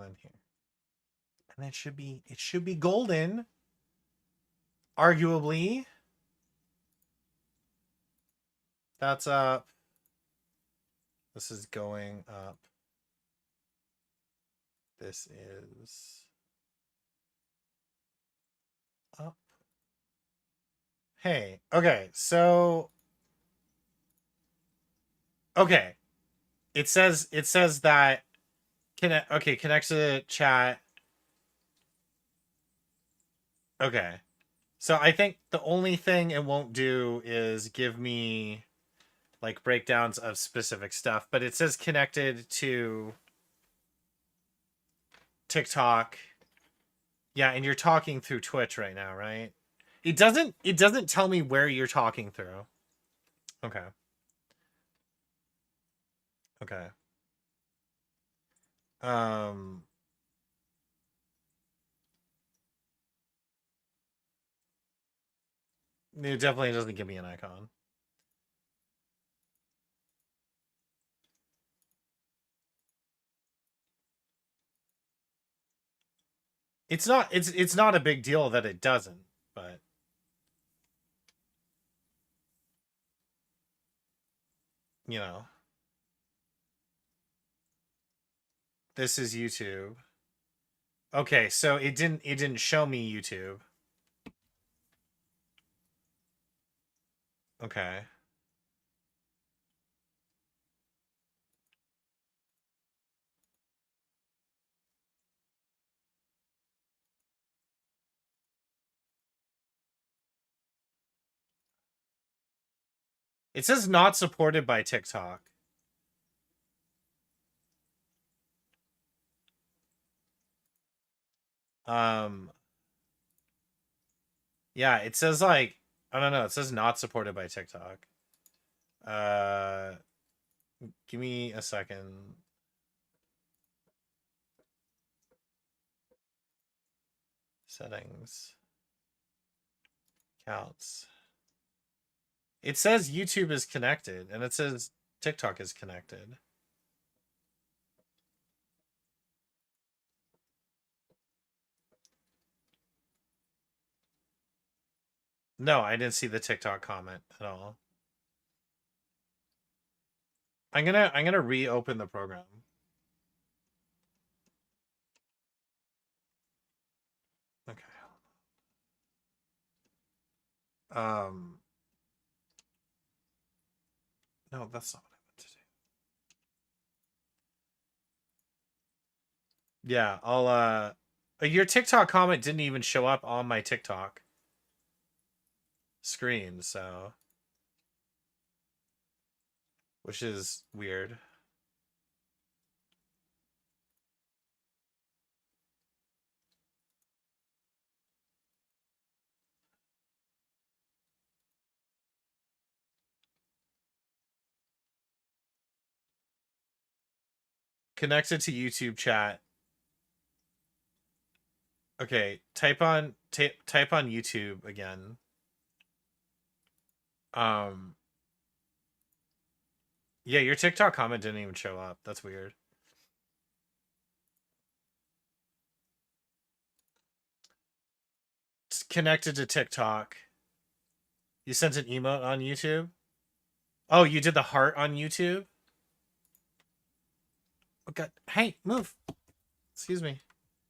and then here. And it should be golden. Arguably. That's up. This is going up. This is up. Hey, okay, so okay. It says that connect to chat. Okay. So I think the only thing it won't do is give me like breakdowns of specific stuff, but it says connected to TikTok. Yeah, and you're talking through Twitch right now, right? It doesn't tell me where you're talking through. Okay. Okay. It definitely doesn't give me an icon. It's not a big deal that it doesn't, but you know. This is YouTube. Okay, so it didn't show me YouTube. Okay. It says not supported by TikTok. Yeah, it says like I don't know, it says not supported by TikTok. Give me a second. Settings. Counts. It says YouTube is connected and it says TikTok is connected. No, I didn't see the TikTok comment at all. I'm gonna reopen the program. Okay. No, that's not what I meant to do. Yeah, I'll your TikTok comment didn't even show up on my TikTok screen, so which is weird. Connected to YouTube chat. Okay, type on YouTube again. Yeah, your TikTok comment didn't even show up. That's weird. It's connected to TikTok. You sent an emote on YouTube? Oh, you did the heart on YouTube? Oh god. Hey, move. Excuse me.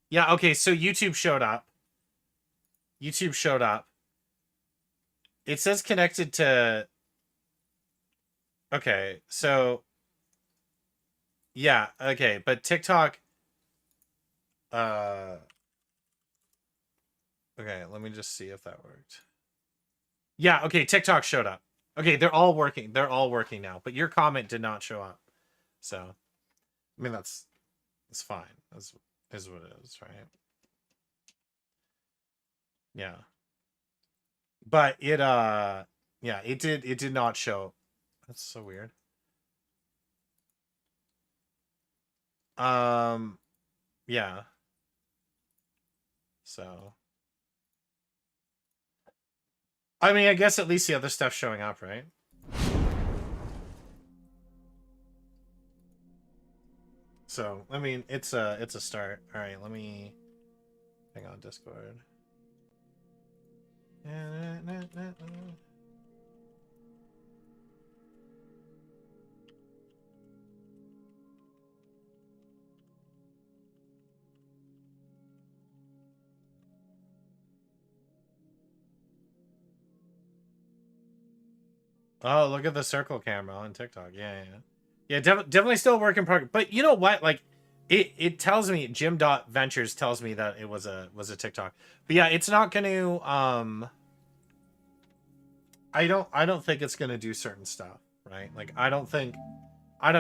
Yeah, okay, so YouTube showed up. YouTube showed up. It says connected to... Okay, so... Yeah, okay, but TikTok... Okay, let me just see if that worked. Yeah, okay, TikTok showed up. Okay, they're all working. They're all working now, but your comment did not show up. So, I mean, that's fine. That's is what it is, right? Yeah. But it yeah, it did not show. That's so weird. Yeah. So I mean, I guess at least the other stuff's showing up, right? So I mean, it's a start. All right, let me hang on Discord. Oh, look at the circle camera on TikTok. Yeah, yeah, yeah. Definitely still a work in progress. But you know what? Like, it tells me Jim.Ventures tells me that it was a TikTok. But yeah, it's not going to. I don't think it's going to do certain stuff, right? Like, I don't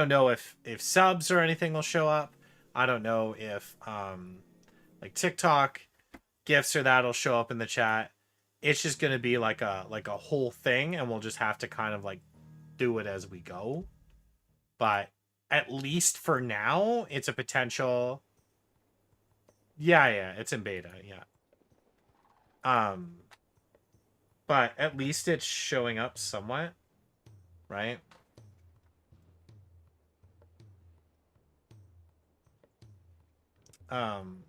know if subs or anything will show up. I don't know if like TikTok gifts or that'll show up in the chat. It's just going to be like a whole thing, and we'll just have to kind of like do it as we go. But at least for now, it's a potential. Yeah, yeah, it's in beta, yeah. But at least it's showing up somewhat, right? Um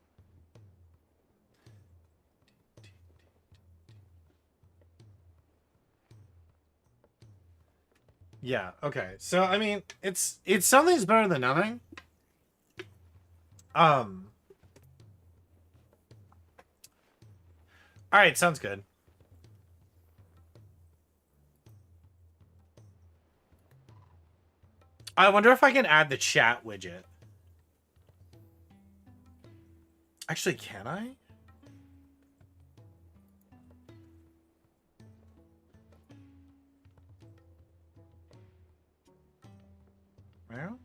Yeah, okay. So I mean, it's something's better than nothing. All right, sounds good. I wonder if I can add the chat widget. Actually, can I? Well,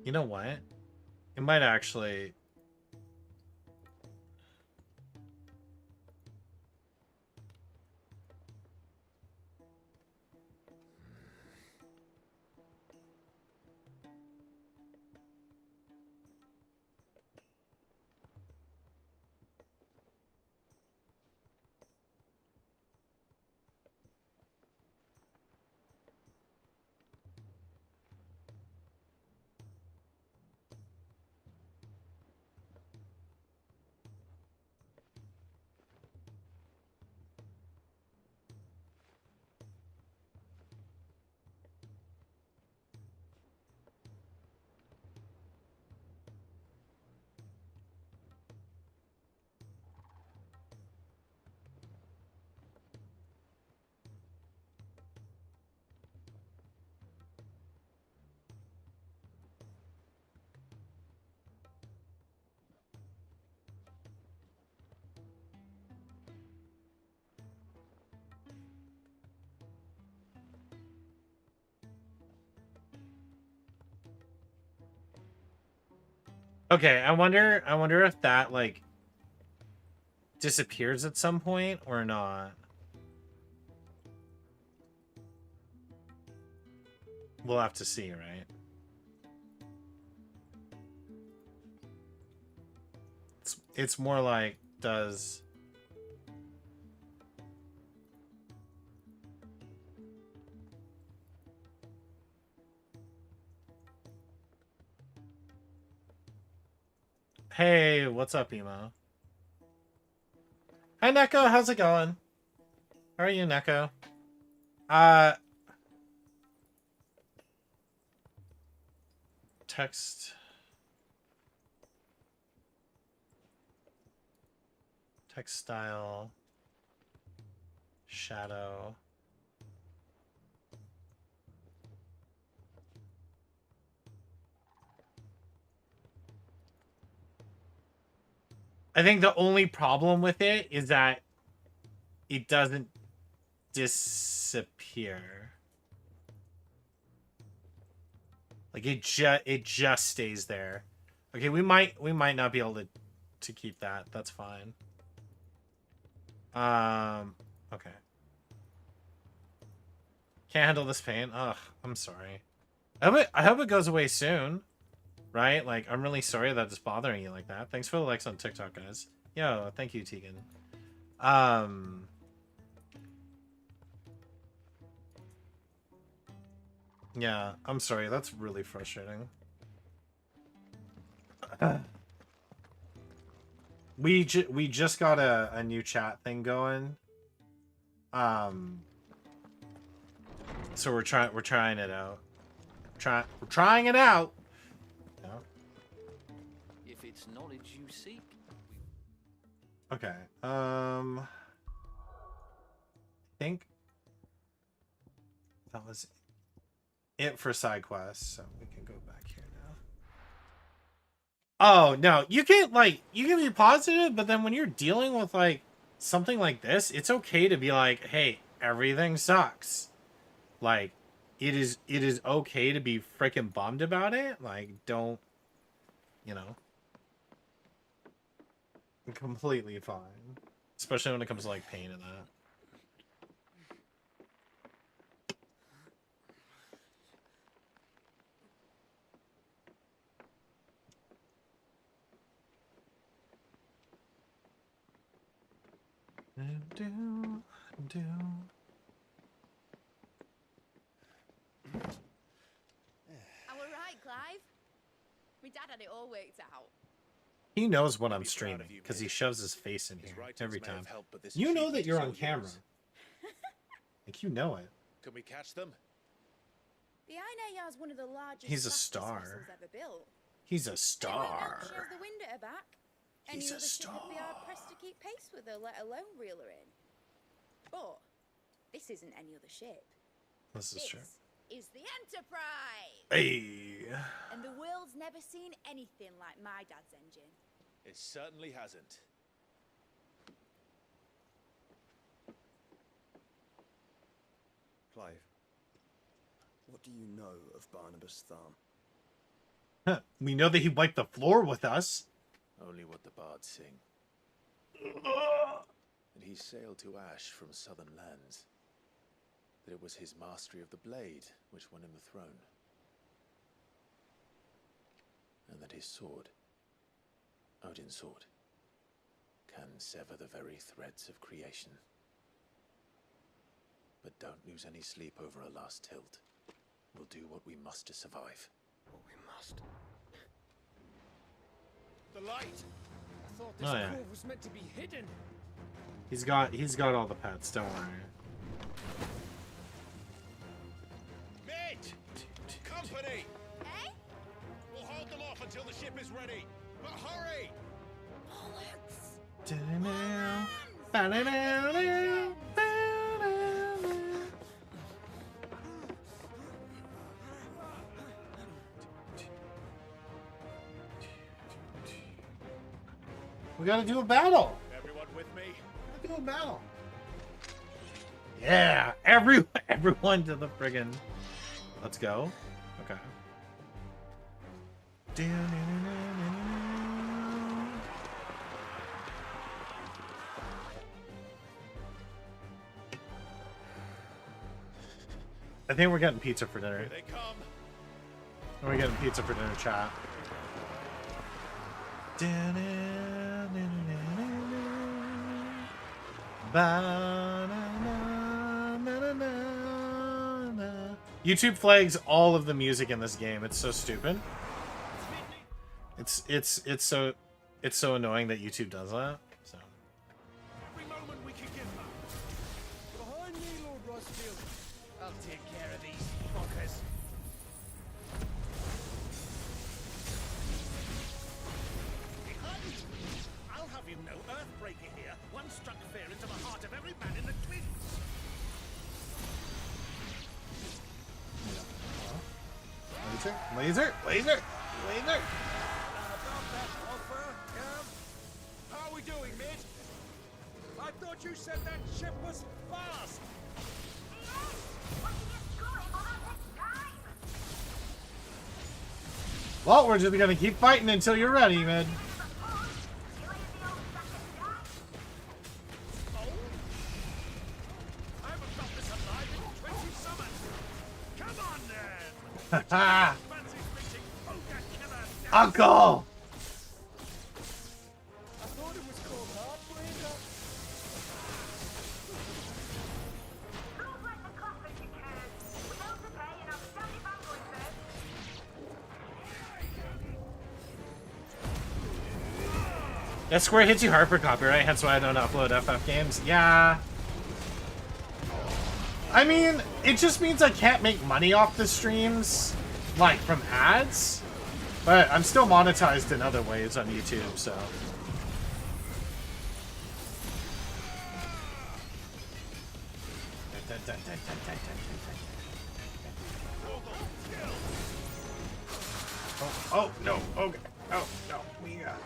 you know what? It might actually. Okay, I wonder if that like disappears at some point or not. We'll have to see, right? It's more like does Hey, what's up, Emo? Hi, Neko. How's it going? How are you, Neko? Uh, text, text style, shadow. I think the only problem with it is that it doesn't disappear. Like it just stays there. Okay, we might not be able to keep that. That's fine. Okay. Can't handle this pain. Ugh, I'm sorry. I hope it goes away soon. Right? Like, I'm really sorry that it's bothering you like that. Thanks for the likes on TikTok, guys. Yo, thank you, Tegan. Yeah, I'm sorry. That's really frustrating. We just got a new chat thing going. So we're trying it out. We're trying it out. Yeah. If it's knowledge you seek. Okay. I think that was it for side quests, so we can go back here now. Oh no, you can be positive, but then when you're dealing with like something like this, it's okay to be like, hey, everything sucks. Like, it is okay to be freaking bummed about it. Like, don't, you know, completely fine, especially when it comes to like pain and that. Do. All right, Clive. My dad had it all worked out. He knows when I'm streaming because he shoves his face in here every time. You know that you're on camera. Like, you know it. Can we catch them? The Iron Yar's one of the largest He's a fastest star. vessels ever built. He's a She star. has the wind at her back. He's Any a other ship would be hard star. pressed to keep pace with her, let alone reel her in. But this isn't any other ship. This is true. Is the Enterprise. Hey. And the world's never seen anything like my dad's engine. It certainly hasn't. Clive, what do you know of Barnabas Tharm? We know that he wiped the floor with us. Only what the bards sing. And he sailed to Ash from southern lands. That it was his mastery of the blade which won him the throne. And that his sword, Odin's sword, can sever the very threads of creation. But don't lose any sleep over a last tilt. We'll do what we must to survive. What we must. The light! I thought this cove was meant to be hidden. He's got all the pets, don't worry. Mate! Company! Eh? We'll hold them off until the ship is ready. But hurry! We gotta do a battle. Everyone with me? Do a battle. Yeah, everyone to the friggin'. Let's go. Okay. I think we're getting pizza for dinner. Here they come. We're getting pizza for dinner, chat. YouTube flags all of the music in this game. It's so stupid. It's so annoying that YouTube does that. So. Every moment we can give them. Behind me, Lord Rosfield. I'll take care of these fuckers. Behind! I'll have you know, Earthbreaker here. One struck fear into the heart of every man in the Twins. Laser. How are we doing, mate? I thought you said that ship was fast. Well, we're just gonna keep fighting until you're ready, man. I haven't got this alive in 20 summers. Uncle! I thought it was called Heartbreaker. That square hits you hard for copyright, hence why I don't upload FF games. Yeah. I mean, it just means I can't make money off the streams, like from ads. But I'm still monetized in other ways on YouTube, so. Oh no, okay. Oh no, we got.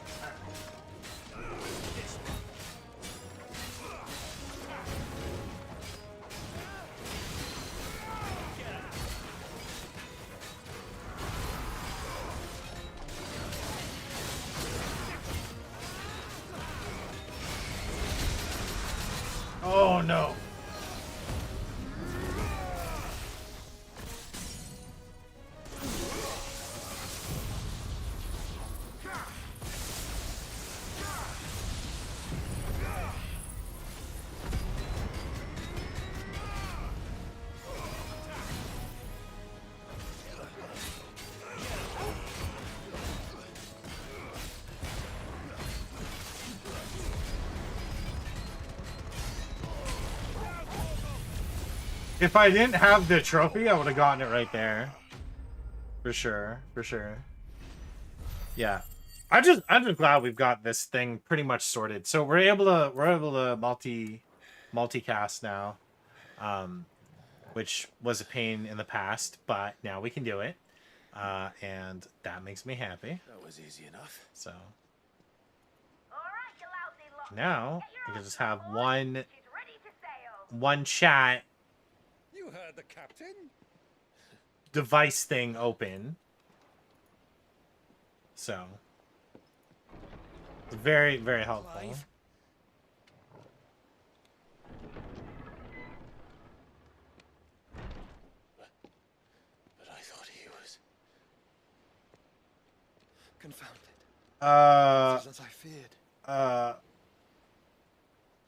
Oh no. If I didn't have the trophy, I would have gotten it right there. For sure, for sure. Yeah. I'm just glad we've got this thing pretty much sorted. So we're able to multicast now. Which was a pain in the past, but now we can do it. And that makes me happy. That was easy enough. So now we can just have one chat You heard the captain. device thing open. So very, very helpful. Clive? But I thought he was. Confounded. Uh, It is as I feared.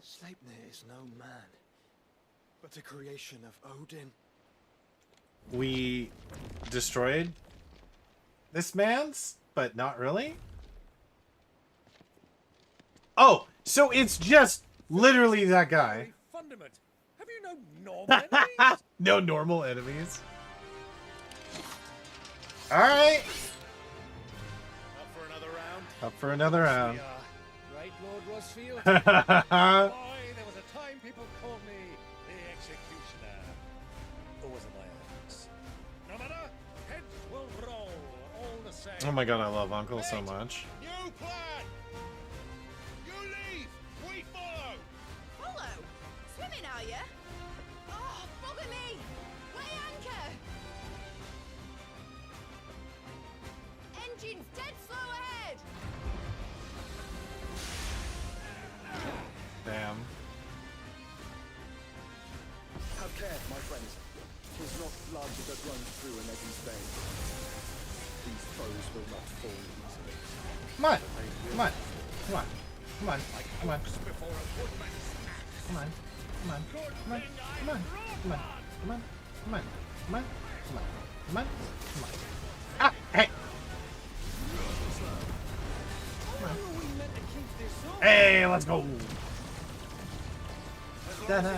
Sleipnir is no man, but a creation of Odin. we destroyed this man's, but not really. Oh, so it's just literally that guy. Very fundament. Have you no normal enemies? No normal enemies. All right, Up for another round? up for another round. We are. Right, Lord Rosfield? Boy, there was a time people called me the Executioner. Or was it my ex? No matter, heads will roll all the same. Oh my god, I love Uncle so much. New plan! You leave! We follow! Follow? Swimming, are you? Oh, bother me! Weigh anchor! Engine's dead slow ahead! Damn. Have care, my friends. 'Tis not blood that runs through an Eddie's veins. These foes will not fall easily. Come on, come on, come on, come on, come on, Before a woodman's come on, come on, come on, come on, come on, come on, come on, come on, come on, come on, come on. Ah, hey. How are we meant to keep this up? Hey, let's go. Da-da.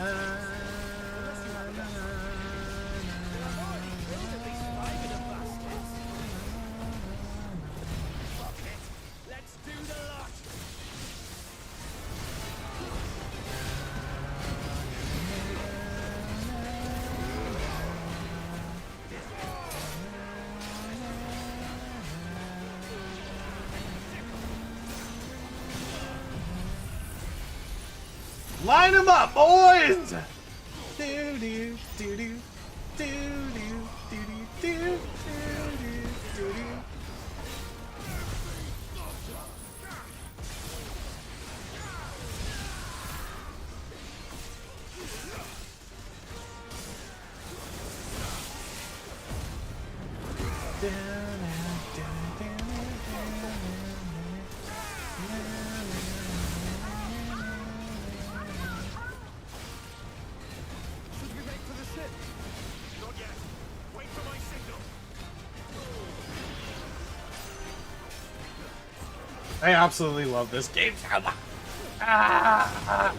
Let's do the lot! Line them up, boys! Do do do do do do do do do do. Should we make for the ship? Not yet. Wait for my signal. I absolutely love this game. Ah!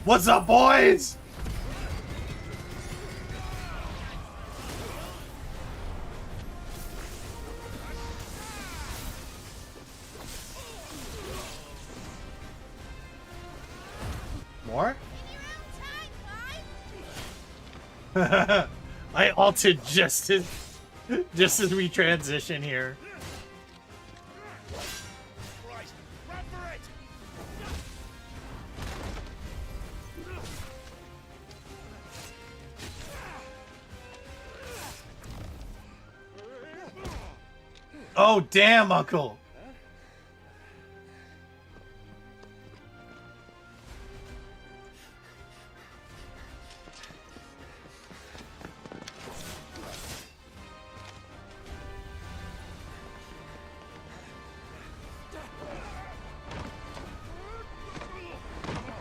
What's up, boys? More? I ulted just as we transition here. Right. Run for it. Oh damn, Uncle.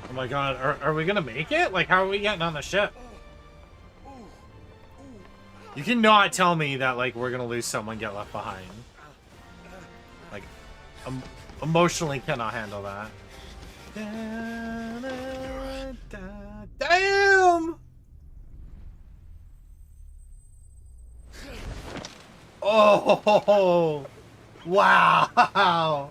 Oh my god, are we gonna make it? Like, how are we getting on the ship? You cannot tell me that, like, we're gonna lose someone, get left behind. Like, emotionally cannot handle that. Damn! Oh! Wow!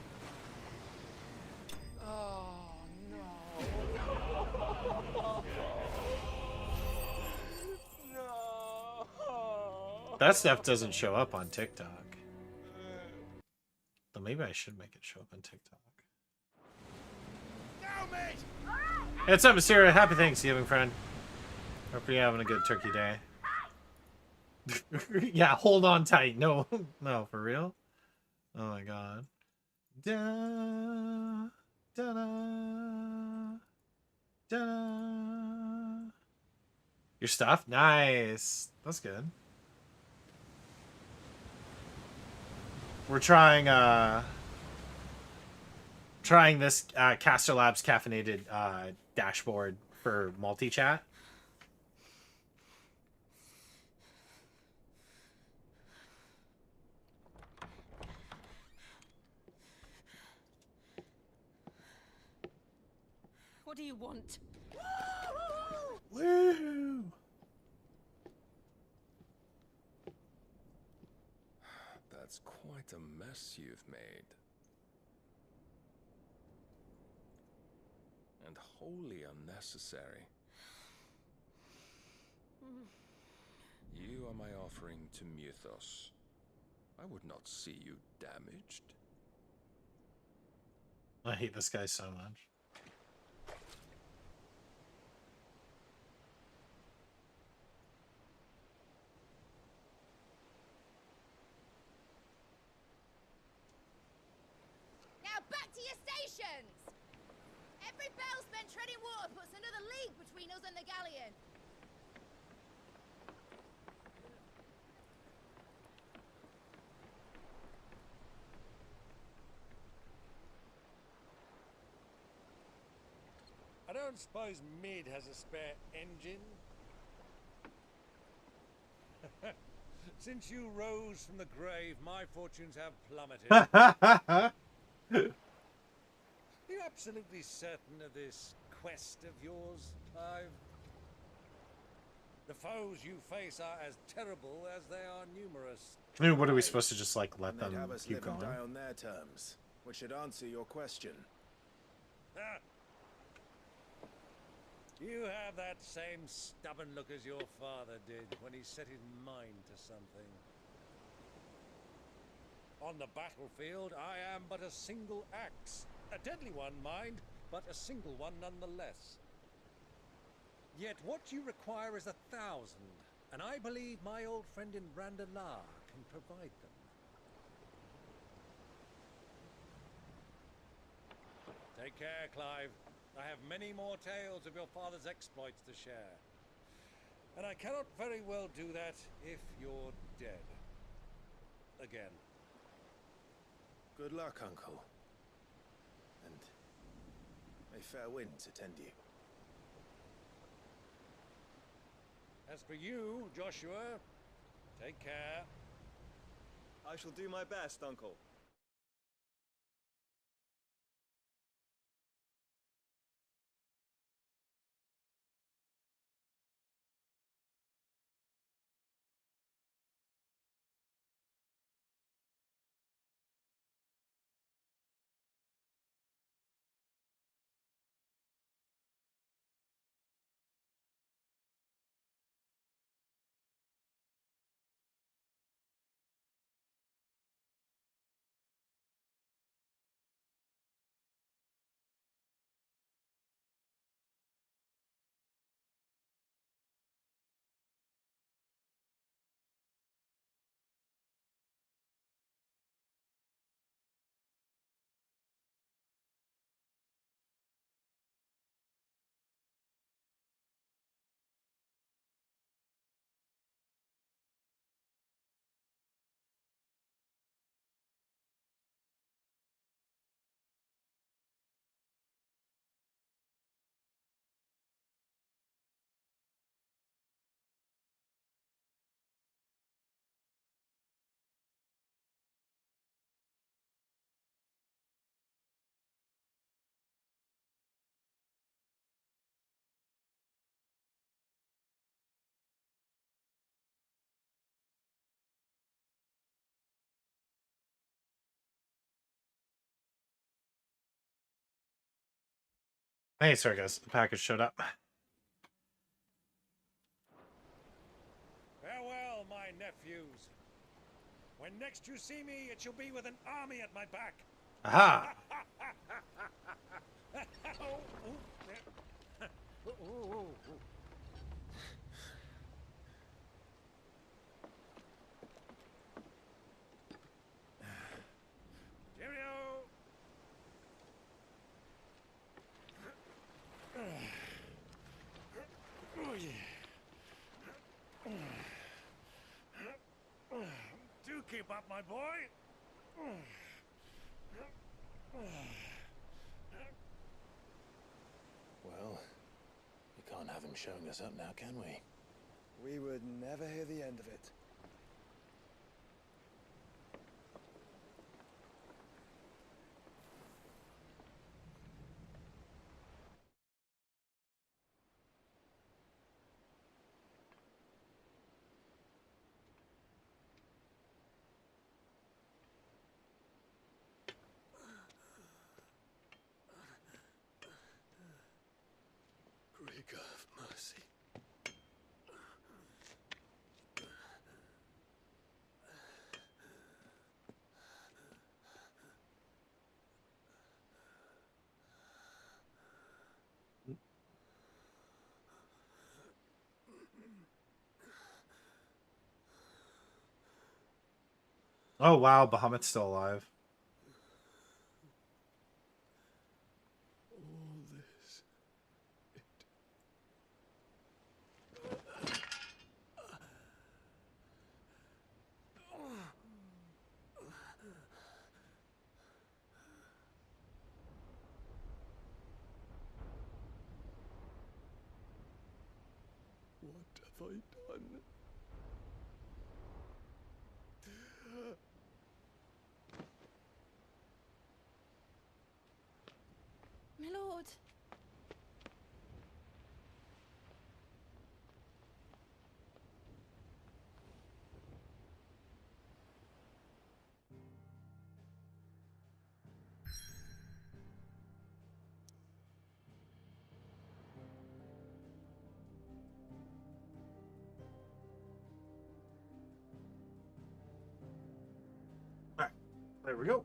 That stuff doesn't show up on TikTok. So maybe I should make it show up on TikTok. Now, mate. Hey, what's up, Masira? Happy Thanksgiving, friend. Hope you're having a good turkey day. Yeah, hold on tight. No, no, for real? Oh my god. Da, da, da, da. Your stuff? Nice. That's good. We're trying this Caster Labs caffeinated dashboard for multi-chat. What do you want? Woo! That's quite a mess you've made. And wholly unnecessary. You are my offering to Mythos. I would not see you damaged. I hate this guy so much. Now back to your stations! Every bell spent treading water puts another league between us and the galleon. I don't suppose Mid has a spare engine? Since you rose from the grave, my fortunes have plummeted. Are you absolutely certain of this quest of yours, Clive? The foes you face are as terrible as they are numerous. I mean, what are we supposed to just like let And they'd them have us keep live and going? die on their terms, which should answer your question. Ah. You have that same stubborn look as your father did when he set his mind to something. On the battlefield, I am but a single axe. A deadly one, mind, but a single one nonetheless. Yet what you require is 1,000, and I believe my old friend in Brandalar can provide them. Take care, Clive. I have many more tales of your father's exploits to share. And I cannot very well do that if you're dead. Again. Good luck, Uncle. And may fair winds attend you. As for you, Joshua, take care. I shall do my best, Uncle. Hey, sorry guys, the package showed up. Farewell, my nephews. When next you see me, it shall be with an army at my back. Aha! Cheerio! Do keep up, my boy. Well, we can't have him showing us up now, can we? We would never hear the end of it. Greek of mercy. Oh wow, Bahamut's still alive. All this. What have I done? My lord. Alright, there we go.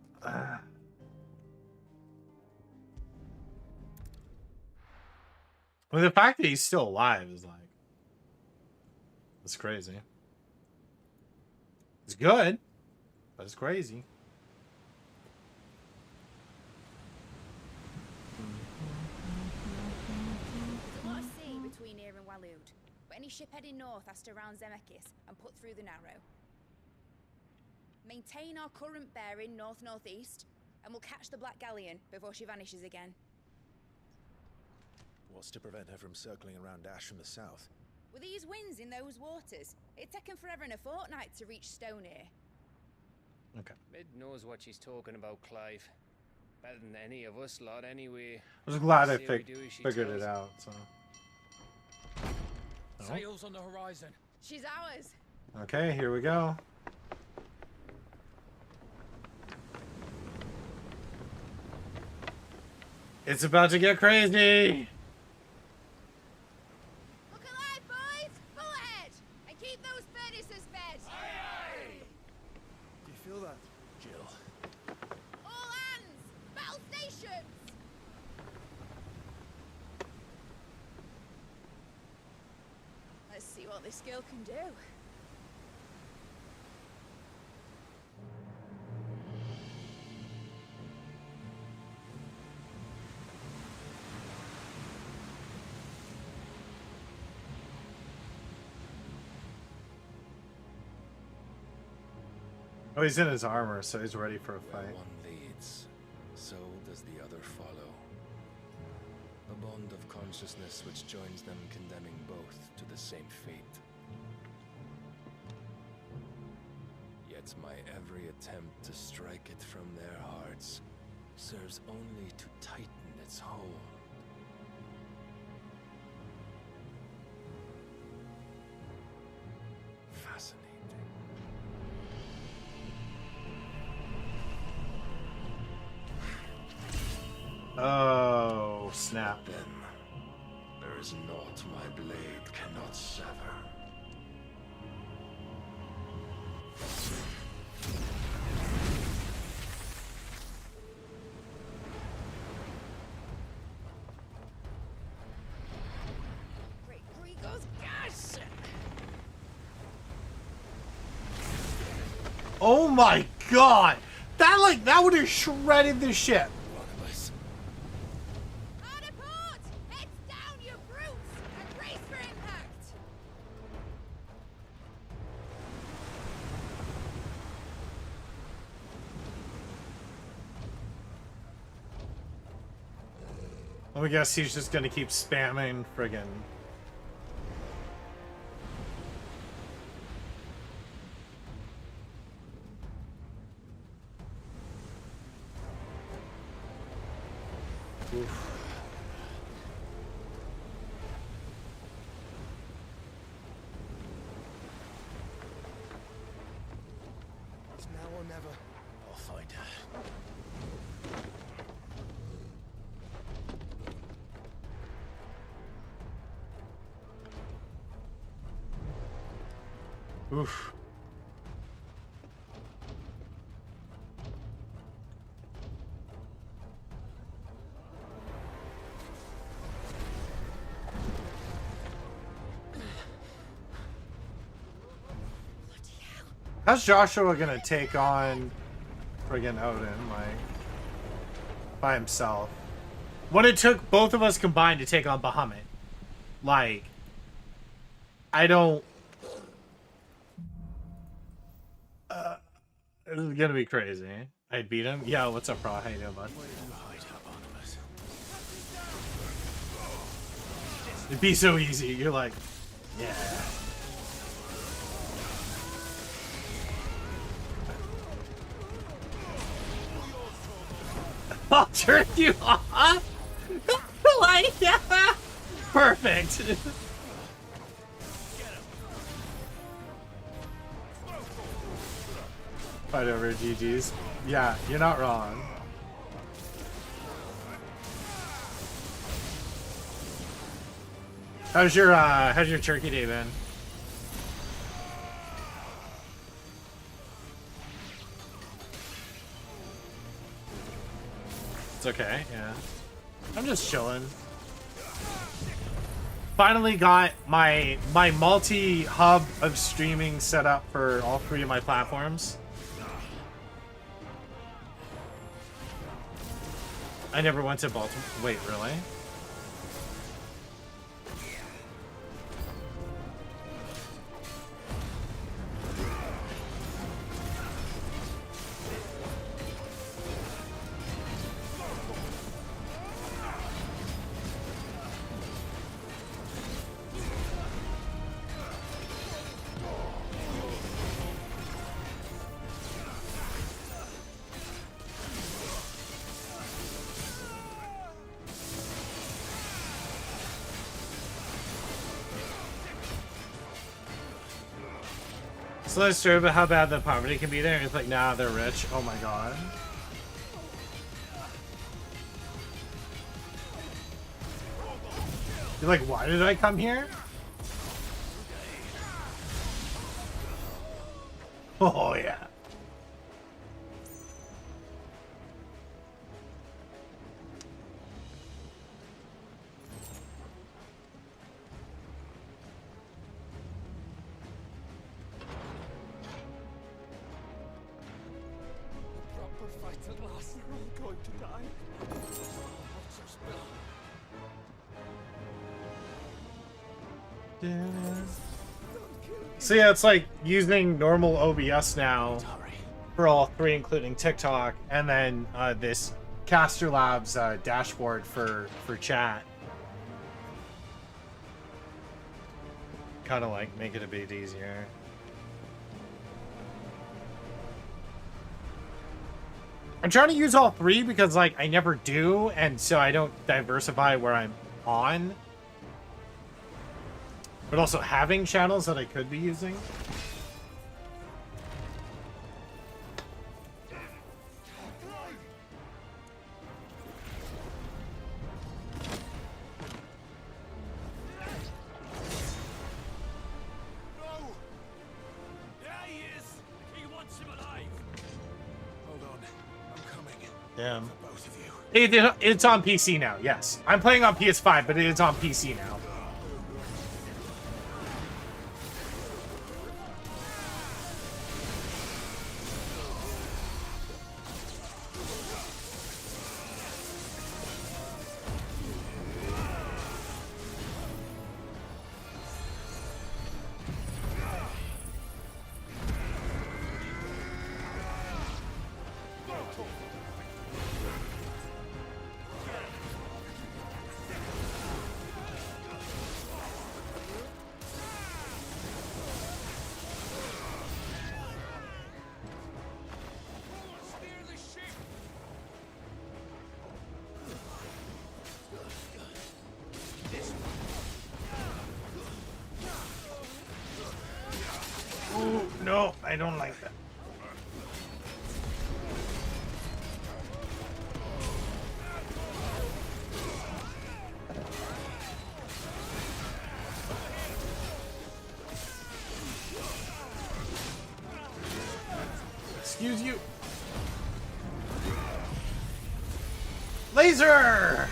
I mean, the fact that he's still alive is like... It's crazy. It's good, but it's crazy. valued, but any ship heading north has to round Zemeckis and put through the Narrow. Maintain our current bearing north-northeast, and we'll catch the Black Galleon before she vanishes again. What's to prevent her from circling around Ash from the south? With these winds in those waters, it'd taken forever and a fortnight to reach Stonehere. Okay. Mid knows what she's talking about, Clive. Better than any of us lot, anyway. I was glad I Say we do as she figured tells. it out. So. Oh. Sails on the horizon. She's ours. Okay, here we go. It's about to get crazy. Look alive, boys! Full ahead! And keep those furnaces fed! Do you feel that, Jill? All hands! Battle stations! Let's see what this girl can do. Oh, he's in his armor, so he's ready for a Where fight. one leads, so does the other follow. A bond of consciousness which joins them, condemning both to the same fate. Yet my every attempt to strike it from their hearts serves only to tighten its hold. Fascinating. Oh, snap. Then there is naught my blade cannot sever. Great Gregor's gas! Oh my god! That would have shredded the ship. One of us. Hard a port! Heads down, you brutes! And brace for impact! Let me guess, he's just gonna keep spamming friggin'. Oof. It's now or never. I'll find her. Oof. How's Joshua gonna take on friggin' Odin, like, by himself? When it took both of us combined to take on Bahamut. Like, I don't... this is gonna be crazy. I'd beat him? Yeah, what's up, bro? How you doing, bud? It'd be so easy. You're like, yeah. I'll turn you off. Like, yeah. Perfect. Fight over GG's. Yeah, you're not wrong. How's your turkey day been? It's okay, yeah. I'm just chilling. Finally got my multi-hub of streaming set up for all three of my platforms. I never went to Baltimore. Wait, really? So I story about how bad the poverty can be there. It's like, nah, they're rich. Oh my god. You're like, why did I come here? Oh yeah. Proper fight at last. We're all going to die. So yeah, it's like using normal OBS now for all three, including TikTok, and then this Caster Labs dashboard for chat. Kind of like make it a bit easier. I'm trying to use all three because like I never do, and so I don't diversify where I'm on. But also having channels that I could be using. Damn. It's on PC now, yes. I'm playing on PS5, but it is on PC now. Ooh, no, I don't like that. Excuse you. Laser!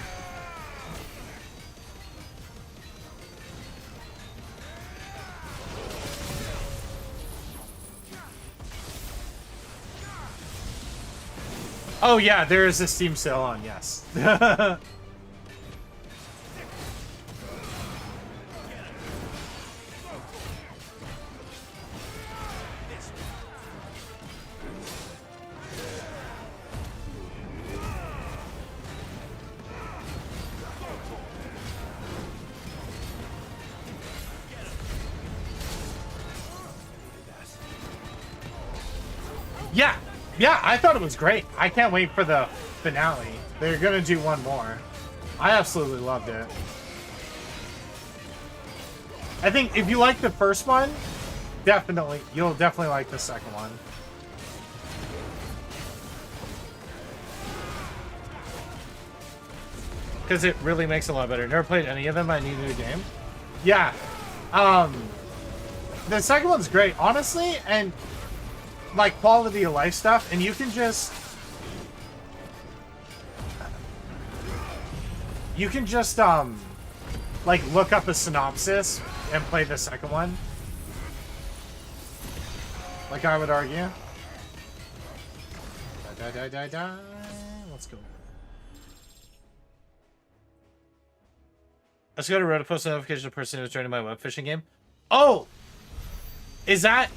Oh yeah, there is a Steam sale on, yes. Yeah, I thought it was great. I can't wait for the finale. They're gonna do one more. I absolutely loved it. I think if you like the first one, you'll definitely like the second one. Because it really makes it a lot better. Never played any of them. I need a new game. Yeah. The second one's great, honestly, and like quality of life stuff, and you can just like look up a synopsis and play the second one, like I would argue. Let's go. I just got a road to post a notification to the person who's joining my web fishing game. Oh, is that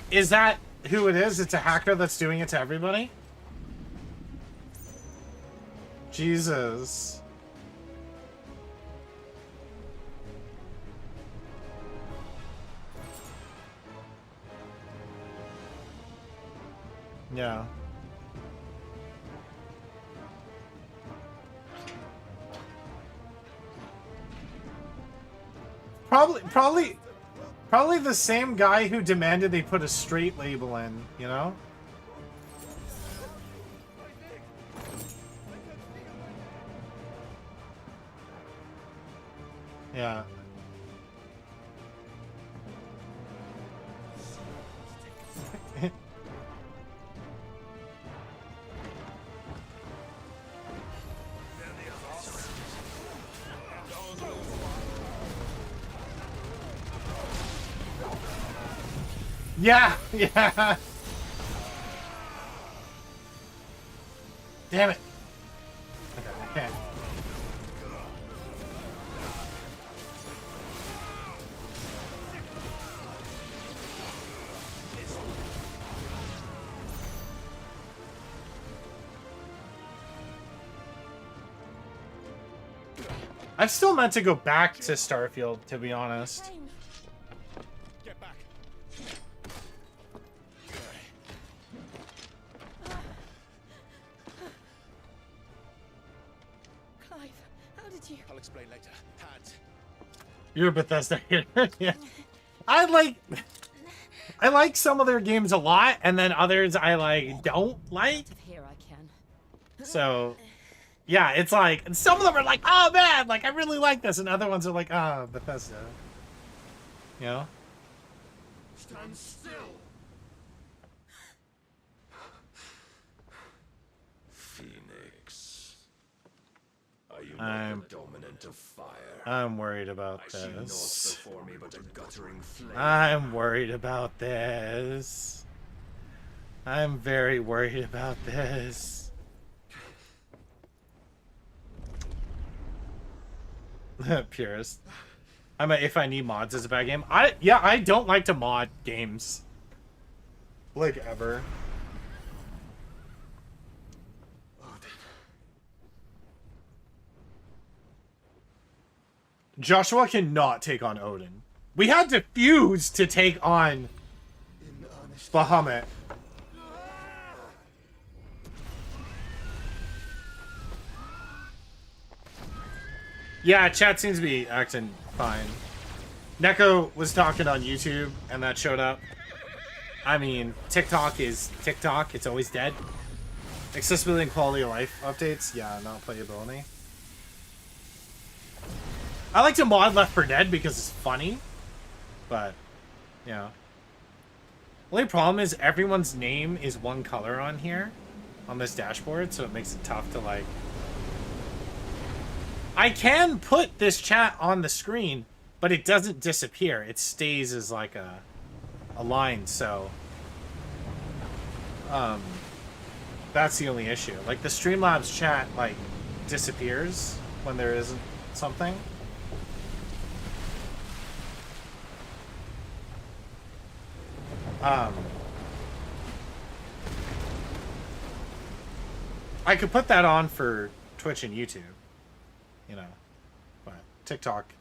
who it is? It's a hacker that's doing it to everybody? Jesus. Yeah. Probably Probably the same guy who demanded they put a straight label in, you know? Yeah. Yeah, yeah. Damn it. Okay, I can't. I've still meant to go back to Starfield, to be honest. Get back. Clive, how did you... I'll explain later. Hands. You're a Bethesda hater. Yeah. I like some of their games a lot, and then others I like don't like. Here I can. So yeah, it's like, and some of them are like, oh man, like I really like this, and other ones are like, ah, Bethesda. You know? Stand still. Phoenix. Are you I'm- not the dominant of fire? I'm worried about I see naught this. before me but a guttering flame. I'm worried about this. I'm very worried about this. Purist. I'm a if I need mods is a bad game. I don't like to mod games. Like ever. Joshua cannot take on Odin. We had to fuse to take on Bahamut. Yeah, chat seems to be acting fine. Neko was talking on YouTube, and that showed up. I mean, TikTok is TikTok. It's always dead. Accessibility and quality of life updates. Yeah, not playability. I like to mod Left 4 Dead because it's funny. But, yeah. Only problem is everyone's name is one color on here. On this dashboard, so it makes it tough to, like... I can put this chat on the screen, but it doesn't disappear. It stays as like a line, so that's the only issue. Like the Streamlabs chat like disappears when there isn't something. I could put that on for Twitch and YouTube. You know, but TikTok,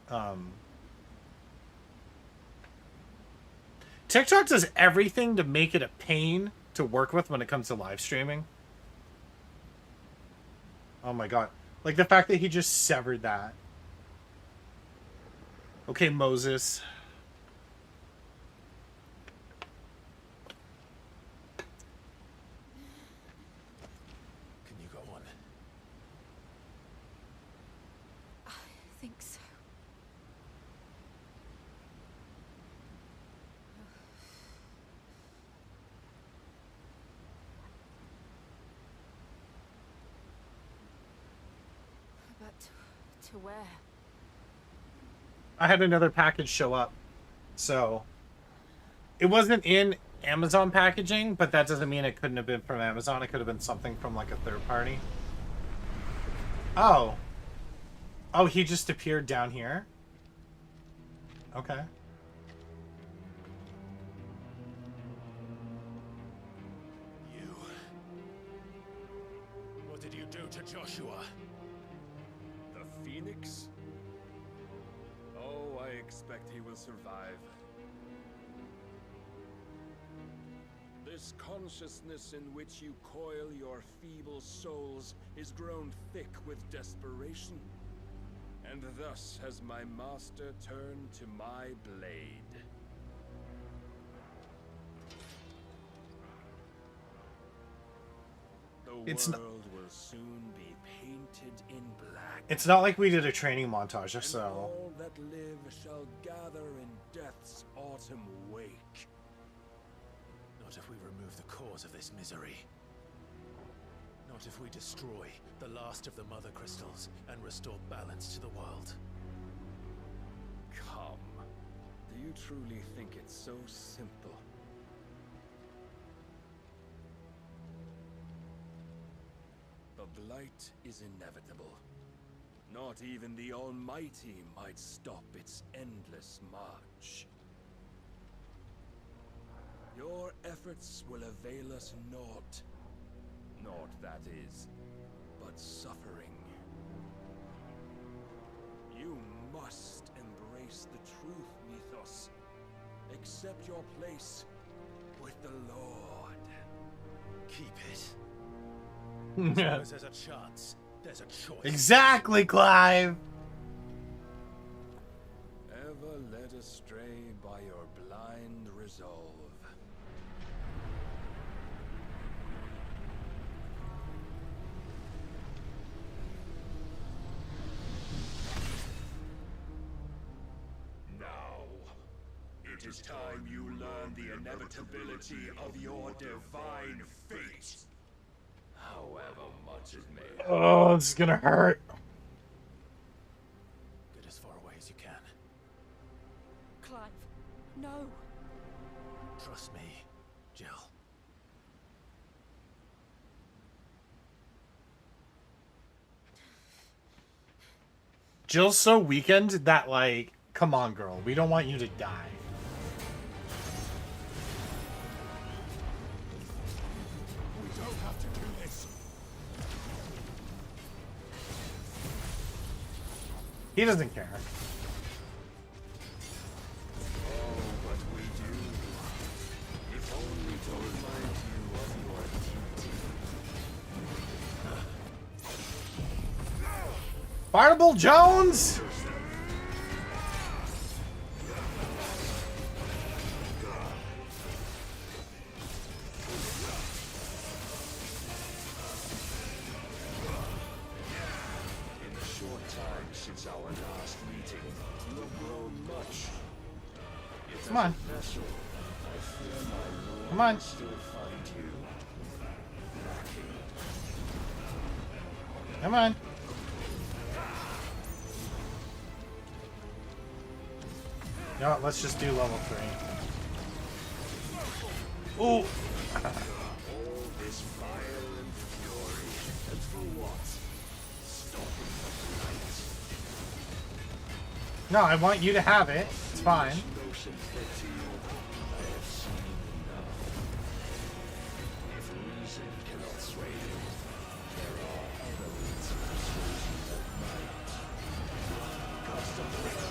TikTok does everything to make it a pain to work with when it comes to live streaming. Oh my god. Like the fact that he just severed that. Okay, Moses. Can you go on? I think so. But to where? I had another package show up. So it wasn't in Amazon packaging, but that doesn't mean it couldn't have been from Amazon. It could have been something from like a third party. Oh. Oh, he just appeared down here? Okay. You. What did you do to Joshua? The Phoenix? Oh, I expect he will survive. This consciousness in which you coil your feeble souls is grown thick with desperation. And thus has my master turned to my blade. It's world not- will soon be painted in black. It's not like we did a training montage or And so. all that live shall gather in death's autumn wake. Not if we remove the cause of this misery. Not if we destroy the last of the Mother Crystals and restore balance to the world. Come. Do you truly think it's so simple? The blight is inevitable. Not even the Almighty might stop its endless march. Your efforts will avail us naught. Naught, that is, but suffering. You must embrace the truth, Mythos. Accept your place with the Lord. Keep it. As long as there's a chance, there's a choice. Exactly, Clive. Ever led astray by your blind resolve. Now, it is time you learn the inevitability of your divine fate. However much it may. Oh, this is gonna hurt. Get as far away as you can. Clive, no. Trust me, Jill. Jill's so weakened that, like, come on, girl. We don't want you to die. We don't have to do this. He doesn't care. Oh, but we do. If only to remind you of your duty. Fireball Jones! In the short time since our last meeting, you have grown much. If Come on. as a vessel, I fear my Lord Come on. will still find you lacking. Come on. You know what? Let's just do level 3. Ooh! All this fire and fury, and for what? Stopping the No, I want you to have it. It's fine. light. Notion fed to you. I have seen enough. If reason cannot sway you, there are other means of persuasion that might. Contemplate.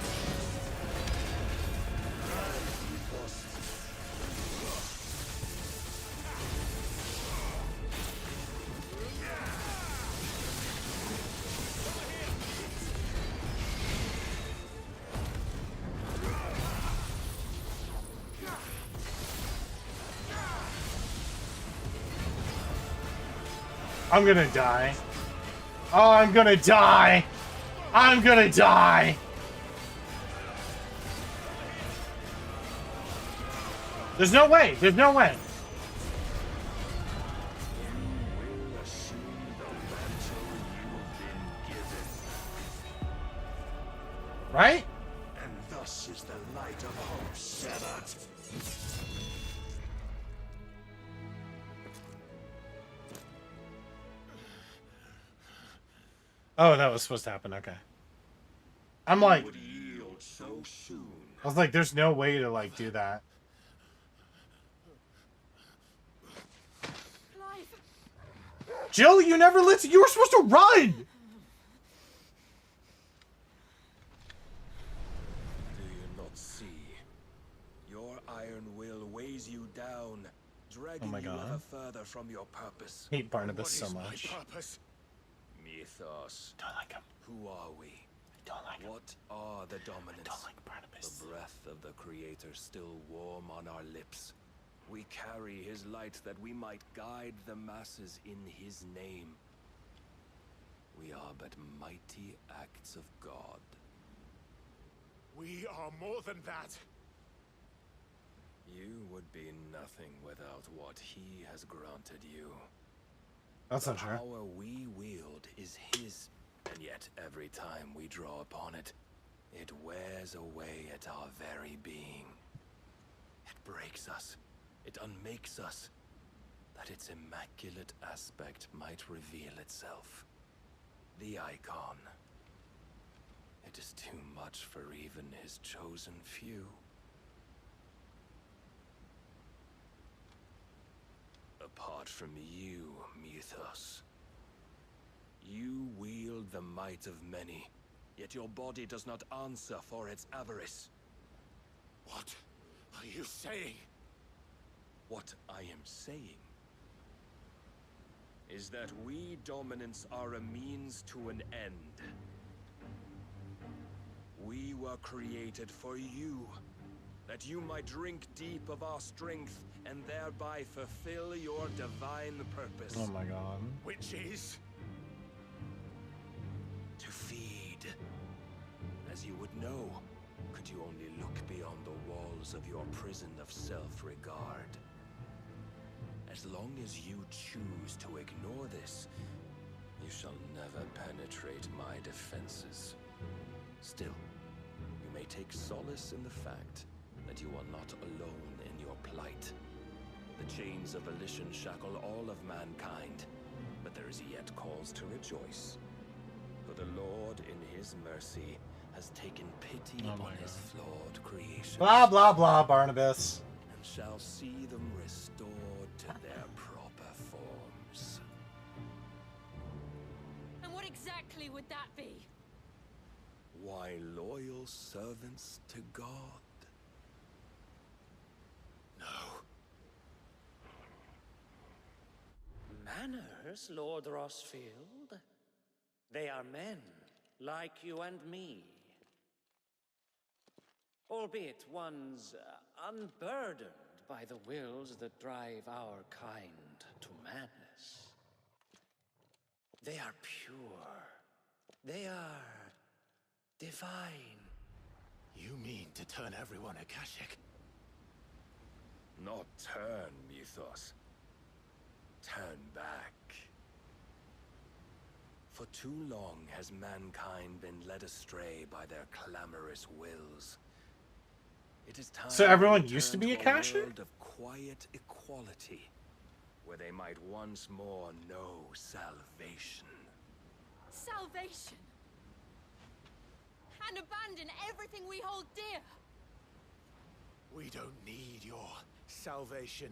I'm gonna die. Oh, I'm gonna die! I'm gonna die! There's no way! There's no way! Will assume the mantle you've been given, Right? and thus is the light of hope severed. Oh, that was supposed to happen. Okay. I'm like, Would yield so soon. I was like, there's no way to, like, do that. Clive, Jill, you never listened. You were supposed to run! Do you not see? Your iron will weighs you down, dragging my you God. ever further from your purpose. Hate Barnabas What so is my much. purpose? Mythos. Don't like him. Who are we? Don't like him. What are the dominants? Don't like Barnabas. The breath of the Creator still warm on our lips. We carry his light that we might guide the masses in his name. We are but mighty acts of God. We are more than that. You would be nothing without what he has granted you. That's not true. The power we wield is his, and yet every time we draw upon it, it wears away at our very being. It breaks us. It unmakes us, that its immaculate aspect might reveal itself. The icon. It is too much for even his chosen few. Apart from you, Mythos, you wield the might of many, yet your body does not answer for its avarice. What are you saying? What I am saying is that we dominants are a means to an end. We were created for you, that you might drink deep of our strength and thereby fulfill your divine purpose. Oh my god. Which is? To feed. As you would know, could you only look beyond the walls of your prison of self-regard. As long as you choose to ignore this, you shall never penetrate my defenses. Still, you may take solace in the fact that you are not alone in your plight. The chains of volition shackle all of mankind, but there is yet cause to rejoice. For the Lord, in his mercy, has taken pity Oh on my his God. flawed creation. Blah blah blah, Barnabas. And shall see them restored to their proper forms. And what exactly would that be? Why, loyal servants to God. No. Manners, Lord Rossfield? They are men, like you and me. Albeit ones unburdened by the wills that drive our kind to madness. They are pure. They are divine. You mean to turn everyone Akashic? Not turn, Mythos. Turn back. For too long has mankind been led astray by their clamorous wills. It is time So everyone to used to return be a Akashic? world of quiet equality, where they might once more know salvation. Salvation. And abandon everything we hold dear. We don't need your salvation.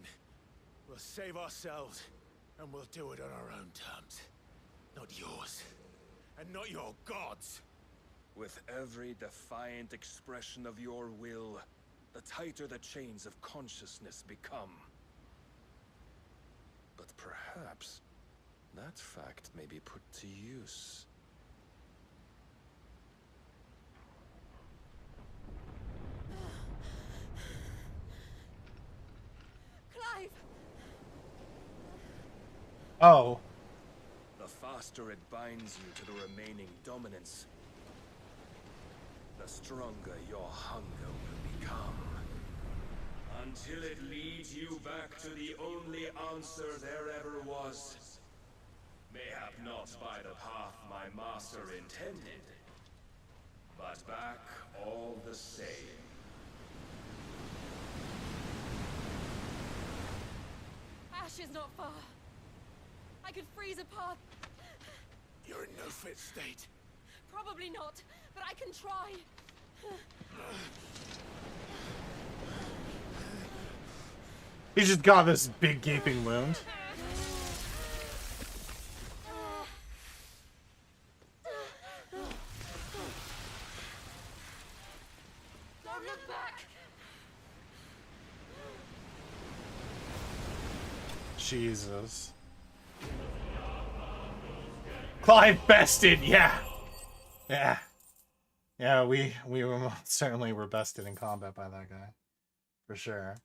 We'll save ourselves, and we'll do it on our own terms. Not yours, and not your gods. With every defiant expression of your will, the tighter the chains of consciousness become. But perhaps that fact may be put to use. Clive! Oh. The faster it binds you to the remaining dominance, the stronger your hunger will become. Until it leads you back to the only answer there ever was. Mayhap not by the path my master intended, but back all the same. Ash is not far. I could freeze a path. You're in no fit state. Probably not, but I can try. He's just got this big gaping wound. Don't look back. Jesus. Clive bested, yeah. Yeah. Yeah, we were certainly were bested in combat by that guy. For sure.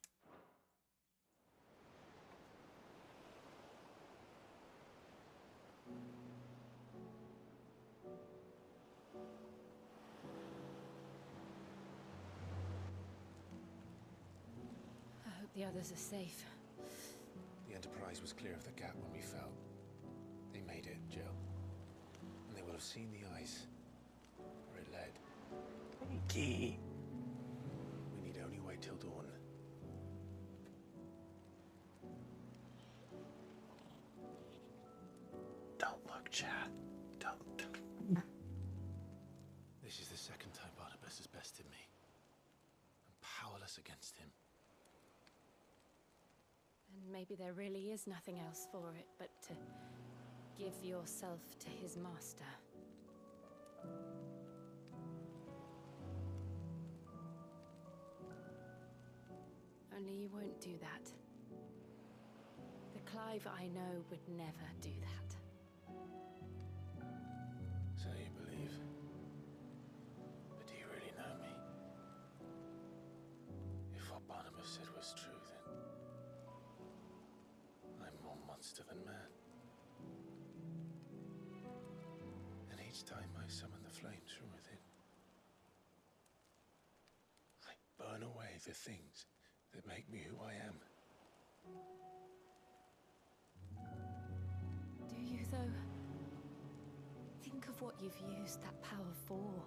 the others are safe. The Enterprise was clear of the gap when we fell. They made it, Jill. And they will have seen the ice where it led. Key. We need only wait till dawn. Don't look, Chad. Don't. This is the second time Barnabas has bested me. I'm powerless against him. And maybe there really is nothing else for it but to give yourself to his master. Only you won't do that. The Clive I know would never do that. So you believe? But do you really know me? If what Barnabas said was true, then I'm more monster than man. And each time I summon the flames from within, I burn away the things that make me who I am. Do you, though? Think of what you've used that power for.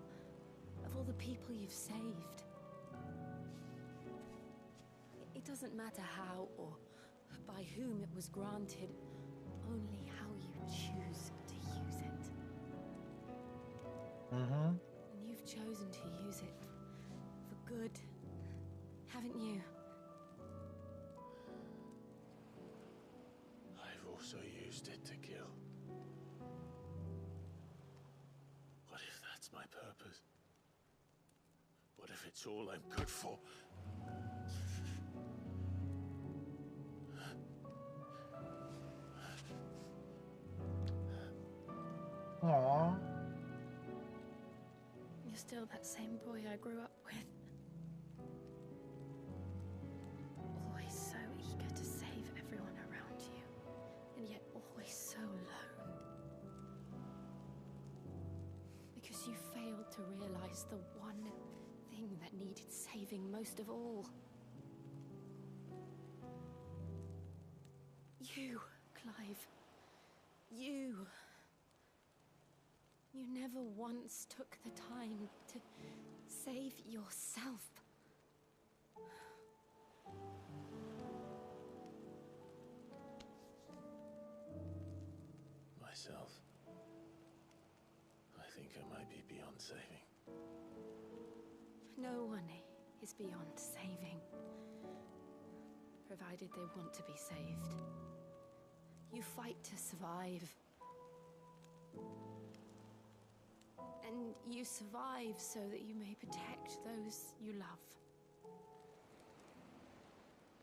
Of all the people you've saved. It doesn't matter how or by whom it was granted, only how you choose to use it. Mm-hmm. And you've chosen to use it for good, haven't you? I've also used it to kill. What if that's my purpose? What if it's all I'm good for? Aww. You're still that same boy I grew up with. Always so eager to save everyone around you, and yet always so alone. Because you failed to realize the one thing that needed saving most of all. You, Clive. You. You never once took the time to save yourself. Myself. I think I might be beyond saving. No one is beyond saving, provided they want to be saved. You fight to survive. And you survive so that you may protect those you love.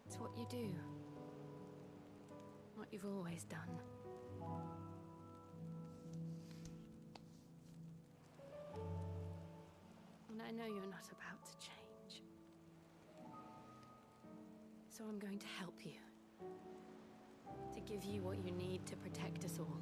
It's what you do. What you've always done. And I know you're not about to change. So I'm going to help you. To give you what you need to protect us all.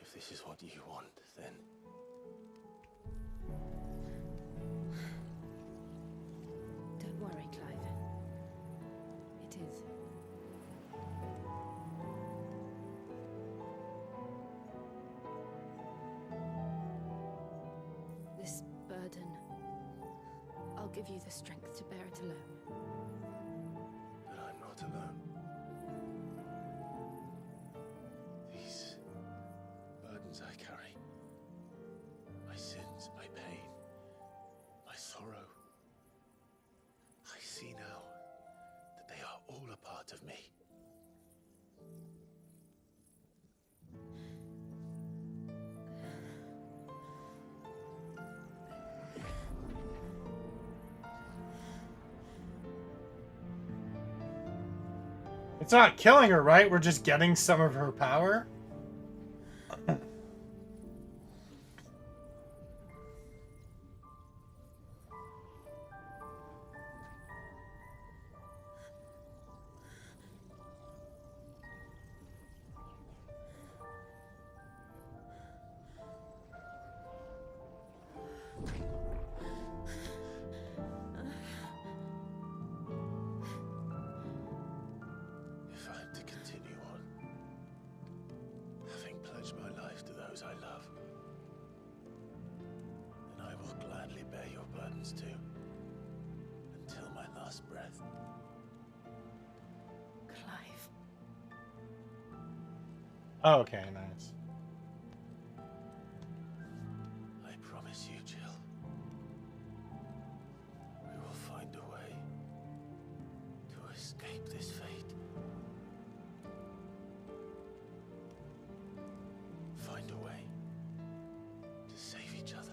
If this is what you want, then... Don't worry, Clive. It is. This burden, I'll give you the strength to bear it alone. But I'm not alone. These burdens I carry, my sins, my pain, my sorrow, I see now that they are all a part of me. It's not killing her, right? We're just getting some of her power. those I love, then I will gladly bear your burdens too, until my last breath. Clive. Oh, okay, nice. I promise you, Jill, we will find a way to escape this fate. Find a way to save each other.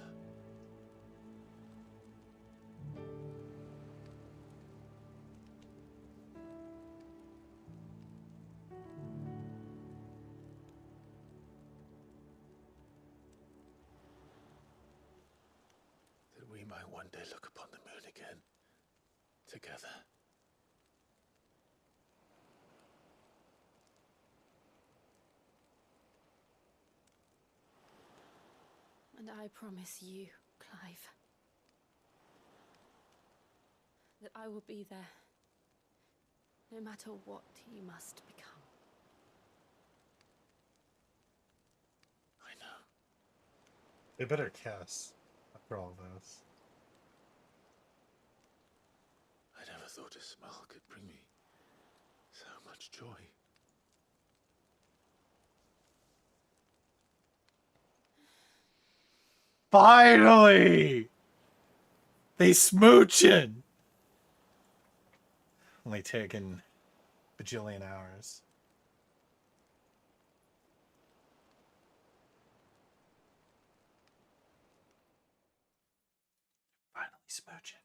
That we might one day look upon the moon again, together. And I promise you, Clive, that I will be there, no matter what you must become. I know. They better kiss after all this. I never thought a smile could bring me so much joy. Finally! They smooching! Only taken bajillion hours. Finally smooching.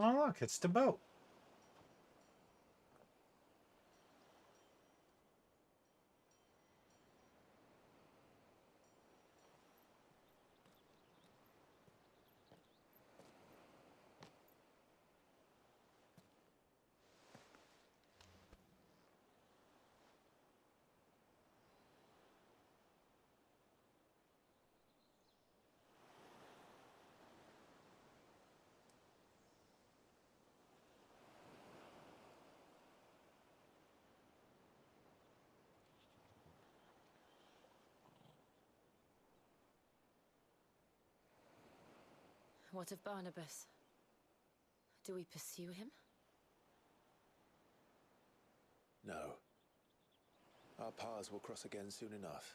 Oh, look, it's the boat. What of Barnabas? Do we pursue him? No. Our paths will cross again soon enough,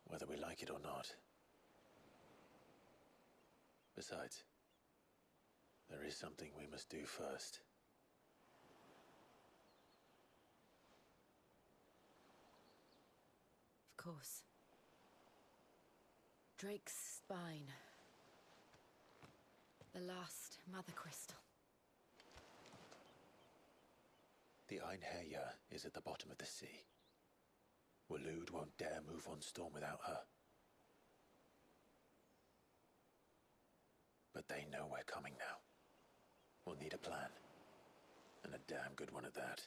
whether we like it or not. Besides, there is something we must do first. Of course. Drake's spine. The last Mother Crystal. The Einherjar is at the bottom of the sea. Waloed won't dare move on Storm without her. But they know we're coming now. We'll need a plan. And a damn good one at that.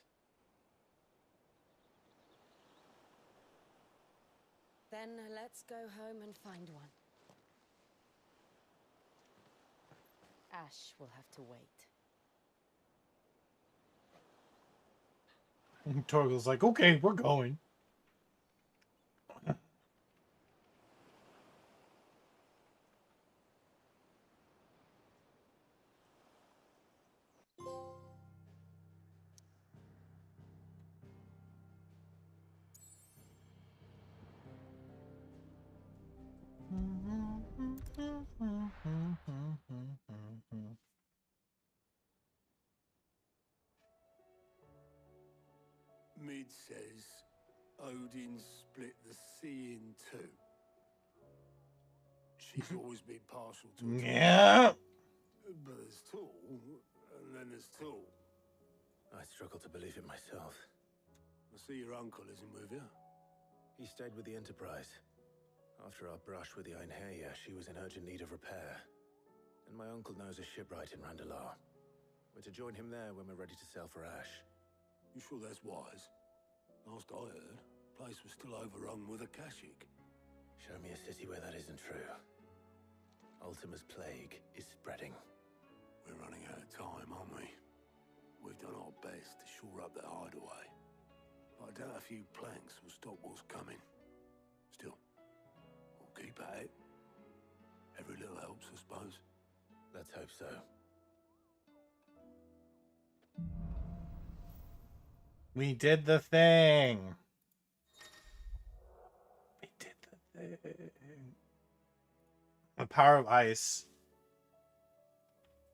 Then let's go home and find one. Ash will have to wait. And Torgal's like, okay, we're going. Mid says Odin split the sea in two. She's always been partial to it. Yeah. But there's Tool, and then there's Tool. I struggle to believe it myself. I see your uncle isn't with you. He stayed with the Enterprise. After our brush with the Einherjar, she was in urgent need of repair. And my uncle knows a shipwright in Randalar. We're to join him there when we're ready to sail for Ash. You sure that's wise? Last I heard, the place was still overrun with Akashic. Show me a city where that isn't true. Ultima's plague is spreading. We're running out of time, aren't we? We've done our best to shore up that hideaway. I doubt a few planks will stop what's coming. Still, we'll keep at it. Every little helps, I suppose. Let's hope so. We did the thing. We did the thing. The power of ice.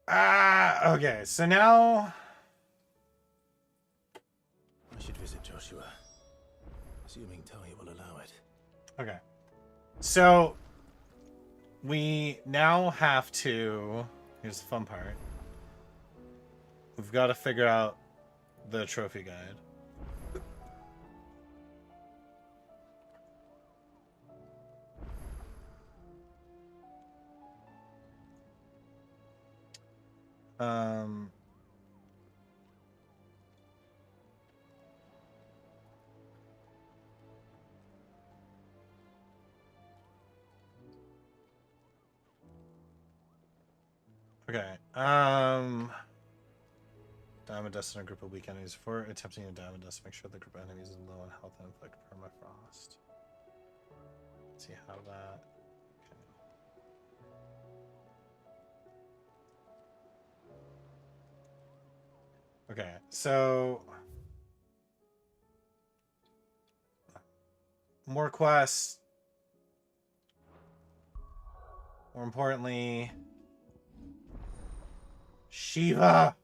Ah, okay. So now I should visit Joshua. Assuming Talia will allow it. okay. So we now have to. Here's the fun part. We've got to figure out the trophy guide. Okay. Diamond dust in a group of weak enemies. Before attempting a diamond dust, make sure the group of enemies is low on health and inflict permafrost. Let's see how that. Okay, so more quests. More importantly, Shiva.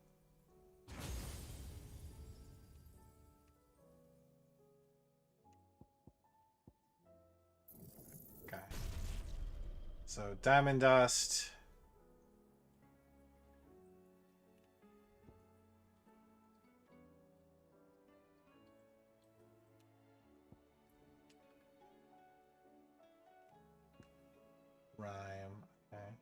Okay. So diamond dust. Rhyme. Okay.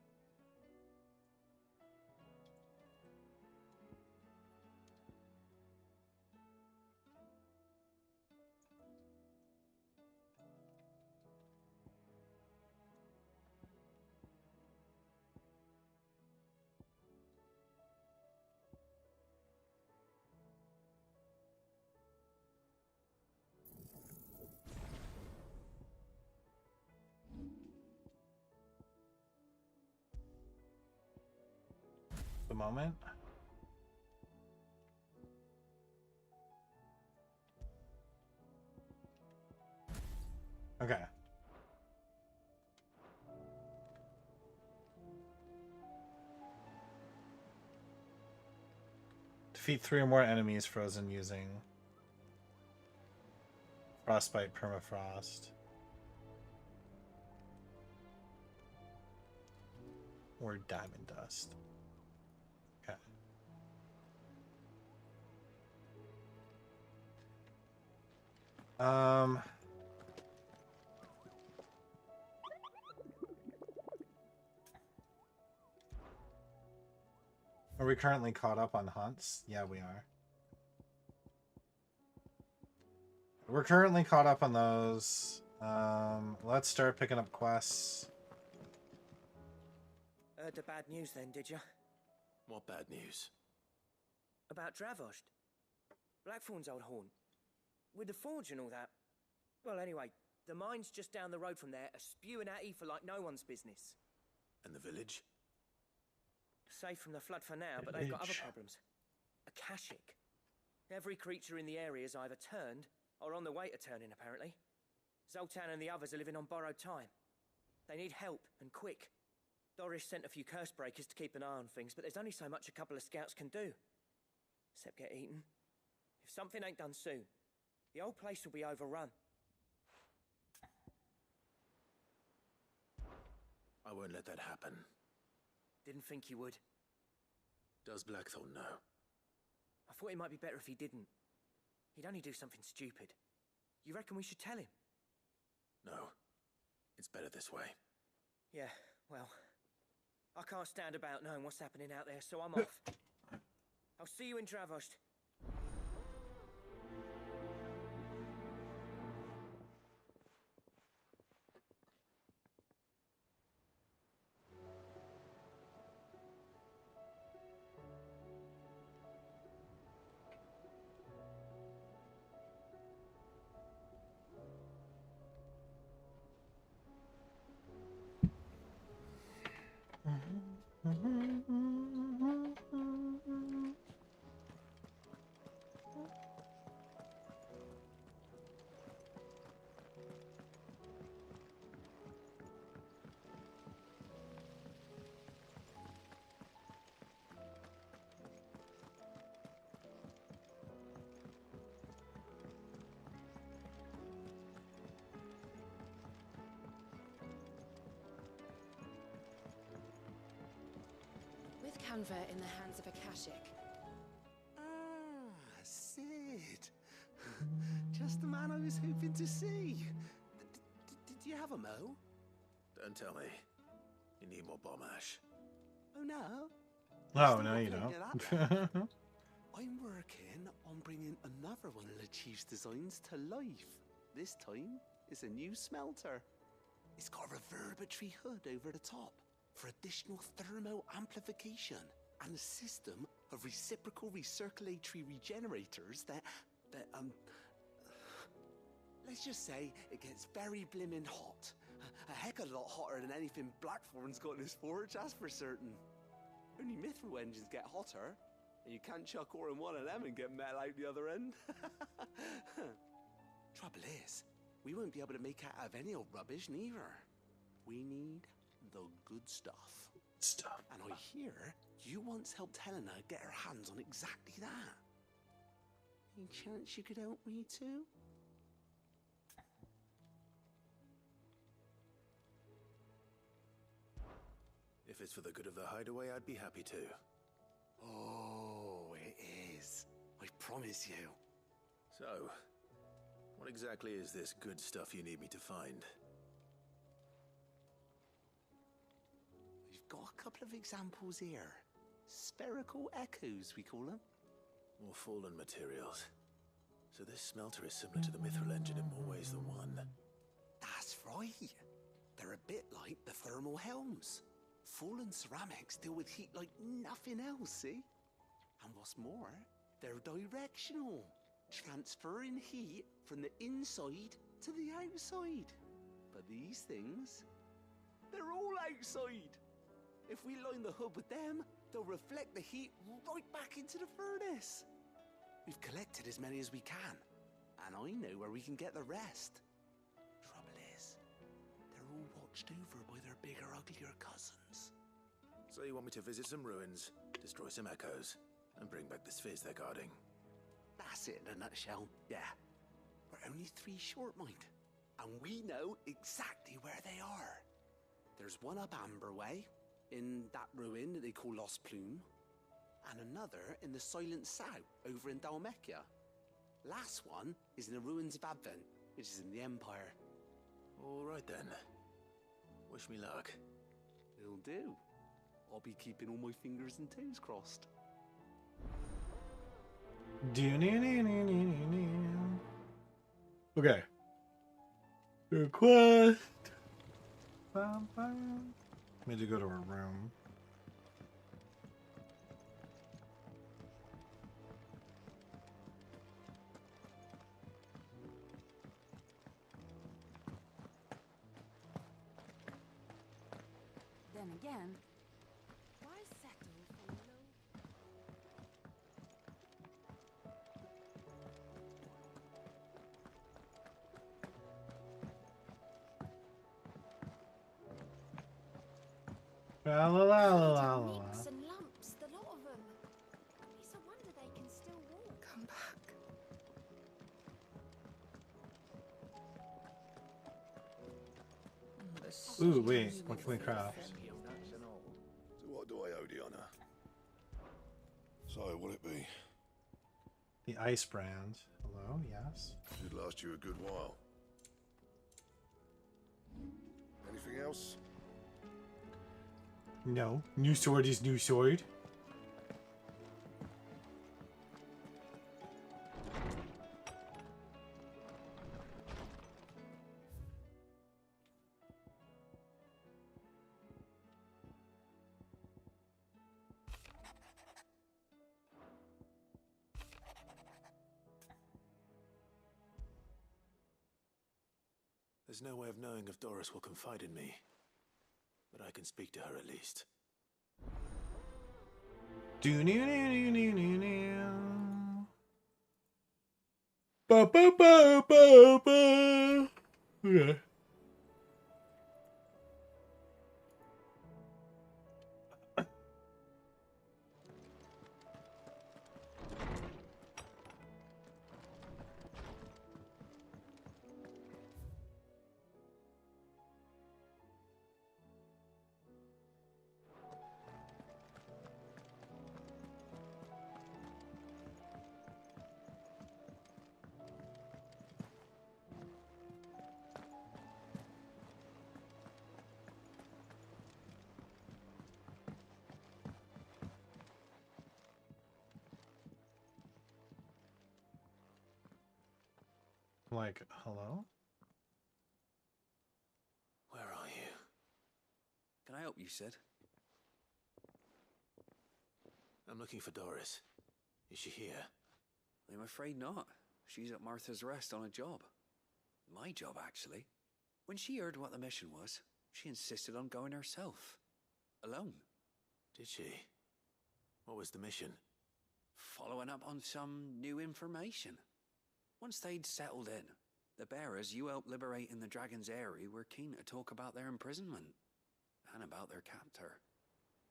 The moment. Okay. Defeat 3 or more enemies frozen using frostbite permafrost. Or diamond dust. Okay. Are we currently caught up on hunts? Yeah, we are. We're currently caught up on those. Let's start picking up quests. Heard the bad news then, did you? What bad news? About Dravost. Blackthorn's old haunt. With the forge and all that. Well, anyway, the mine's just down the road from there are spewing at Aoife like no one's business. And the village? Safe from the flood for now, but they've got other problems. Akashic. Every creature in the area is either turned or on the way to turning, apparently. Zoltan and the others are living on borrowed time. They need help, and quick. Doris sent a few curse breakers to keep an eye on things, but there's only so much a couple of scouts can do. Except get eaten. If something ain't done soon, the whole place will be overrun. I won't let that happen. Didn't think you would. Does Blackthorn know? I thought it might be better if he didn't. He'd only do something stupid. You reckon we should tell him? No. It's better this way. Yeah, well, I can't stand about knowing what's happening out there, so I'm off. I'll see you in Travost. With Canva in the hands of Akashic. Ah, Sid. Just the man I was hoping to see. Did you have a mo? Don't tell me. You need more bomb ash. Oh no. Oh, Still no, got you plenty don't. of that left. I'm working on bringing another one of the Chief's designs to life. This time, it's a new smelter. It's got a reverberatory hood over the top for additional thermo amplification and a system of reciprocal recirculatory regenerators that let's just say it gets very blimmin' hot. A heck of a lot hotter than anything Blackthorn's got in his forge, that's for certain. Only mithril engines get hotter, and you can't chuck ore in one of them and get metal out the other end. Trouble is, we won't be able to make it out of any old rubbish neither. We need the good stuff. Stuff. And I hear you once helped Helena get her hands on exactly that. Any chance you could help me too? If it's for the good of the hideaway, I'd be happy to. Oh, it is. I promise you. So, what exactly is this good stuff you need me to find? We've got a couple of examples here. Spherical echoes, we call them. More fallen materials. So this smelter is similar to the mithril engine in more ways than one. That's right. They're a bit like the thermal helms. Fallen ceramics deal with heat like nothing else, see? And what's more, they're directional, transferring heat from the inside to the outside. But these things, they're all outside. If we line the hood with them, they'll reflect the heat right back into the furnace. We've collected as many as we can, and I know where we can get the rest. Trouble is, they're all watched over by their bigger, uglier cousins. So you want me to visit some ruins, destroy some echoes, and bring back the spheres they're guarding? That's it in a nutshell, yeah. We're only 3 short, mind, and we know exactly where they are. There's one up Amber Way, in that ruin that they call Lost Plume, and another in the Silent South, over in Dalmekia. Last one is in the ruins of Advent, which is in the Empire. All right then. Wish me luck. It'll do. I'll be keeping all my fingers and toes crossed. Okay. Request. Bum, bum. Need to go to our room. Then again, why settle for low? La la la la la la. Nicks and lumps, the lot of them. It's a wonder they can still walk. Come back. Ooh, wait. What can we craft? So what do I owe the honour? So, will it be? The ice brand. Hello, yes. Should last you a good while. Anything else? No. New sword is new sword. There's no way of knowing if Doris will confide in me. But I can speak to her at least. Ba ba ba ba ba. Okay. Like, hello? Where are you? Can I help you, Sid? I'm looking for Doris. Is she here? I'm afraid not. She's at Martha's Rest on a job. My job, actually. When she heard what the mission was, she insisted on going herself. Alone. Did she? What was the mission? Following up on some new information. Once they'd settled in, the bearers you helped liberate in the Dragon's Eyrie were keen to talk about their imprisonment. And about their captor.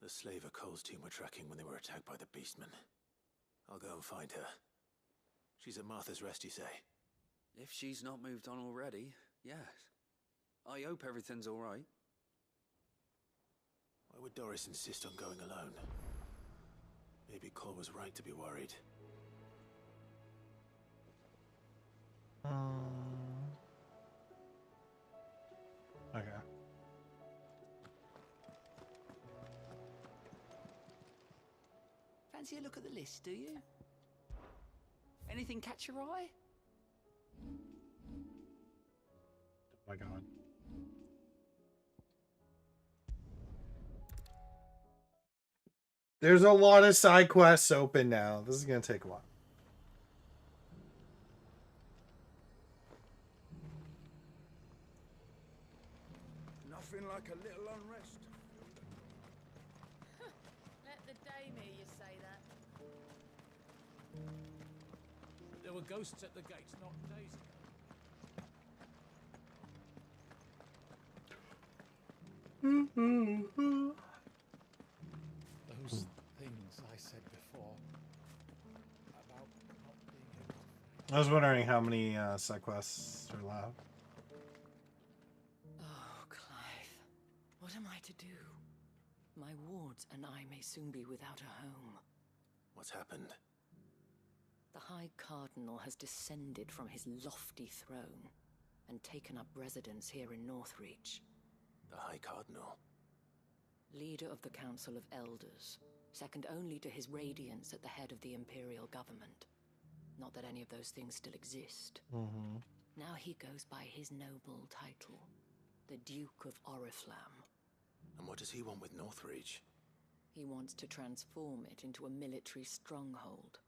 The slaver Cole's team were tracking when they were attacked by the Beastmen. I'll go and find her. She's at Martha's Rest, you say? If she's not moved on already, yes. I hope everything's all right. Why would Doris insist on going alone? Maybe Cole was right to be worried. Okay. Fancy a look at the list, do you? Anything catch your eye? Oh my god. There's a lot of side quests open now. This is gonna take a while. Nothing like a little unrest. Let the dame hear you say that. There were ghosts at the gates not days ago. Those things I said before about not being able to... I was wondering how many side quests are left. Oh, Clive. What am I to do? My wards and I may soon be without a home. What's happened? The High Cardinal has descended from his lofty throne and taken up residence here in Northreach. The High Cardinal? Leader of the Council of Elders, second only to his Radiance at the head of the Imperial government. Not that any of those things still exist. Now he goes by his noble title, the Duke of Oriflamme. And what does he want with Northreach? He wants to transform it into a military stronghold,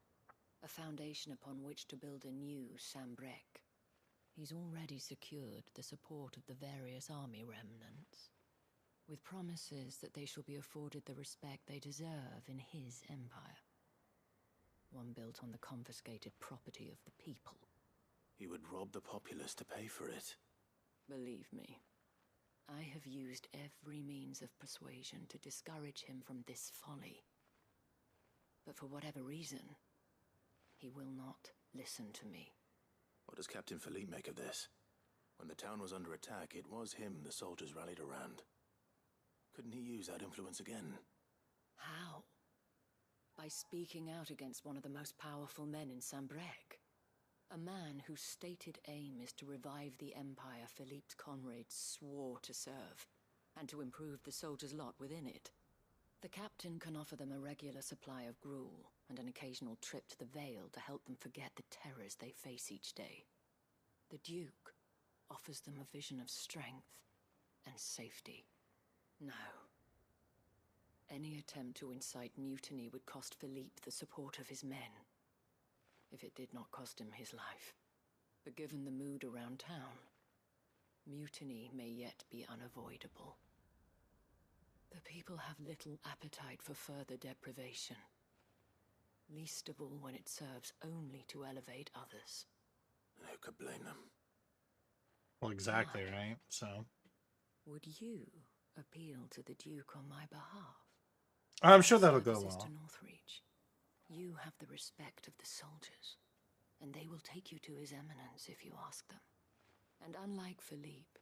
a foundation upon which to build a new Sambrec. He's already secured the support of the various army remnants, with promises that they shall be afforded the respect they deserve in his empire. One built on the confiscated property of the people. He would rob the populace to pay for it. Believe me, I have used every means of persuasion to discourage him from this folly. But for whatever reason, he will not listen to me. What does Captain Philippe make of this? When the town was under attack, it was him the soldiers rallied around. Couldn't he use that influence again? How? By speaking out against one of the most powerful men in Sambrec. A man whose stated aim is to revive the empire Philippe's comrades swore to serve, and to improve the soldiers' lot within it. The captain can offer them a regular supply of gruel, and an occasional trip to the Vale to help them forget the terrors they face each day. The Duke offers them a vision of strength and safety. No. Any attempt to incite mutiny would cost Philippe the support of his men, if it did not cost him his life. But given the mood around town, Mutiny may yet be unavoidable. The people have little appetite for further deprivation, least of all when it serves only to elevate others. And who could blame them? Well, exactly, right? So, Would you appeal to the Duke on my behalf? I'm sure that'll go Services well. to Northreach. You have the respect of the soldiers, and they will take you to His Eminence if you ask them. And unlike Philippe,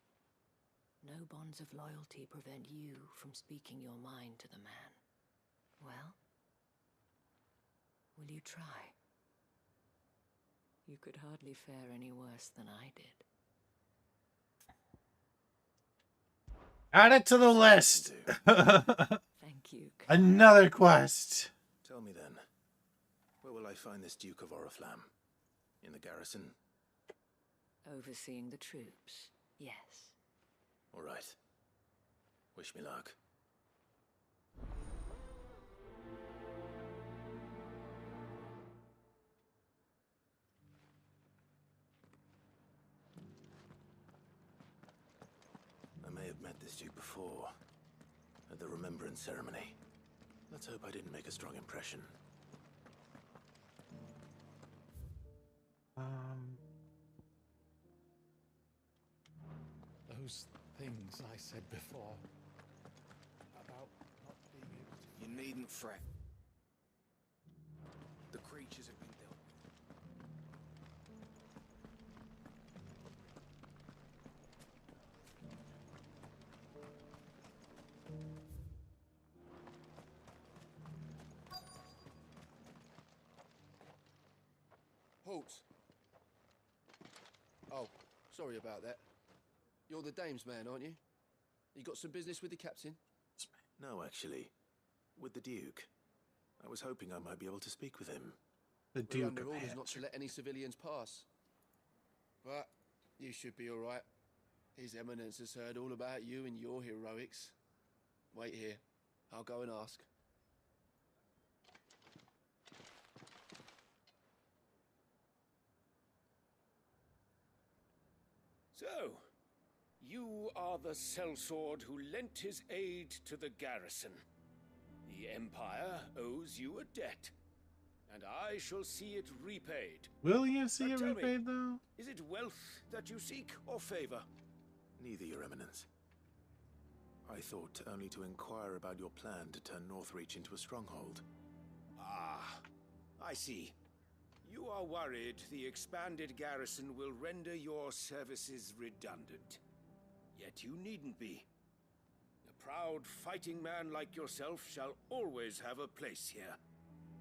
no bonds of loyalty prevent you from speaking your mind to the man. Well, will you try? You could hardly fare any worse than I did. Add it to the list. Thank you. Another quest. Tell me then, where will I find this Duke of Oriflamme? In the garrison? Overseeing the troops, yes. All right. Wish me luck. I may have met this Duke before, at the Remembrance Ceremony. Let's hope I didn't make a strong impression. Those things I said before about not being able to... You needn't fret. The creatures have been dealt with. Halt! Oh, sorry about that. You're the dame's man, aren't you? You got some business with the captain? No, actually. With the Duke. I was hoping I might be able to speak with him. The We're Duke under of orders not Hants. to let any civilians pass. But you should be all right. His Eminence has heard all about you and your heroics. Wait here. I'll go and ask. So, you are the sellsword who lent his aid to the garrison. The Empire owes you a debt, and I shall see it repaid. Will you see But it tell me, repaid, though? Is it wealth that you seek, or favor? Neither, Your Eminence. I thought only to inquire about your plan to turn Northreach into a stronghold. Ah, I see. You are worried the expanded garrison will render your services redundant. Yet you needn't be. A proud fighting man like yourself shall always have a place here.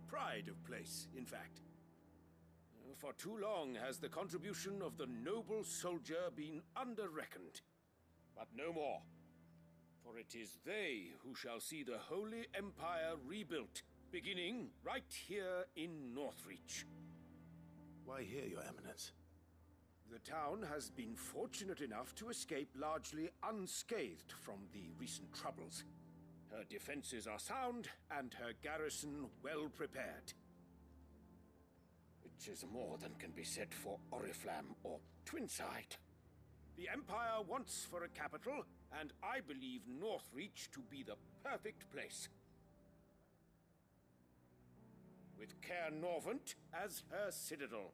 Pride of place, in fact. For too long has the contribution of the noble soldier been under-reckoned. But no more. For it is they who shall see the Holy Empire rebuilt, beginning right here in Northreach. Why here, Your Eminence? The town has been fortunate enough to escape largely unscathed from the recent troubles. Her defenses are sound, and her garrison well prepared. Which is more than can be said for Oriflamme or Twinside. The Empire wants for a capital, and I believe Northreach to be the perfect place. With Caer Norvent as her citadel.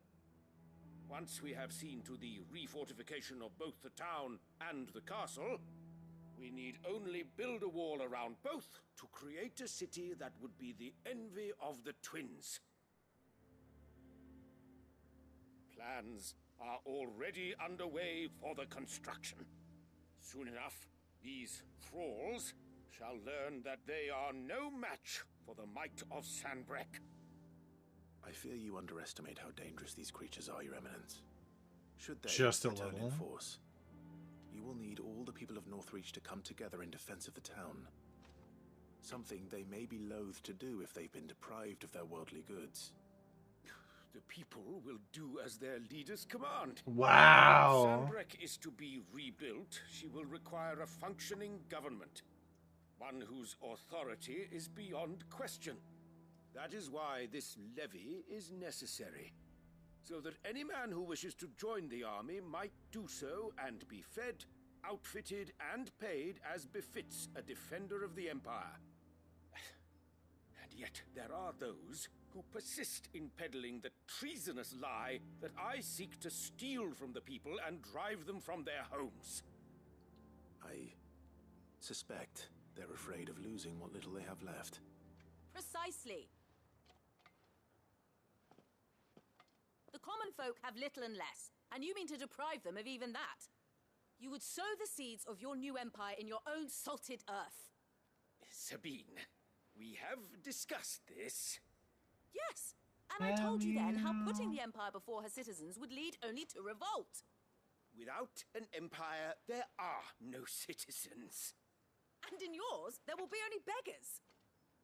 Once we have seen to the refortification of both the town and the castle, we need only build a wall around both to create a city that would be the envy of the twins. Plans are already underway for the construction. Soon enough, these thralls shall learn that they are no match for the might of Sanbreque. I fear you underestimate how dangerous these creatures are, Your Eminence. Should they Just a return in little. force, you will need all the people of Northreach to come together in defense of the town. Something they may be loath to do if they've been deprived of their worldly goods. The people will do as their leaders command. Wow. If Sanbreque is to be rebuilt, she will require a functioning government. One whose authority is beyond question. That is why this levy is necessary. So that any man who wishes to join the army might do so and be fed outfitted and paid as befits a defender of the Empire. And yet there are those who persist in peddling the treasonous lie that I seek to steal from the people and drive them from their homes. I suspect they're afraid of losing what little they have left. Precisely. The common folk have little and less, and you mean to deprive them of even that. You would sow the seeds of your new empire in your own salted earth. Sabine, we have discussed this. Yes, and I told you then how putting the empire before her citizens would lead only to revolt. Without an empire, there are no citizens. And in yours, there will be only beggars.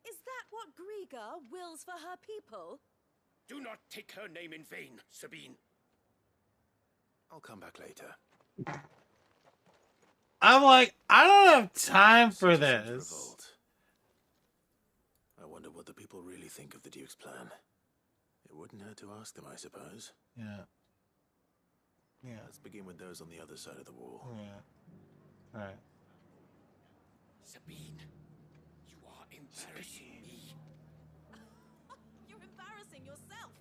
Is that what Griga wills for her people? Do not take her name in vain, Sabine. I'll come back later. I'm like, I don't have time for this. Revolt. I wonder what the people really think of the Duke's plan. It wouldn't hurt to ask them, I suppose. Yeah. Yeah. Let's begin with those on the other side of the wall. Yeah. All right. Sabine, you are embarrassing me. You're embarrassing yourself.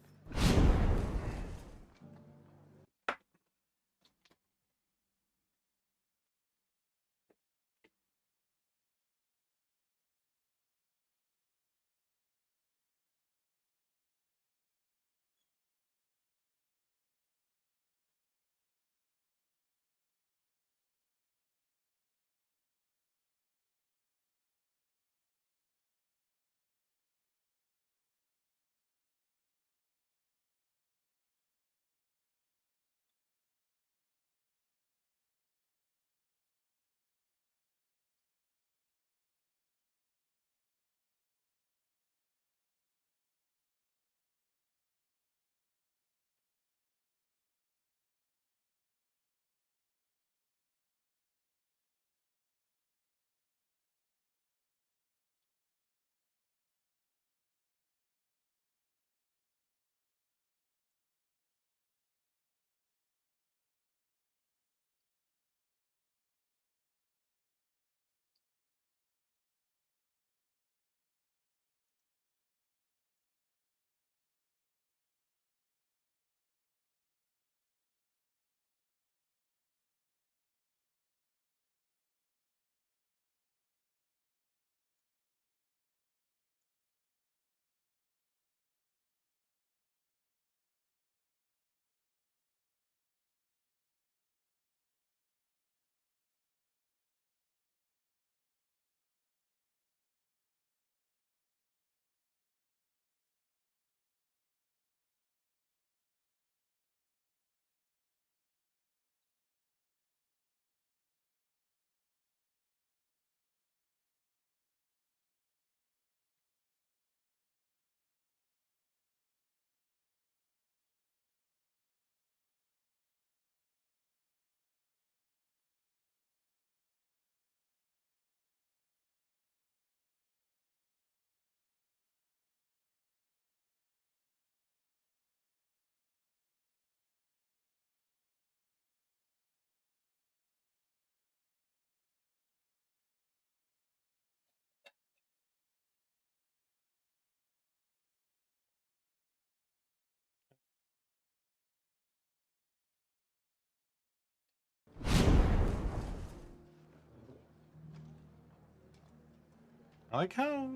I like how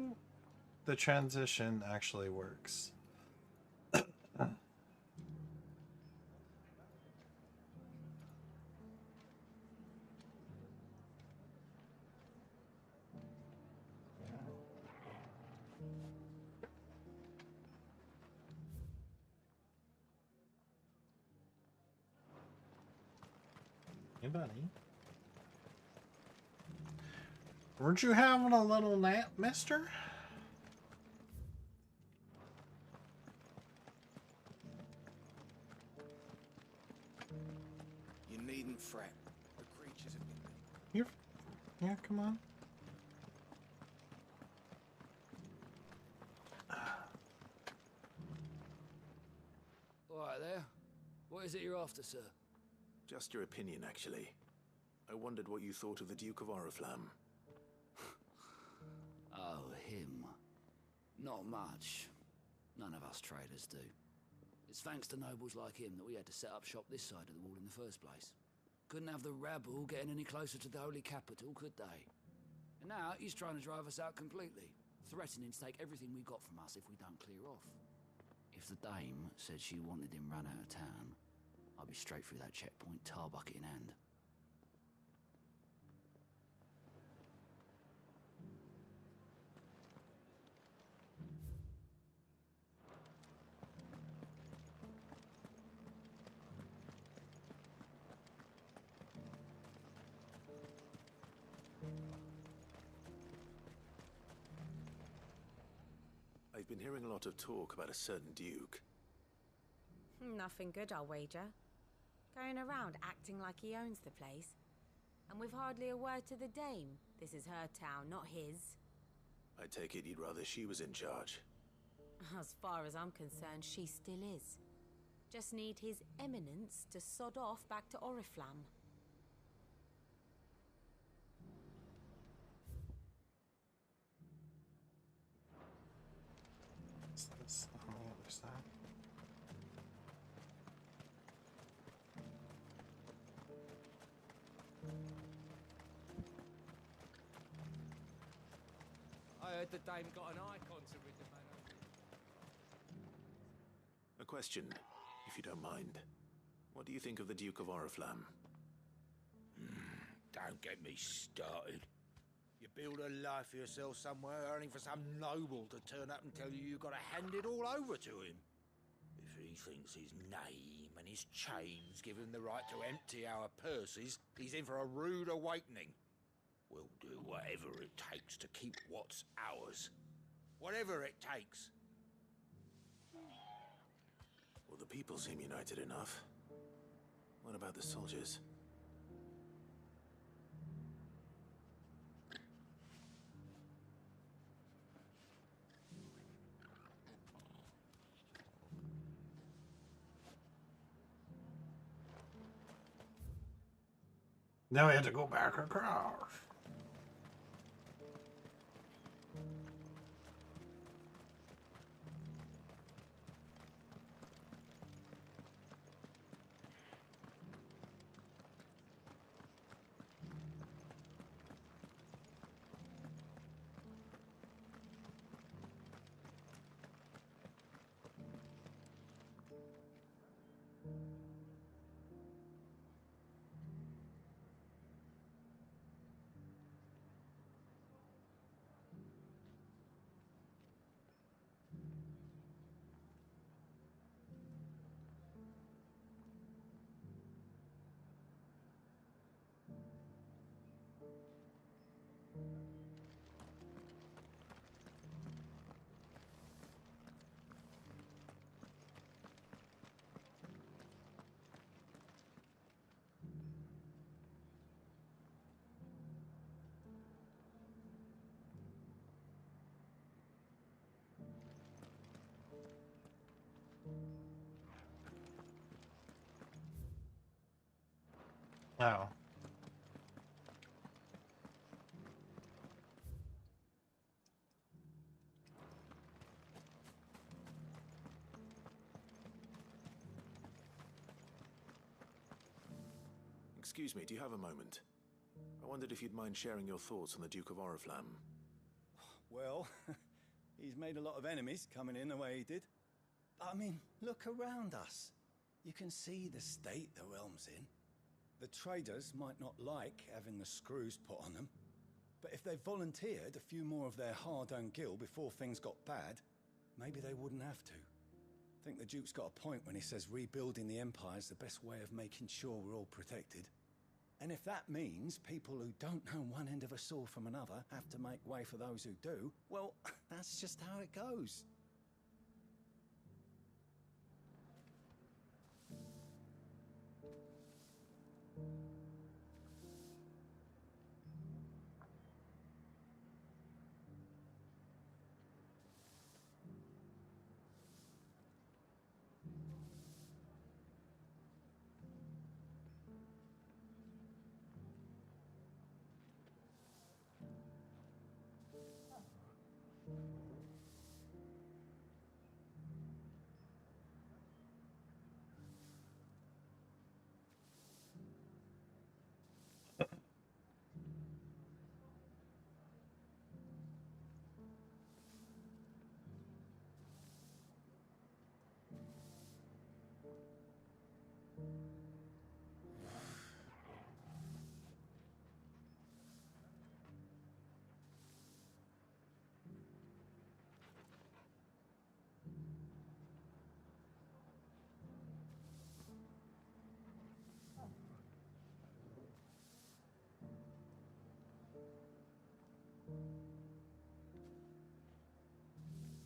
the transition actually works. Hey, buddy. Weren't you having a little nap, mister? You needn't fret. The creatures have been... Here. Yeah, come on. All right there. What is it you're after, sir? Just your opinion, actually. I wondered what you thought of the Duke of Oriflamme. Oh, him. Not much. None of us traders do. It's thanks to nobles like him that we had to set up shop this side of the wall in the first place. Couldn't have the rabble getting any closer to the holy capital, could they? And now he's trying to drive us out completely, threatening to take everything we got from us if we don't clear off. If the dame said she wanted him run out of town, I'd be straight through that checkpoint, tar bucket in hand. I've been hearing a lot of talk about a certain duke. Nothing good, I'll wager. Going around acting like he owns the place. And with hardly a word to the dame. This is her town, not his. I take it you'd rather she was in charge. As far as I'm concerned, she still is. Just need his eminence to sod off back to Oriflamme. What's this on the other side? I heard the dame got an icon to rid the man of. A question, if you don't mind. What do you think of the Duke of Oriflamme? Don't get me started. You build a life for yourself somewhere, only for some noble to turn up and tell you you've got to hand it all over to him. If he thinks his name and his chains give him the right to empty our purses, he's in for a rude awakening. We'll do whatever it takes to keep what's ours. Whatever it takes. Well, the people seem united enough. What about the soldiers? Now we have to go back across. Oh. Excuse me, do you have a moment? I wondered if you'd mind sharing your thoughts on the Duke of Oriflamme. Well, he's made a lot of enemies coming in the way he did. I mean, look around us. You can see the state the realm's in. The traders might not like having the screws put on them, but if they volunteered a few more of their hard-earned gil before things got bad, maybe they wouldn't have to. I think the Duke's got a point when he says rebuilding the Empire's the best way of making sure we're all protected. And if that means people who don't know one end of a sword from another have to make way for those who do, well, that's just how it goes.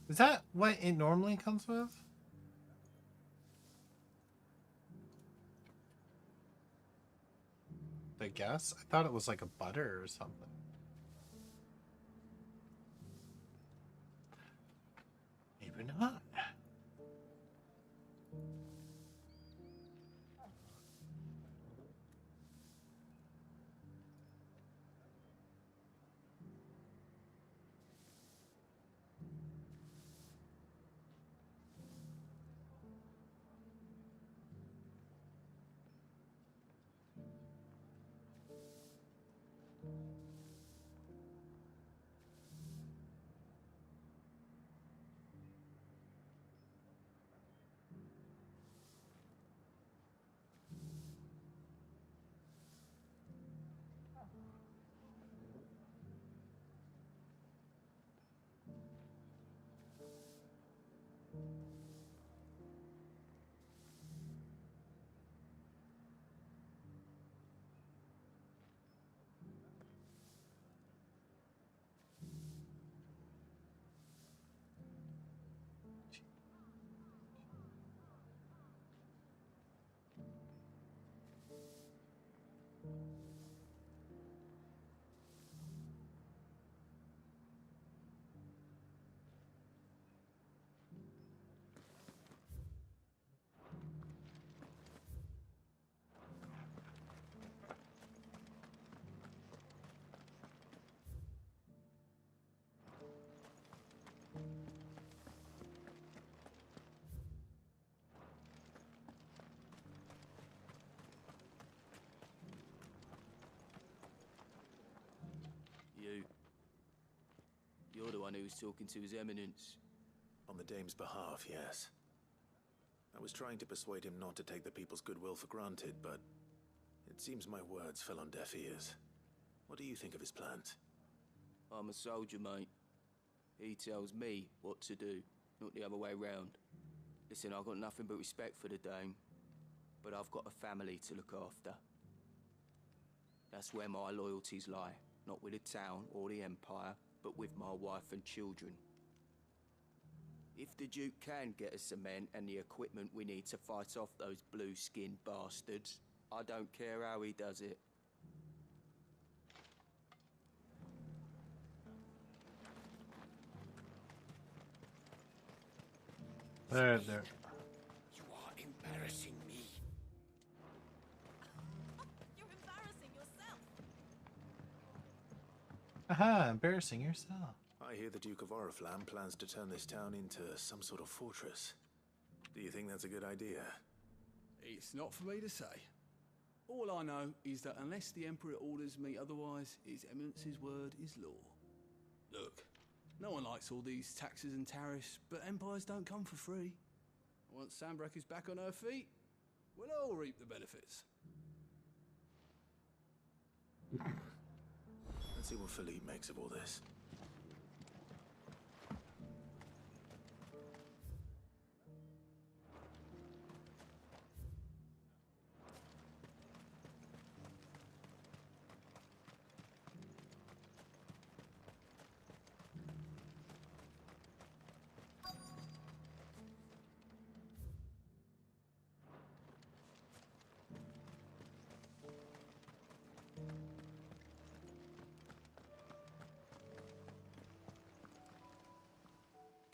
Is that what it normally comes with? I guess. I thought it was like a butter or something. Maybe not. You're the one who was talking to His Eminence. On the Dame's behalf, yes. I was trying to persuade him not to take the people's goodwill for granted, but it seems my words fell on deaf ears. What do you think of his plans? I'm a soldier, mate. He tells me what to do, not the other way round. Listen, I've got nothing but respect for the Dame, but I've got a family to look after. That's where my loyalties lie, not with the town or the Empire, but with my wife and children. If the Duke can get us cement and the equipment we need to fight off those blue-skinned bastards, I don't care how he does it. There. You are embarrassing me. You're embarrassing yourself. Aha, embarrassing yourself. I hear the Duke of Oriflamme plans to turn this town into some sort of fortress. Do you think that's a good idea? It's not for me to say. All I know is that unless the Emperor orders me otherwise, His Eminence's word is law. Look, no one likes all these taxes and tariffs, but empires don't come for free. Once Sanbreque is back on her feet, we'll all reap the benefits. Let's see what Philippe makes of all this.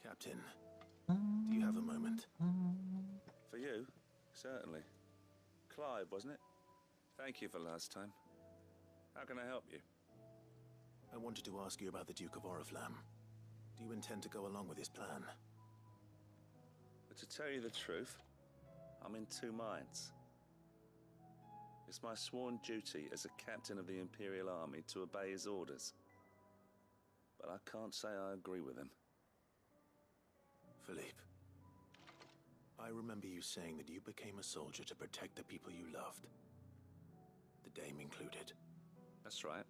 Captain, do you have a moment? For you? Certainly. Clive, wasn't it? Thank you for last time. How can I help you? I wanted to ask you about the Duke of Oriflamme. Do you intend to go along with his plan? But to tell you the truth, I'm in two minds. It's my sworn duty as a captain of the Imperial Army to obey his orders. But I can't say I agree with him. Philippe, I remember you saying that you became a soldier to protect the people you loved. The Dame included. That's right,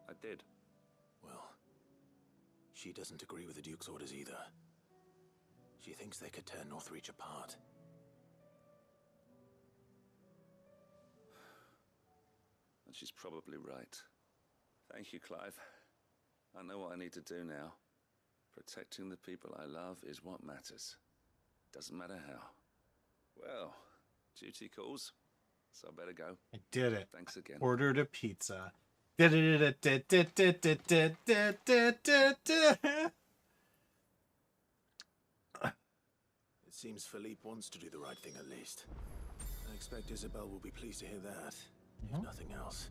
I did. Well, she doesn't agree with the Duke's orders either. She thinks they could tear Northreach apart. And she's probably right. Thank you, Clive. I know what I need to do now. Protecting the people I love is what matters. Doesn't matter how. Well, duty calls, so I better go. I did it. Thanks again. Ordered a pizza. It seems Philippe wants to do the right thing at least. I expect Isabel will be pleased to hear that, if nothing else.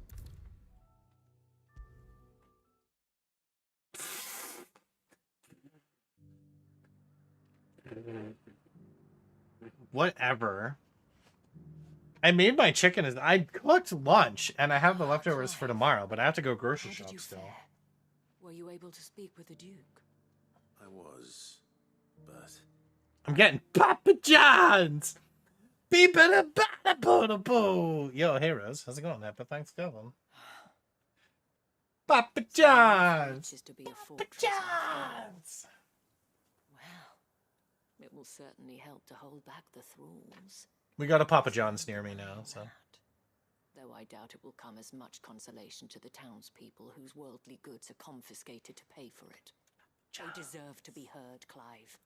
Whatever. I made my chicken. I cooked lunch, and I have the leftovers for tomorrow, but I have to go grocery shop still. Were you able to speak with the Duke? I was, but... I'm getting Papa John's! Beep it a bada Yo, hey Rose, how's it going? Happy Thanksgiving. Papa John's! Papa John's! Well, it will certainly help to hold back the thralls. We got a Papa John's near me now, so... Though I doubt it will come as much consolation to the townspeople whose worldly goods are confiscated to pay for it. They deserve to be heard, Clive.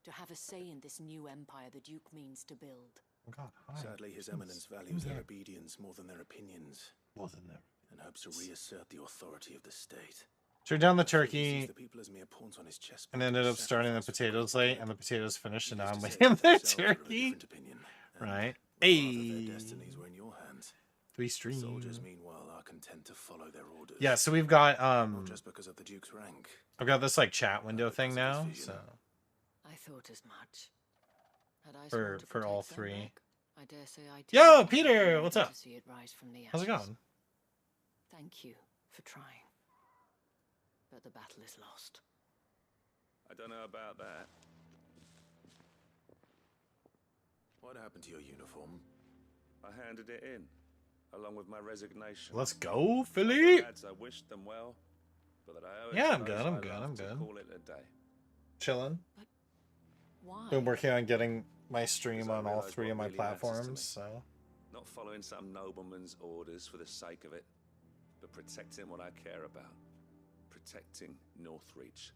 To have a say in this new empire the Duke means to build. Oh God, hi. Sadly, His Eminence values their obedience more than their opinions. And hopes to reassert the authority of the state. Turned down the turkey, The people as mere pawns on his chess and ended up starting the potatoes late, and the potatoes finished, and now I'm waiting on the turkey. Right. Hey. Destinies were in your hands. 3 streams. Soldiers, meanwhile, are content to follow their orders. Yeah, so we've got Not just because of the Duke's rank. I've got this like chat window thing now, so I thought as much. Had I for all 3. I dare say I did. Yo, Peter, what's up? To see it rise from the How's it ashes. going? Thank you for trying. But the battle is lost. I don't know about that. What happened to your uniform? I handed it in, along with my resignation. Let's go, Philippe. Lads, I wished them well, but that I owe it Yeah, to I'm good, those I'm I good, love I'm to good. Call it a day. Chilling. Why? Been working on getting my stream Because I on all realise 3 what of my really matters to me. platforms, so Not following some nobleman's orders for the sake of it, but protecting what I care about. Protecting Northreach.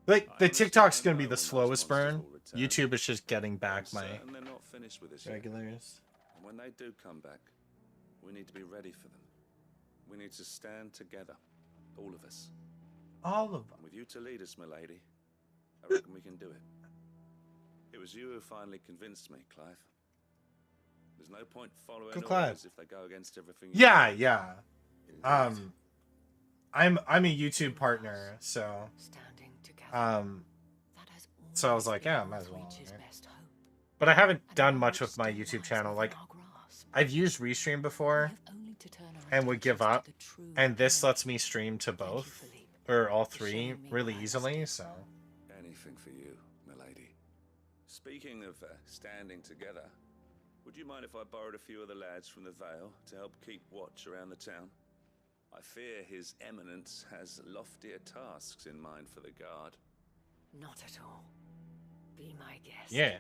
like the I TikTok's understand gonna be though the when those slowest burn. monsters will return. YouTube is just getting back I'm my certain they're not finished with us yet. regulars. And when they do come back, we need to be ready for them. We need to stand together, all of us. All of them. And with you to lead us, my lady, I reckon we can do it. It was you who finally convinced me, Clive. There's no point following Good Clive. orders if they go against everything. You Yeah, do. yeah. I'm a YouTube partner, so so I was like, yeah, might as well. Right? But I haven't done much with my YouTube channel. Like, I've used Restream before and would give up, and this lets me stream to both or all 3 really easily. So Anything for you, my lady. Speaking of standing together, would you mind if I borrowed a few of the lads from the Vale to help keep watch around the town? I fear His Eminence has loftier tasks in mind for the guard. Not at all. Be my guest. yeah.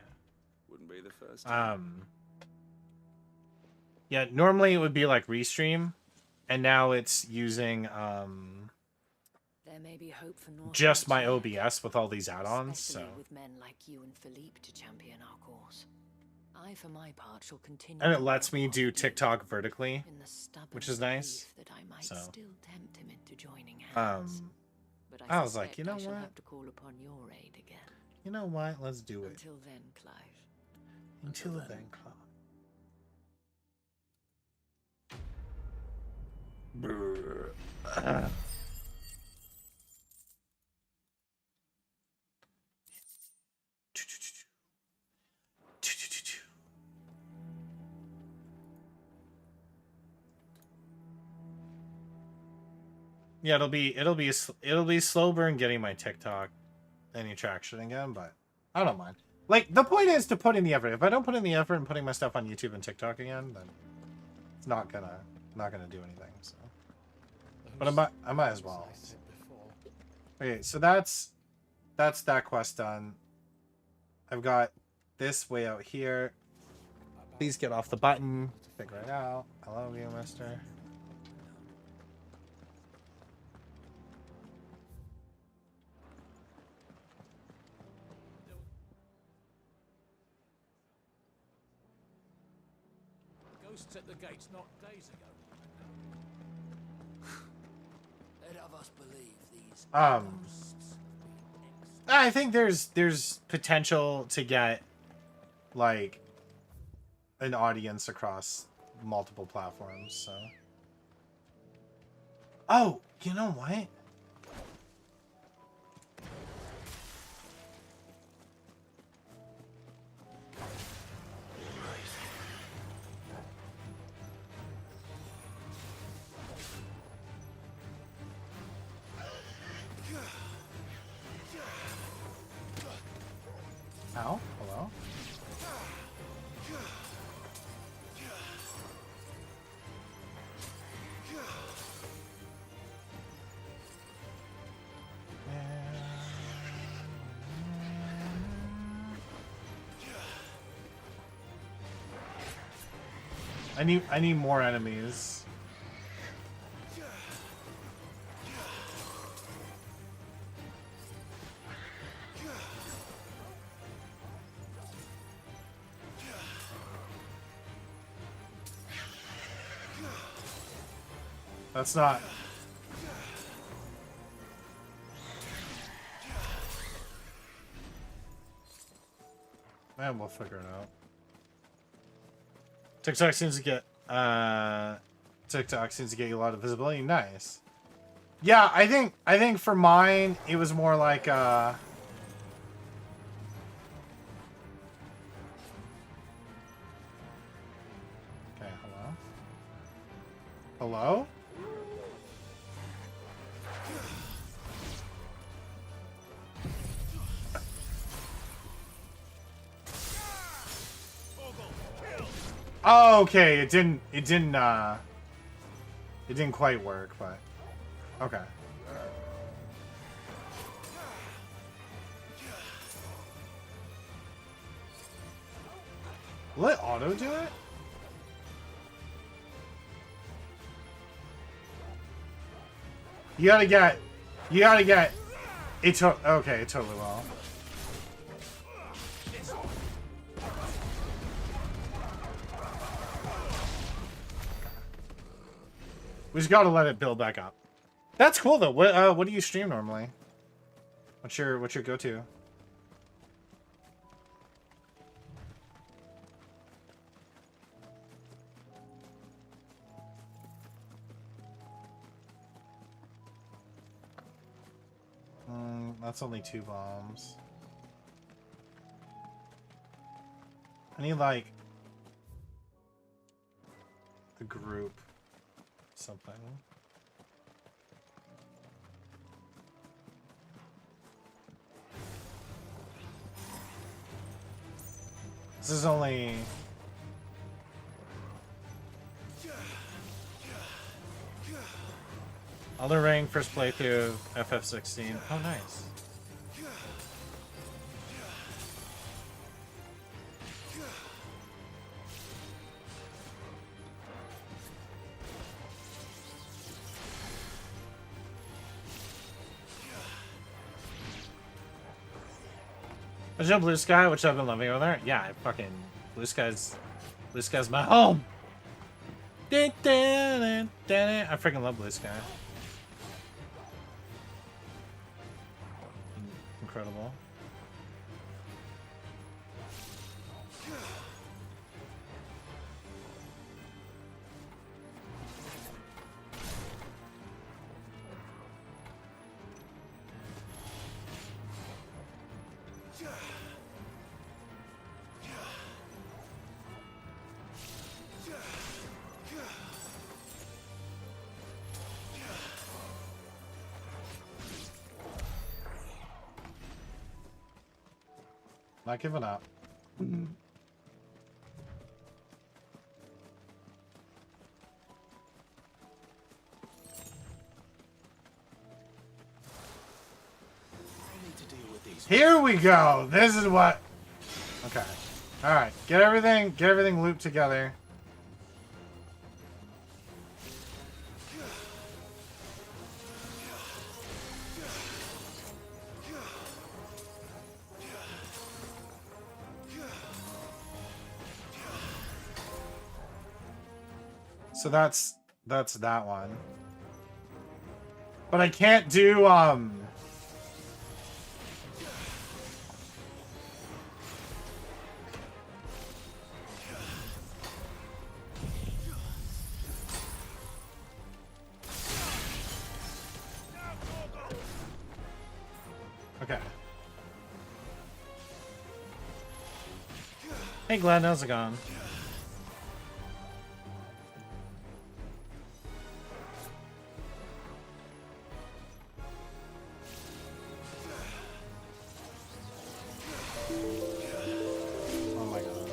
Wouldn't be the first time. Yeah, normally it would be like Restream, and now it's using There may be hope for North just my OBS with all these add-ons. especially So with men like you and Philippe to champion our cause. I, for my part, shall continue. and it to lets work me on do you TikTok vertically, in the stubborn which is nice. belief that I might So still tempt him into joining hands. But I was like, you know I shall what? have to call upon your aid again. You know what? Let's do it. Until then, Clive. Until then, Clive. Yeah, it'll be slow burn getting my TikTok any traction again, but I don't mind. Like, the point is to put in the effort. If I don't put in the effort in putting my stuff on YouTube and TikTok again, then it's not gonna do anything. So, but I might as well. Okay, so that's that quest done. I've got this way out here. Please get off the button. Figure it out. I love you, mister. Ghosts at the gates not days ago. Let of us believe these ghosts. I think there's potential to get like an audience across multiple platforms, so. Oh, you know what? Ow, hello? I need more enemies. That's not. And we'll figure it out. TikTok seems to get you a lot of visibility. Nice. Yeah, I think for mine it was more like okay, hello? Hello? Oh, okay, it didn't quite work, but okay. Will it auto do it? You gotta get it okay, it totally will. We just gotta let it build back up. That's cool though. What do you stream normally? What's your go-to? That's only 2 bombs. I need like a group. Something. This is only. Elden Ring first playthrough FF16. Oh, nice. There's no Blue Sky, which I've been loving over there. Yeah, Blue Sky's my home. I freaking love Blue Sky. Incredible. Not giving up. Here we go. This is what. Okay. All right. Get everything looped together. So that's that one. But I can't do okay. Hey Glenn, how's it going? Oh my god.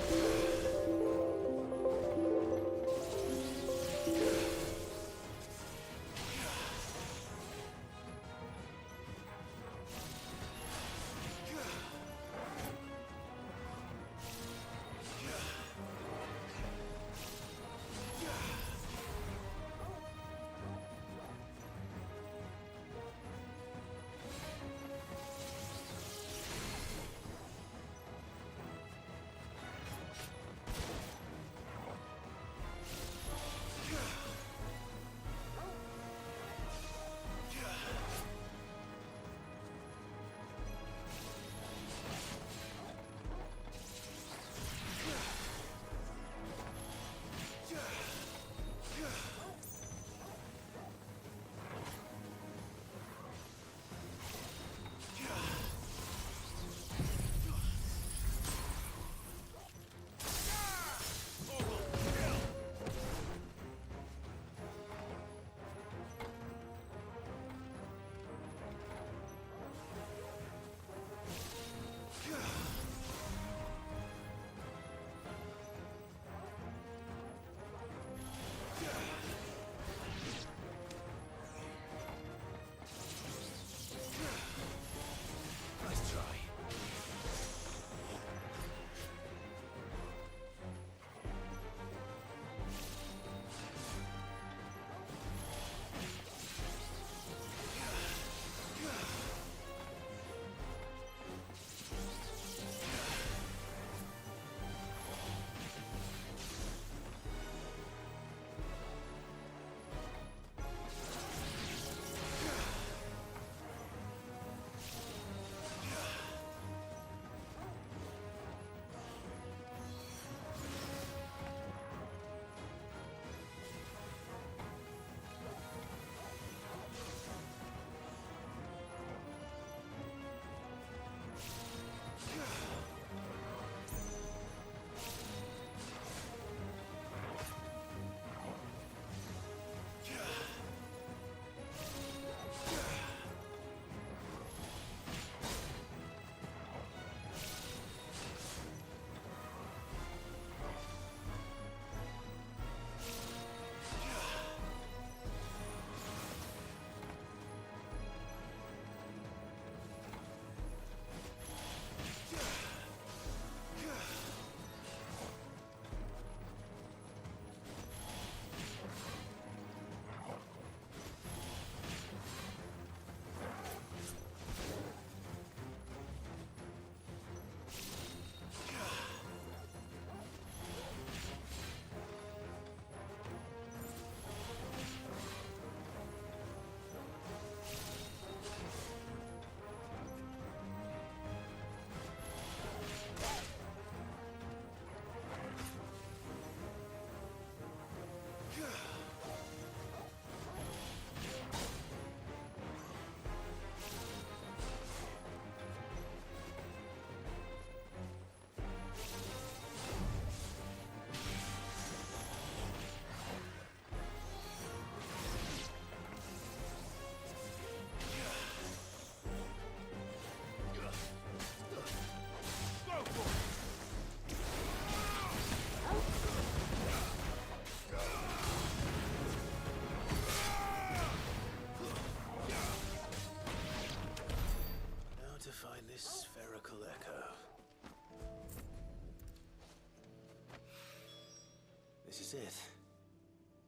This is it.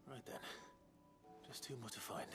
Right then. Just two more to find.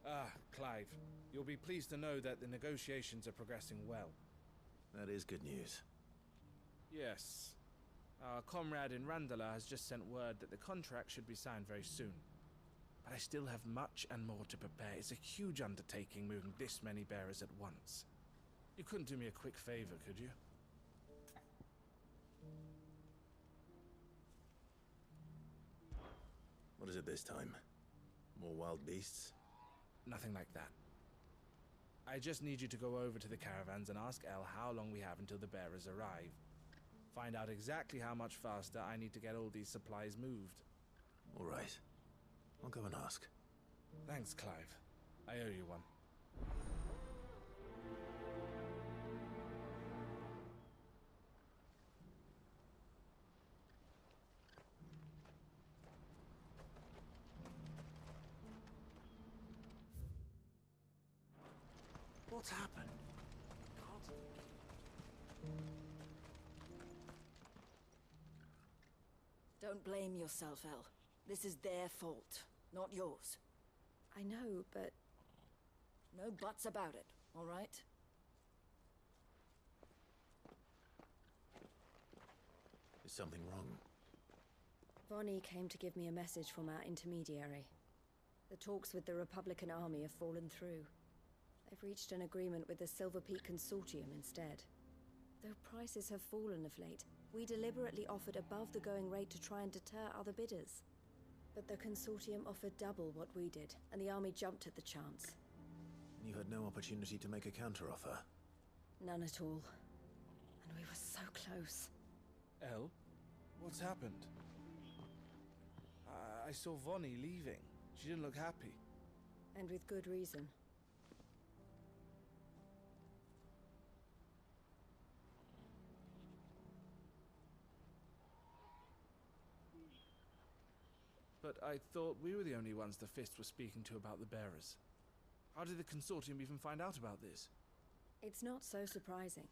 Ah, Clive. You'll be pleased to know that the negotiations are progressing well. That is good news. Yes. Our comrade in Randala has just sent word that the contract should be signed very soon. But I still have much and more to prepare. It's a huge undertaking moving this many bearers at once. You couldn't do me a quick favor, could you? What is it this time? More wild beasts? Nothing like that. I just need you to go over to the caravans and ask El how long we have until the bearers arrive. Find out exactly how much faster I need to get all these supplies moved. All right. I'll go and ask. Thanks, Clive. I owe you one. What's happened? Don't blame yourself, El. This is their fault, not yours. I know, but... no buts about it, all right? Is something wrong? Vonnie came to give me a message from our intermediary. The talks with the Republican army have fallen through. They've reached an agreement with the Silver Peak Consortium instead. Though prices have fallen of late, we deliberately offered above the going rate to try and deter other bidders. But the Consortium offered double what we did, and the army jumped at the chance. You had no opportunity to make a counteroffer? None at all. And we were so close. El, what's happened? I saw Vonnie leaving. She didn't look happy. And with good reason. But I thought we were the only ones the Fist were speaking to about the bearers. How did the Consortium even find out about this? It's not so surprising.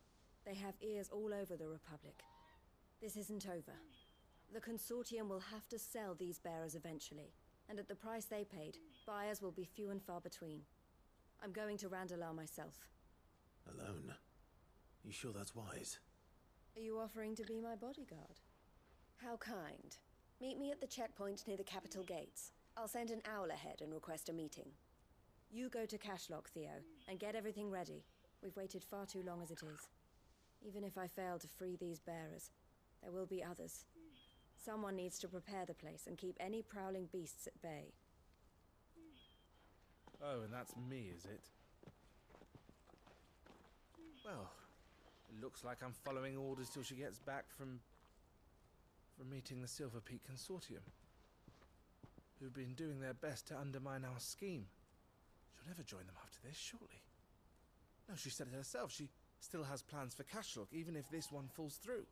They have ears all over the Republic. This isn't over. The Consortium will have to sell these bearers eventually, and at the price they paid, buyers will be few and far between. I'm going to Randalar myself. Alone? You sure that's wise? Are you offering to be my bodyguard? How kind. Meet me at the checkpoint near the capital gates. I'll send an owl ahead and request a meeting. You go to Cashlock, Theo, and get everything ready. We've waited far too long as it is. Even if I fail to free these bearers, there will be others. Someone needs to prepare the place and keep any prowling beasts at bay. Oh, and that's me, is it? Well, it looks like I'm following orders till she gets back from meeting the Silver Peak Consortium, who've been doing their best to undermine our scheme. She'll never join them after this, surely. No, she said it herself. She still has plans for Cashlock, even if this one falls through.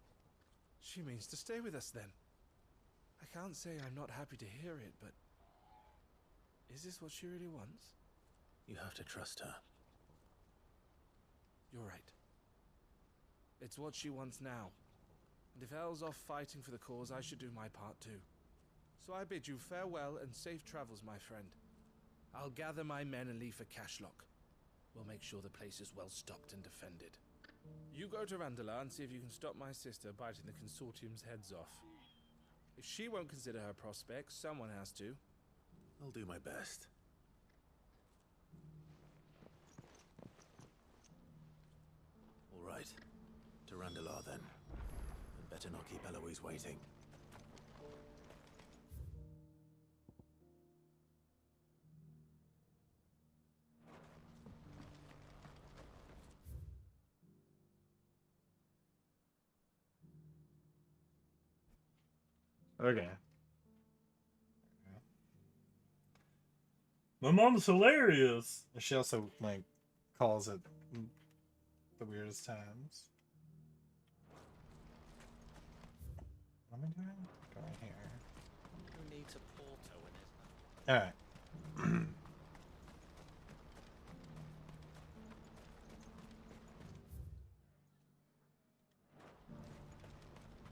She means to stay with us, then. I can't say I'm not happy to hear it, but... is this what she really wants? You have to trust her. You're right. It's what she wants now. And if Elle's off fighting for the cause, I should do my part too. So I bid you farewell and safe travels, my friend. I'll gather my men and leave for Cashlock. We'll make sure the place is well stocked and defended. You go to Randalar and see if you can stop my sister biting the Consortium's heads off. If she won't consider her prospects, someone has to. I'll do my best. All right. To Randalar, then. And better not keep Eloise waiting. Okay. My mom's hilarious. She also like calls it the weirdest times. What am I doing? Going here. Who needs a porto in it? Alright.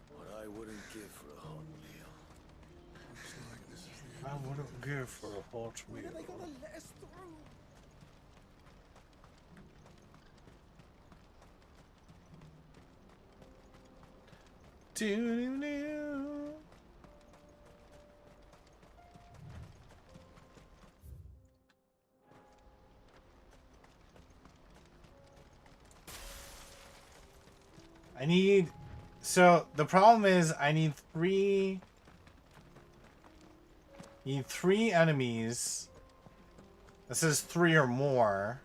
What I wouldn't give for a hot meal. Looks like this is the I wouldn't Go for a hot wheel. When are they gonna let us through? Do-do-do. I need... So, the problem is I need three enemies. This says 3 or more.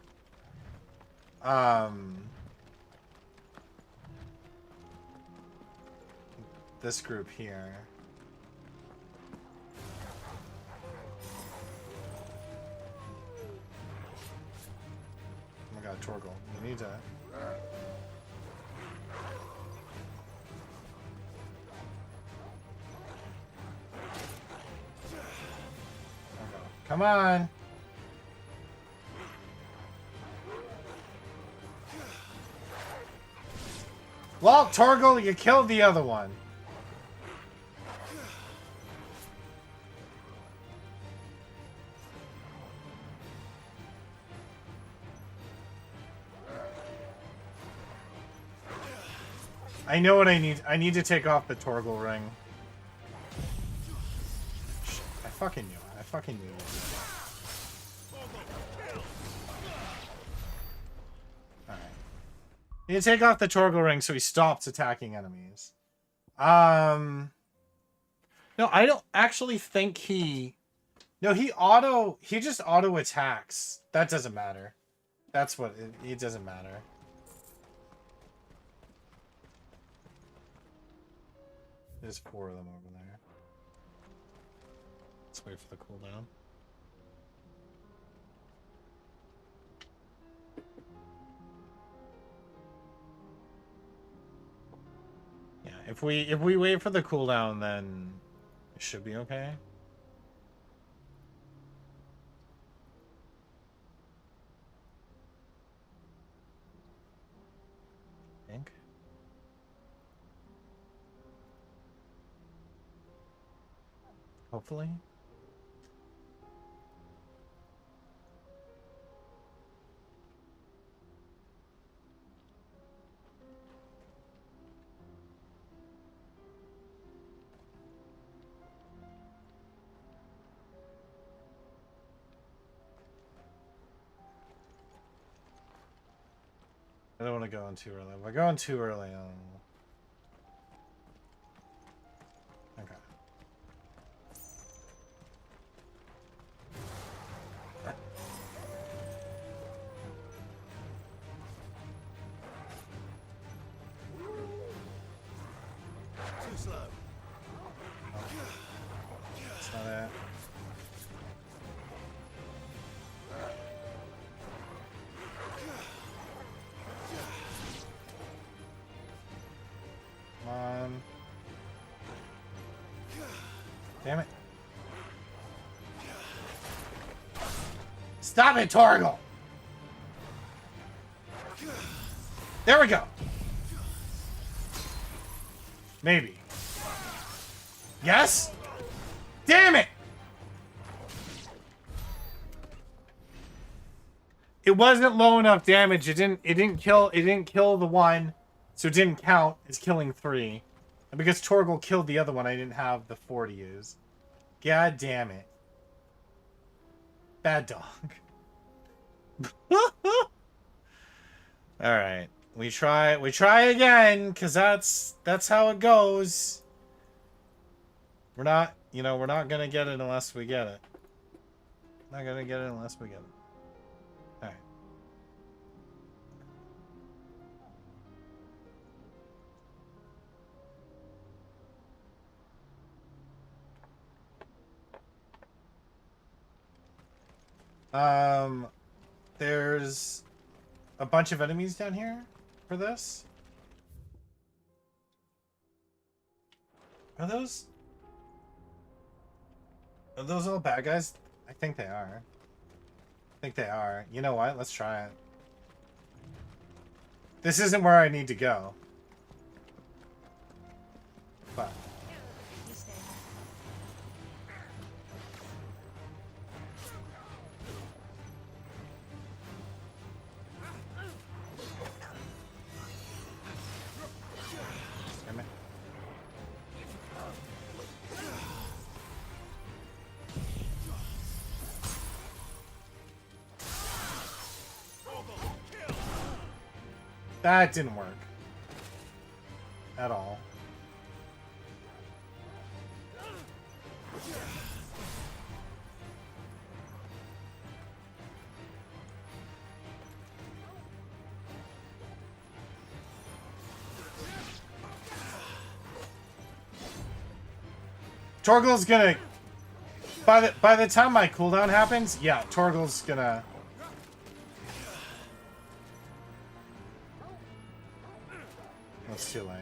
This group here. Oh my god, Torgal. You need to... Come on. Well, Torgal, you killed the other one. I know what I need. I need to take off the Torgal ring. I fucking knew it. I fucking knew it. Alright. Need to take off the Torgal ring so he stops attacking enemies. No, I don't actually think he... No, he just auto attacks. That doesn't matter. That's what... It doesn't matter. There's 4 of them over there. Let's wait for the cooldown. Yeah, if we wait for the cooldown, then it should be okay. I think. Hopefully. I don't want to go in too early. If I go in too early, okay. Too slow. That's not it. Come on. Damn it. Stop it, Torgal! There we go. Maybe. Yes? Damn it! It wasn't low enough damage. It didn't kill the one, so it didn't count as killing 3. And because Torgal killed the other one, I didn't have the 4 to use. God damn it. Bad dog. Alright. We try again, because that's how it goes. We're not gonna get it unless we get it. Not gonna get it unless we get it. Alright. There's a bunch of enemies down here for this. Are those all bad guys? I think they are. I think they are. You know what? Let's try it. This isn't where I need to go. But That didn't work. At all. Torgal's gonna... By the time my cooldown happens, yeah, Torgal's gonna... That's too late.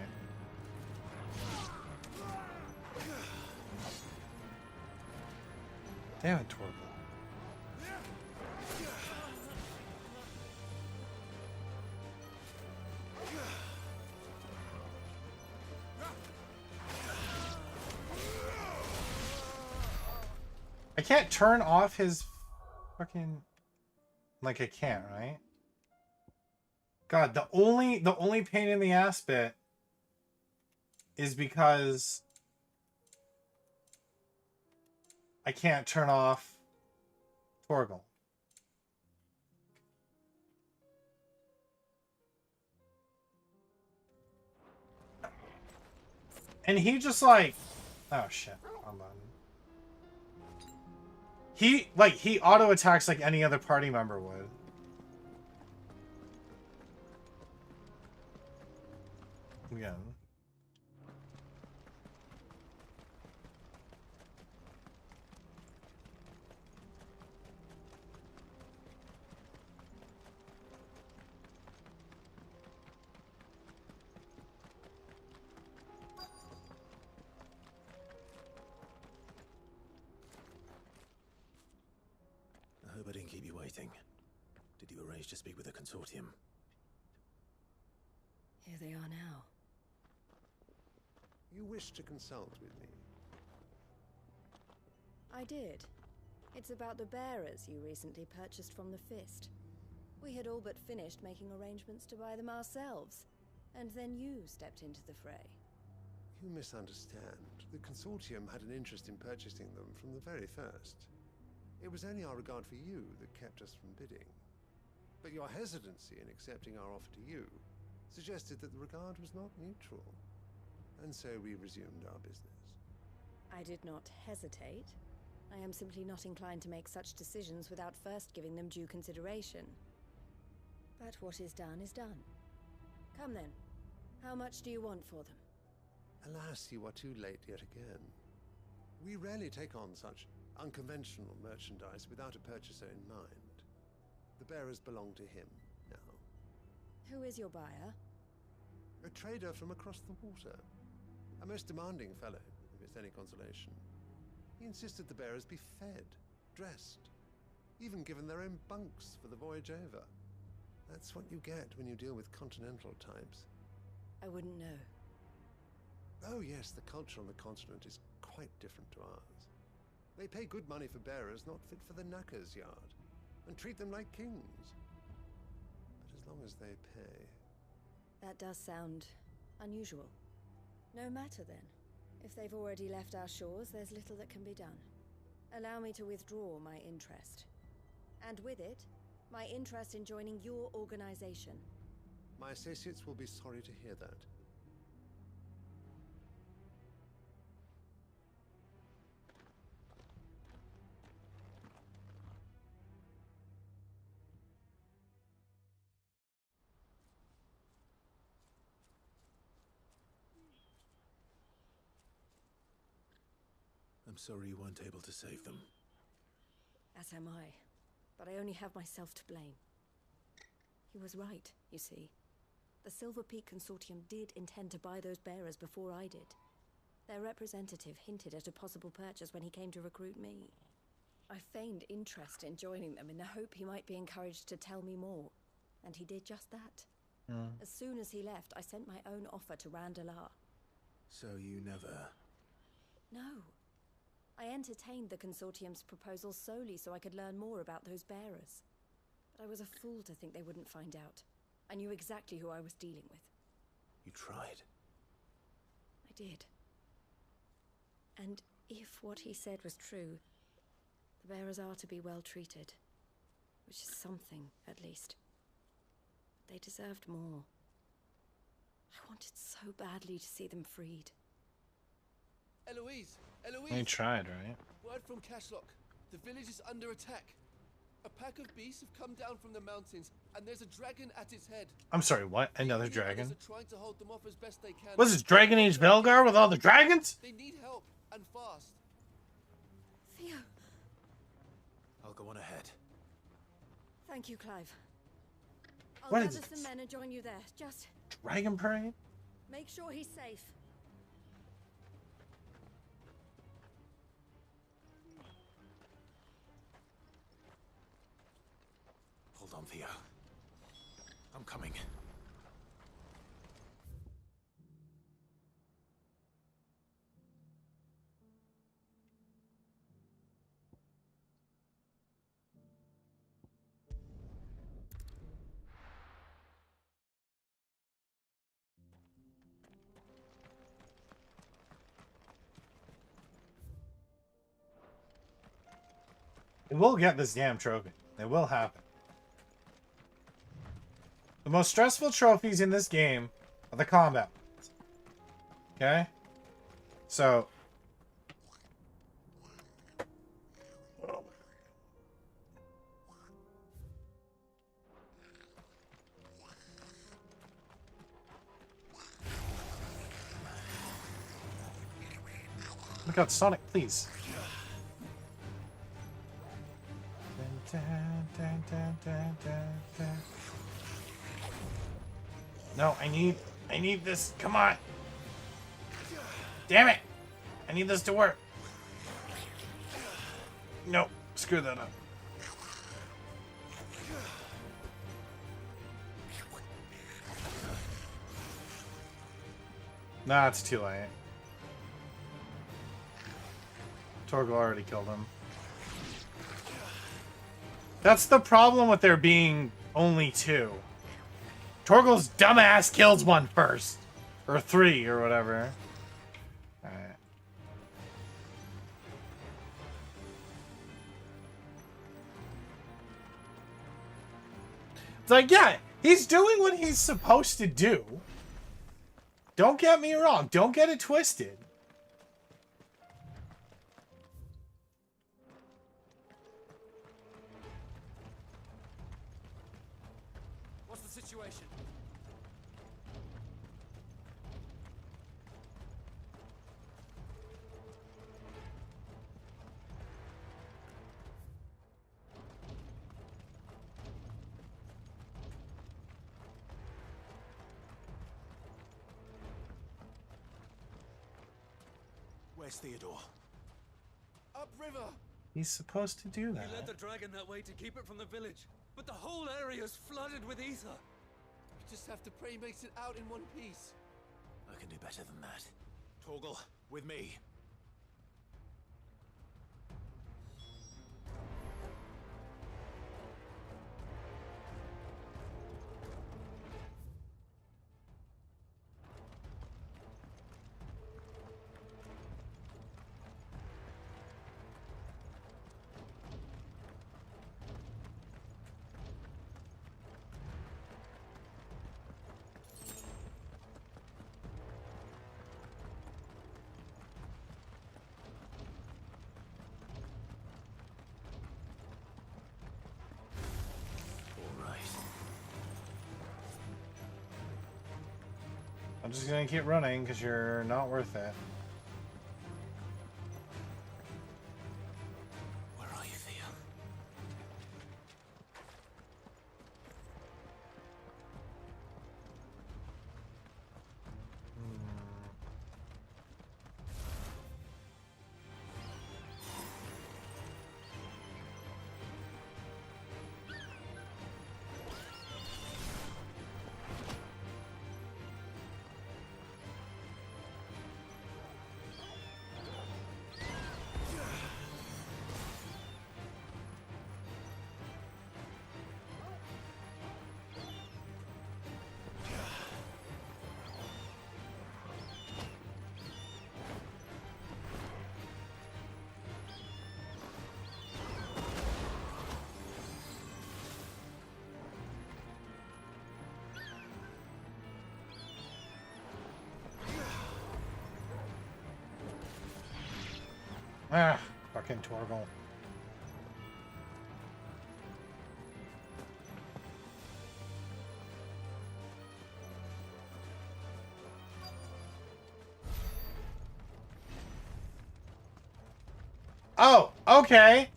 Damn it, Torgal. I can't turn off his fucking... Like I can't, right? God, the only pain in the ass bit is because I can't turn off Torgal. And he just like... Oh shit. Hold on. He auto attacks like any other party member would. Again. I hope I didn't keep you waiting. Did you arrange to speak with the consortium? Here they are now. You wish to consult with me? I did. It's about the bearers you recently purchased from the Fist. We had all but finished making arrangements to buy them ourselves, and then you stepped into the fray. You misunderstand. The consortium had an interest in purchasing them from the very first. It was only our regard for you that kept us from bidding. But your hesitancy in accepting our offer to you suggested that the regard was not mutual. And so we resumed our business. I did not hesitate. I am simply not inclined to make such decisions without first giving them due consideration. But what is done is done. Come then. How much do you want for them? Alas, you are too late yet again. We rarely take on such unconventional merchandise without a purchaser in mind. The bearers belong to him now. Who is your buyer? A trader from across the water. A most demanding fellow, if it's any consolation. He insisted the bearers be fed, dressed, even given their own bunks for the voyage over. That's what you get when you deal with continental types. I wouldn't know. Oh yes, the culture on the continent is quite different to ours. They pay good money for bearers not fit for the knacker's yard, and treat them like kings. But as long as they pay... That does sound unusual. No matter then. If they've already left our shores, there's little that can be done. Allow me to withdraw my interest. And with it, my interest in joining your organization. My associates will be sorry to hear that. I'm sorry you weren't able to save them. As am I. But I only have myself to blame. He was right, you see. The Silver Peak Consortium did intend to buy those bearers before I did. Their representative hinted at a possible purchase when he came to recruit me. I feigned interest in joining them in the hope he might be encouraged to tell me more. And he did just that. As soon as he left, I sent my own offer to Randalar. So you never... No. I entertained the Consortium's proposal solely so I could learn more about those bearers. But I was a fool to think they wouldn't find out. I knew exactly who I was dealing with. You tried. I did. And if what he said was true, the bearers are to be well treated. Which is something, at least. But they deserved more. I wanted so badly to see them freed. Eloise! Eloise! You tried, right? Word from Cashlock. The village is under attack. A pack of beasts have come down from the mountains, and there's a dragon at its head. I'm sorry, what? Another dragon? Are trying to hold them off as best they can. What's this, Dragon Age Belgar with all the dragons? They need help, and fast. Theo. I'll go on ahead. Thank you, Clive. I'll What gather is some men and join you there. Just Dragon Parade? make sure he's safe. Hold on, Theo. I'm coming. It will get this damn trophy. It will happen. The most stressful trophies in this game are the combat ones. Okay? So... Look out, Sonic, please. No, I need this. Come on. Damn it. I need this to work. Nope. Screw that up. Nah, it's too late. Torgal already killed him. That's the problem with there being only two. Torgal's dumbass kills one first. Or three, or whatever. Alright. It's like, yeah, he's doing what he's supposed to do. Don't get me wrong. Don't get it twisted. What's the situation? Where's Theodore? Upriver! He's supposed to do that. He led the dragon that way to keep it from the village, but the whole area's flooded with ether. We just have to pray he makes it out in one piece. I can do better than that. Torgal, with me. I'm just gonna keep running because you're not worth it. Where are you, Theo? Ah, fucking Torgal. Oh, okay.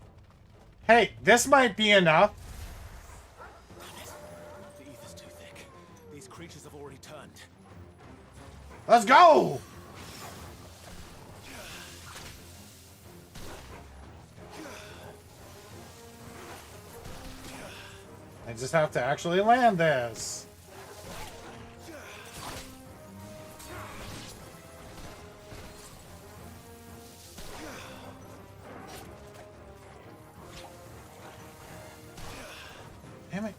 Hey, this might be enough. The ether's too thick. These creatures have already turned. Let's go! I just have to actually land this. Damn it.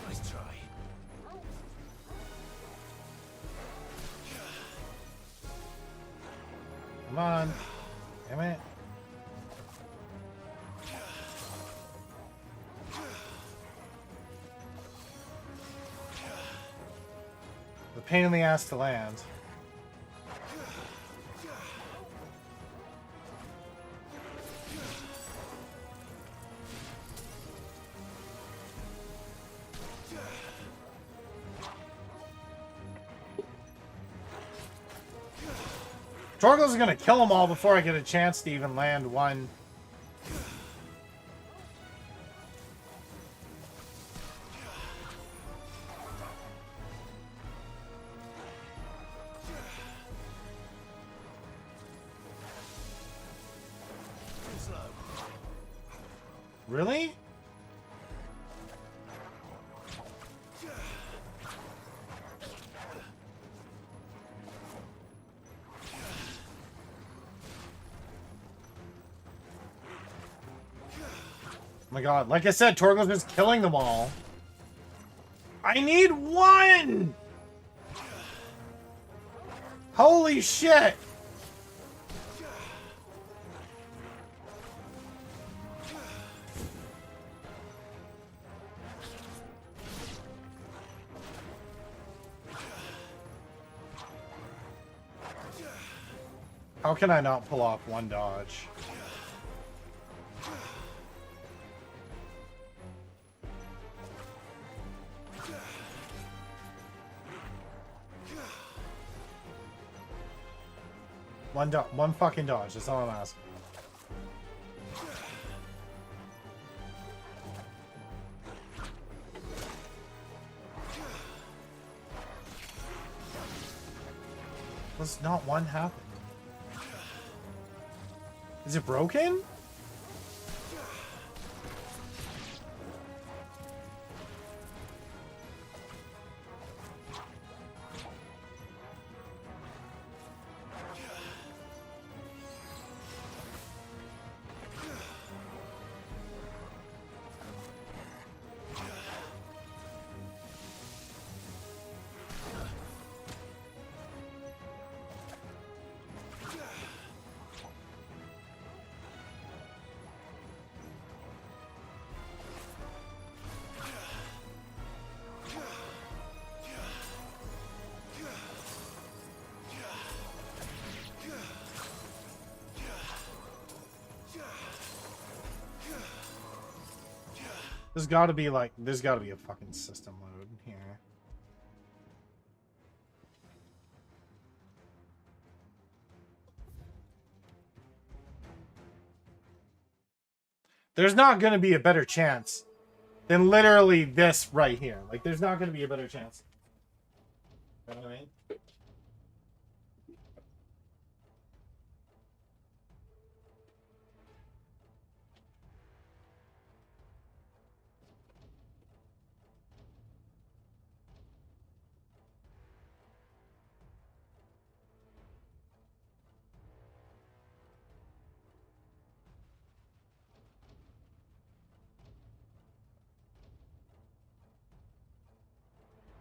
Nice try. Come on. Damn it. The pain in the ass to land. Torgal's gonna kill them all before I get a chance to even land one. Really? Oh my god, like I said, Torgal's just killing them all. I need one! Holy shit! How can I not pull off one dodge? One fucking dodge, that's all I'm asking. Does not one happen? Is it broken? There's gotta be like, there's gotta be a fucking system load here. There's not gonna be a better chance than literally this right here. Like, there's not gonna be a better chance. You know what I mean?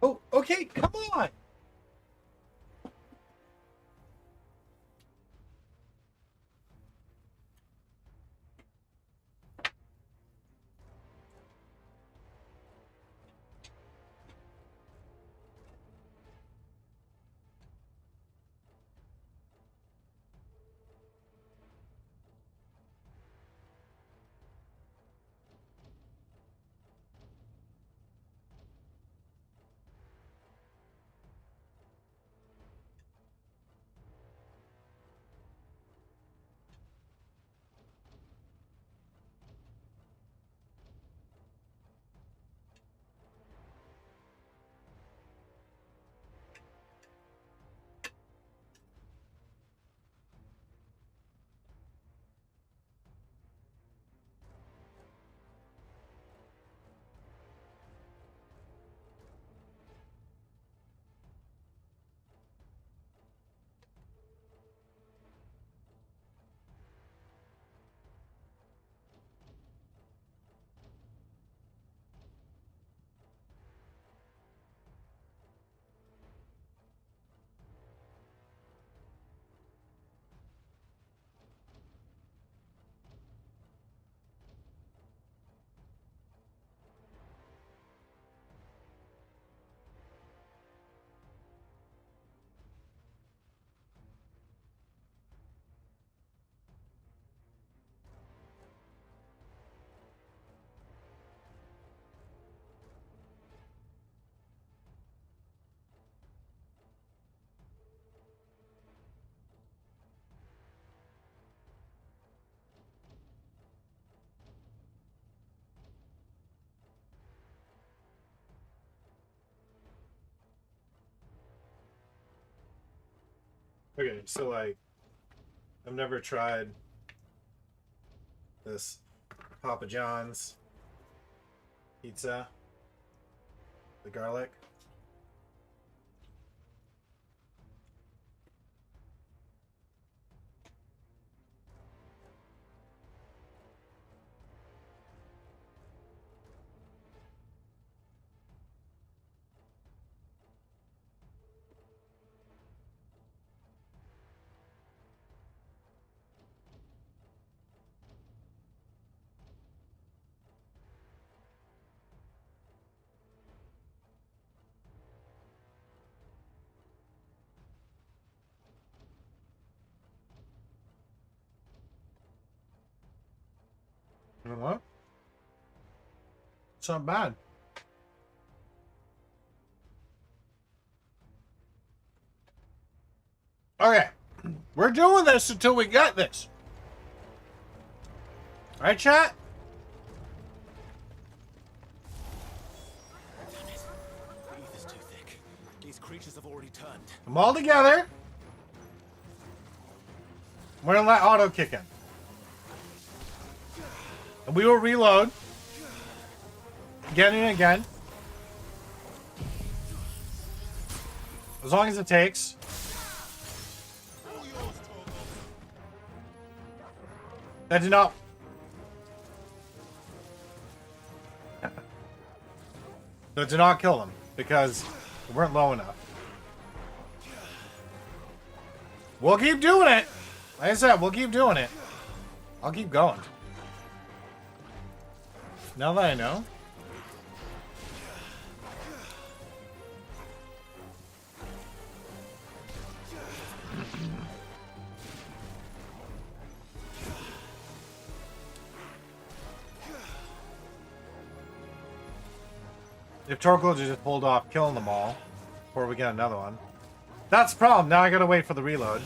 Oh, okay, come on! Okay, so like, I've never tried this Papa John's pizza, the garlic. You know what? It's not bad. Okay. We're doing this until we get this. Right, chat? Damn it. The ether's too thick. These creatures have already turned. Them all together. We're gonna let auto kick in. And we will reload. Again and again. As long as it takes. That did not... That did not kill them, because we weren't low enough. We'll keep doing it! Like I said, we'll keep doing it. I'll keep going. Now that I know. If Torkel just pulled off killing them all before we get another one. That's the problem. Now I gotta wait for the reload.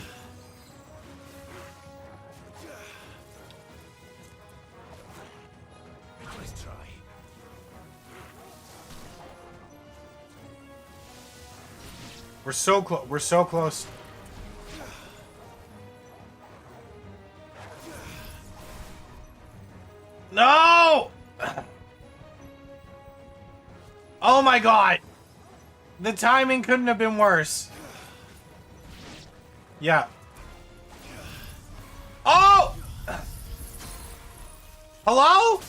Nice try. We're so close. We're so close. No! Oh my god! The timing couldn't have been worse. Yeah. Oh! Hello?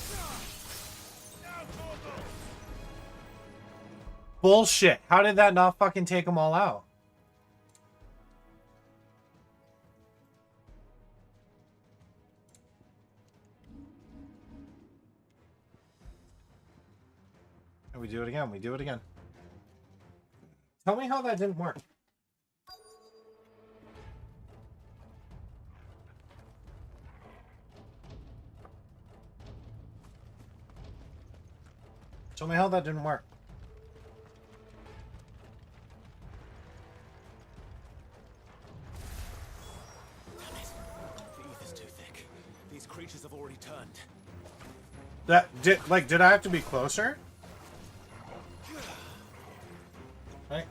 Bullshit. How did that not fucking take them all out? And we do it again. We do it again. Tell me how that didn't work. Tell me how that didn't work. Damn it. The ether's too thick. These creatures have already turned. Did I have to be closer? Right.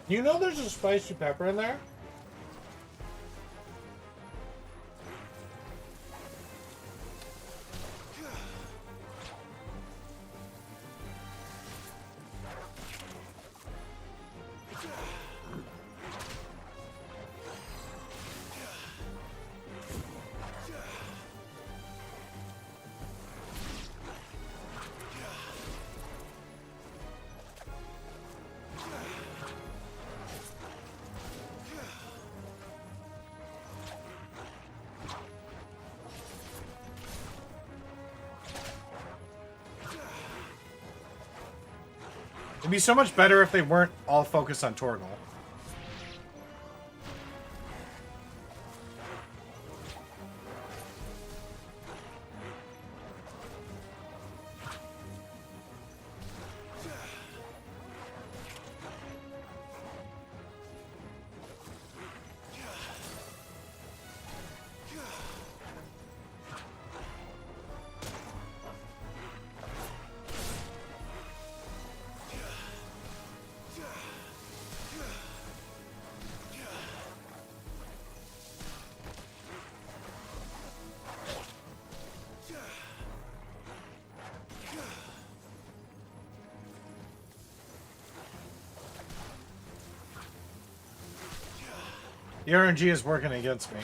You know there's a spicy pepper in there? It'd be so much better if they weren't all focused on Torgal. The RNG is working against me.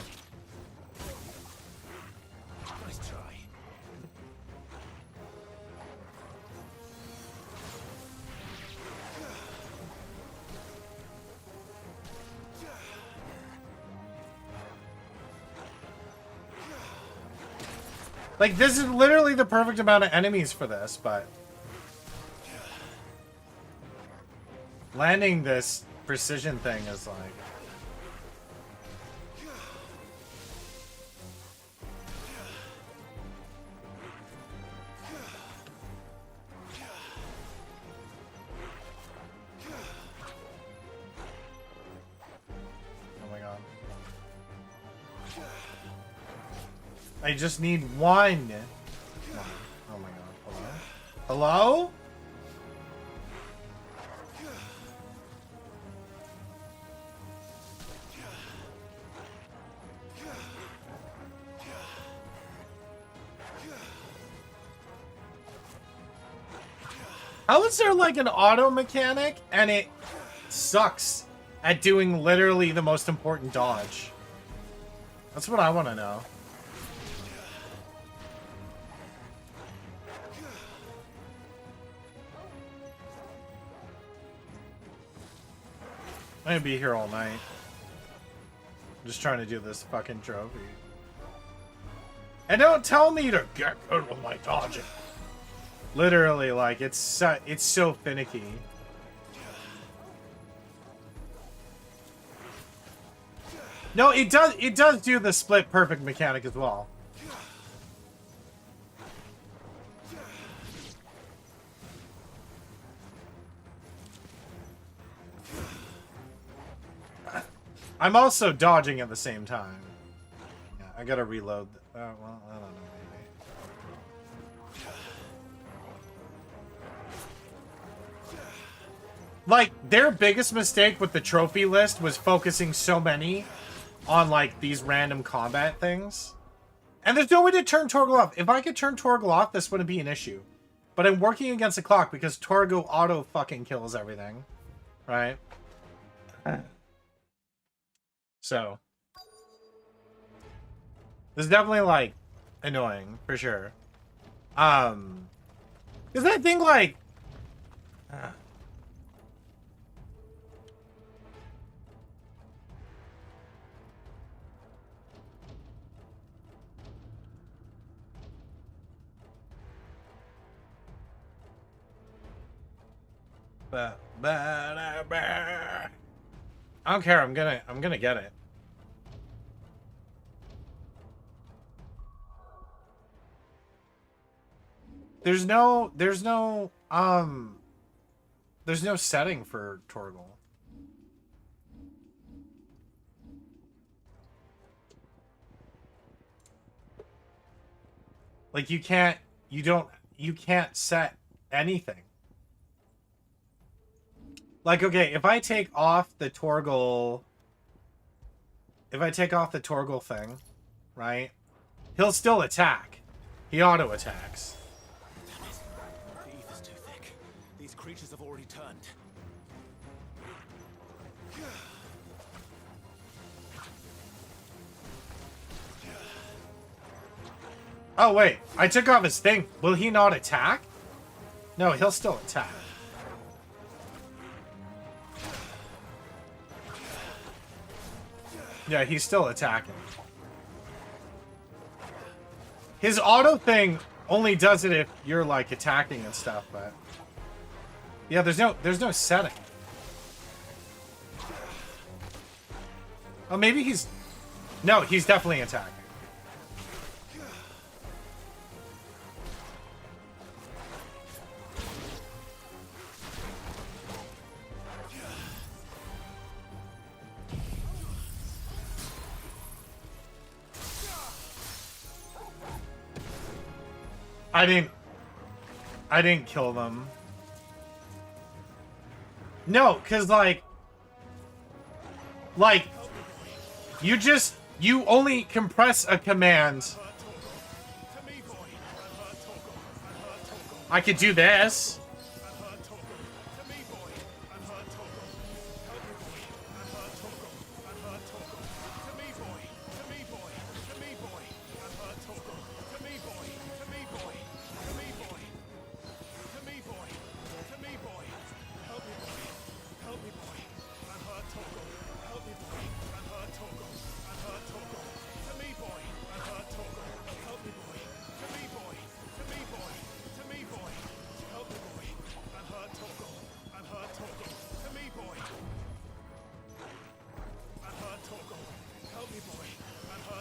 Nice try. Like, this is literally the perfect amount of enemies for this, but... landing this precision thing is like... oh my god. I just need one. Oh my god. Hello? Hello? How is there like an auto mechanic and it sucks at doing literally the most important dodge? That's what I want to know. I'm gonna be here all night. I'm just trying to do this fucking trophy. And don't tell me to get good with my dodging. Literally, like, it's so finicky. No, it does do the split perfect mechanic as well. I'm also dodging at the same time. Yeah, I gotta reload. Well, I don't know. Like, their biggest mistake with the trophy list was focusing so many on, like, these random combat things. And there's no way to turn Torgal off. If I could turn Torgal off, this wouldn't be an issue. But I'm working against the clock because Torgal auto fucking kills everything. Right? So. This is definitely, like, annoying, for sure. Because I think, like... I don't care. I'm gonna get it. There's no setting for Torgal. Like you can't set anything. Like, okay, if I take off the Torgal thing, right? He'll still attack. He auto attacks. Damn it. The ether's too thick. These creatures have already turned. Oh wait, I took off his thing. Will he not attack? No, he'll still attack. Yeah, he's still attacking. His auto thing only does it if you're like attacking and stuff, but yeah, there's no setting. Oh, maybe he's definitely attacking. I didn't kill them. No, cause like you only compress a command. I could do this.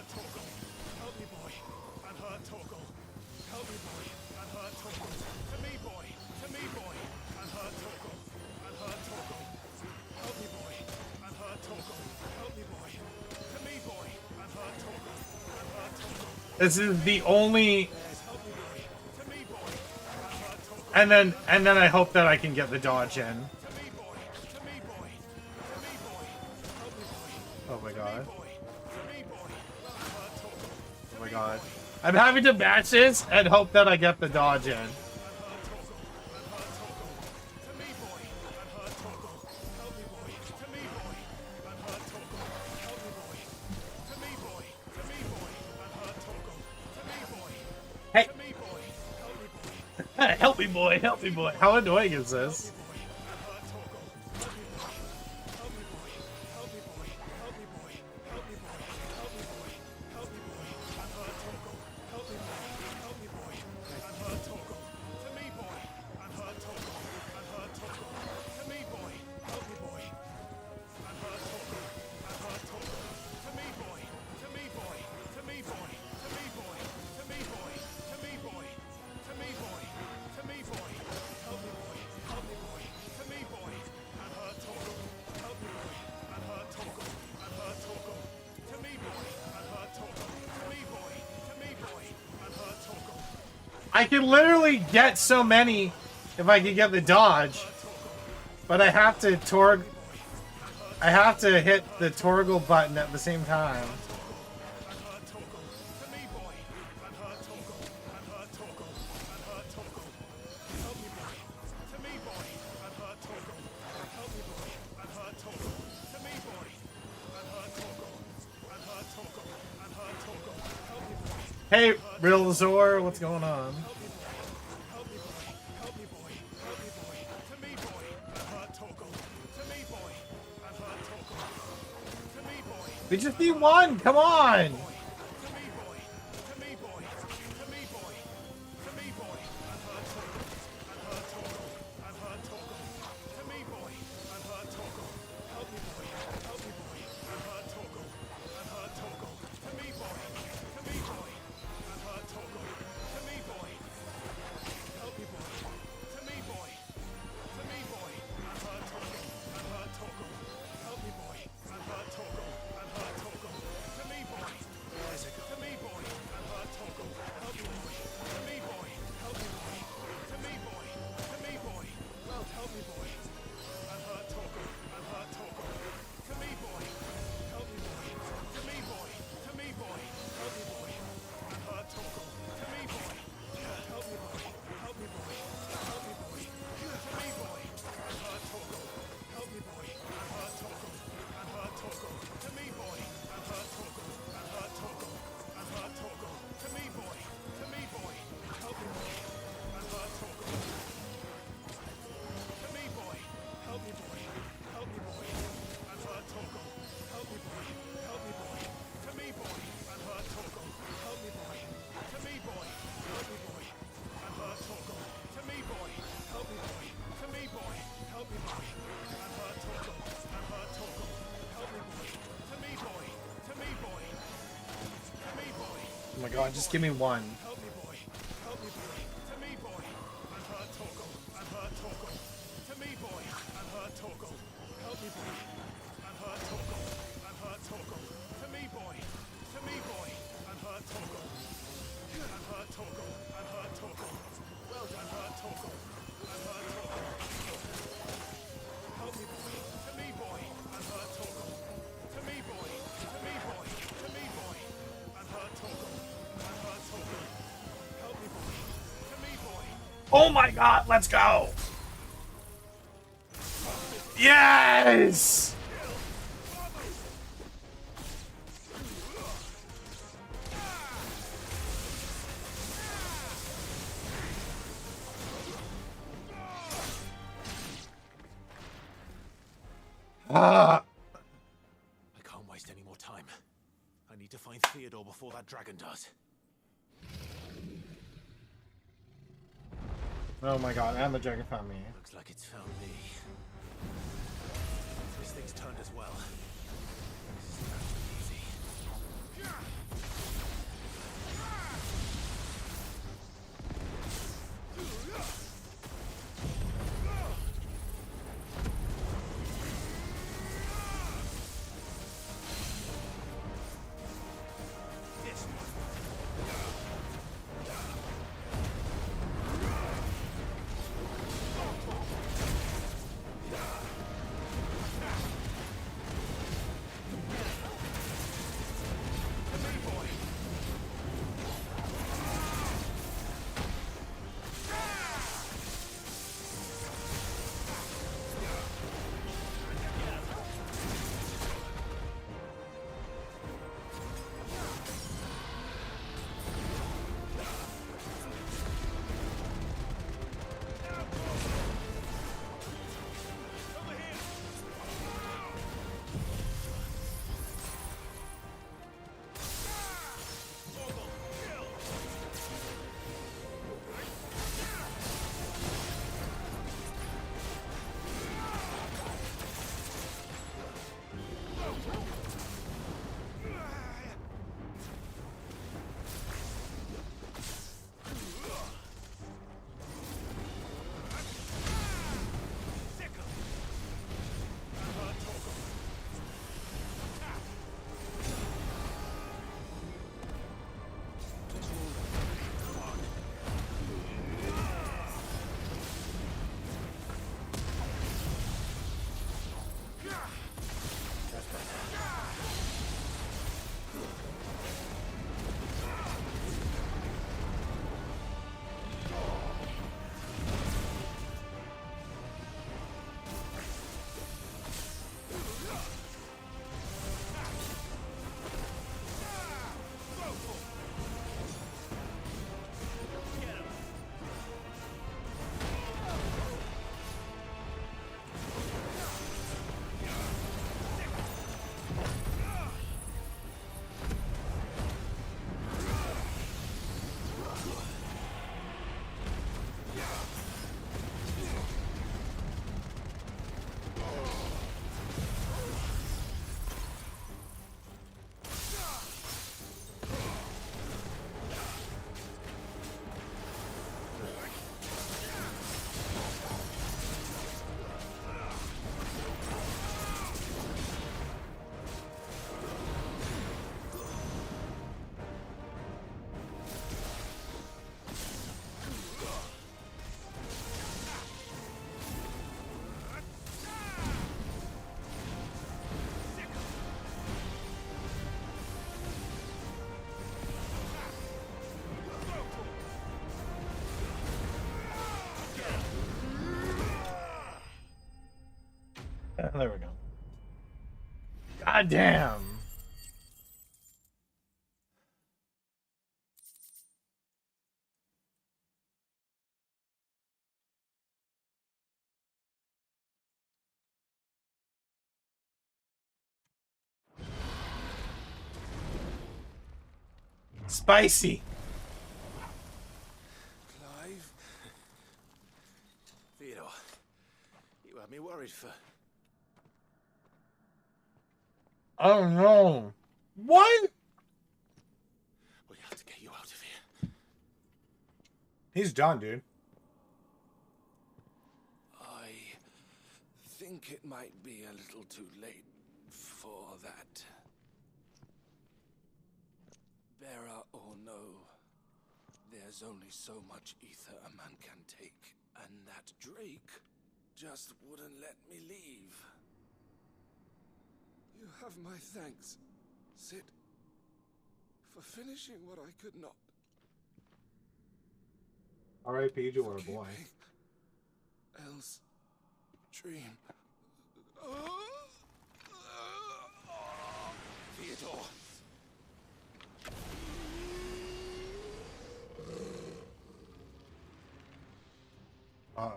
hurt Torgal. Help me, boy. Unhurt Torgal. Help me, boy. Unhurt Torgal. To me, boy. To me, boy. Unhurt Torgal. Unhurt Torgal. Help me, boy. Unhurt Torgal. Help me, boy. To me, boy. Unhurt Torgal. Unhurt Torgal. This is the only. And then I hope that I can get the dodge in. Oh my god. Oh my god. I'm having to match this and hope that I get the dodge in. Hey! Help me, boy! Help me, boy! How annoying is this? I can literally get so many if I can get the dodge, but I have to hit the Torgal button at the same time. Hey, Real Zor, what's going on? We just need one, come on! Oh my god, just give me one. Oh my god, let's go! Yes! I can't waste any more time. I need to find Theodore before that dragon does. Oh my god, and the dragon found me. Looks like it's found me. This thing's turned as well. This is not easy. God damn. Spicy. Clive? Theodore, you had me worried for... Oh no. What? We have to get you out of here. He's done, dude. I think it might be a little too late for that. Bearer or no, there's only so much ether a man can take, and that Drake just wouldn't let me leave. You have my thanks, Sid, for finishing what I could not. R.I.P. to our boy. Else dream. Theodore. Uh-oh.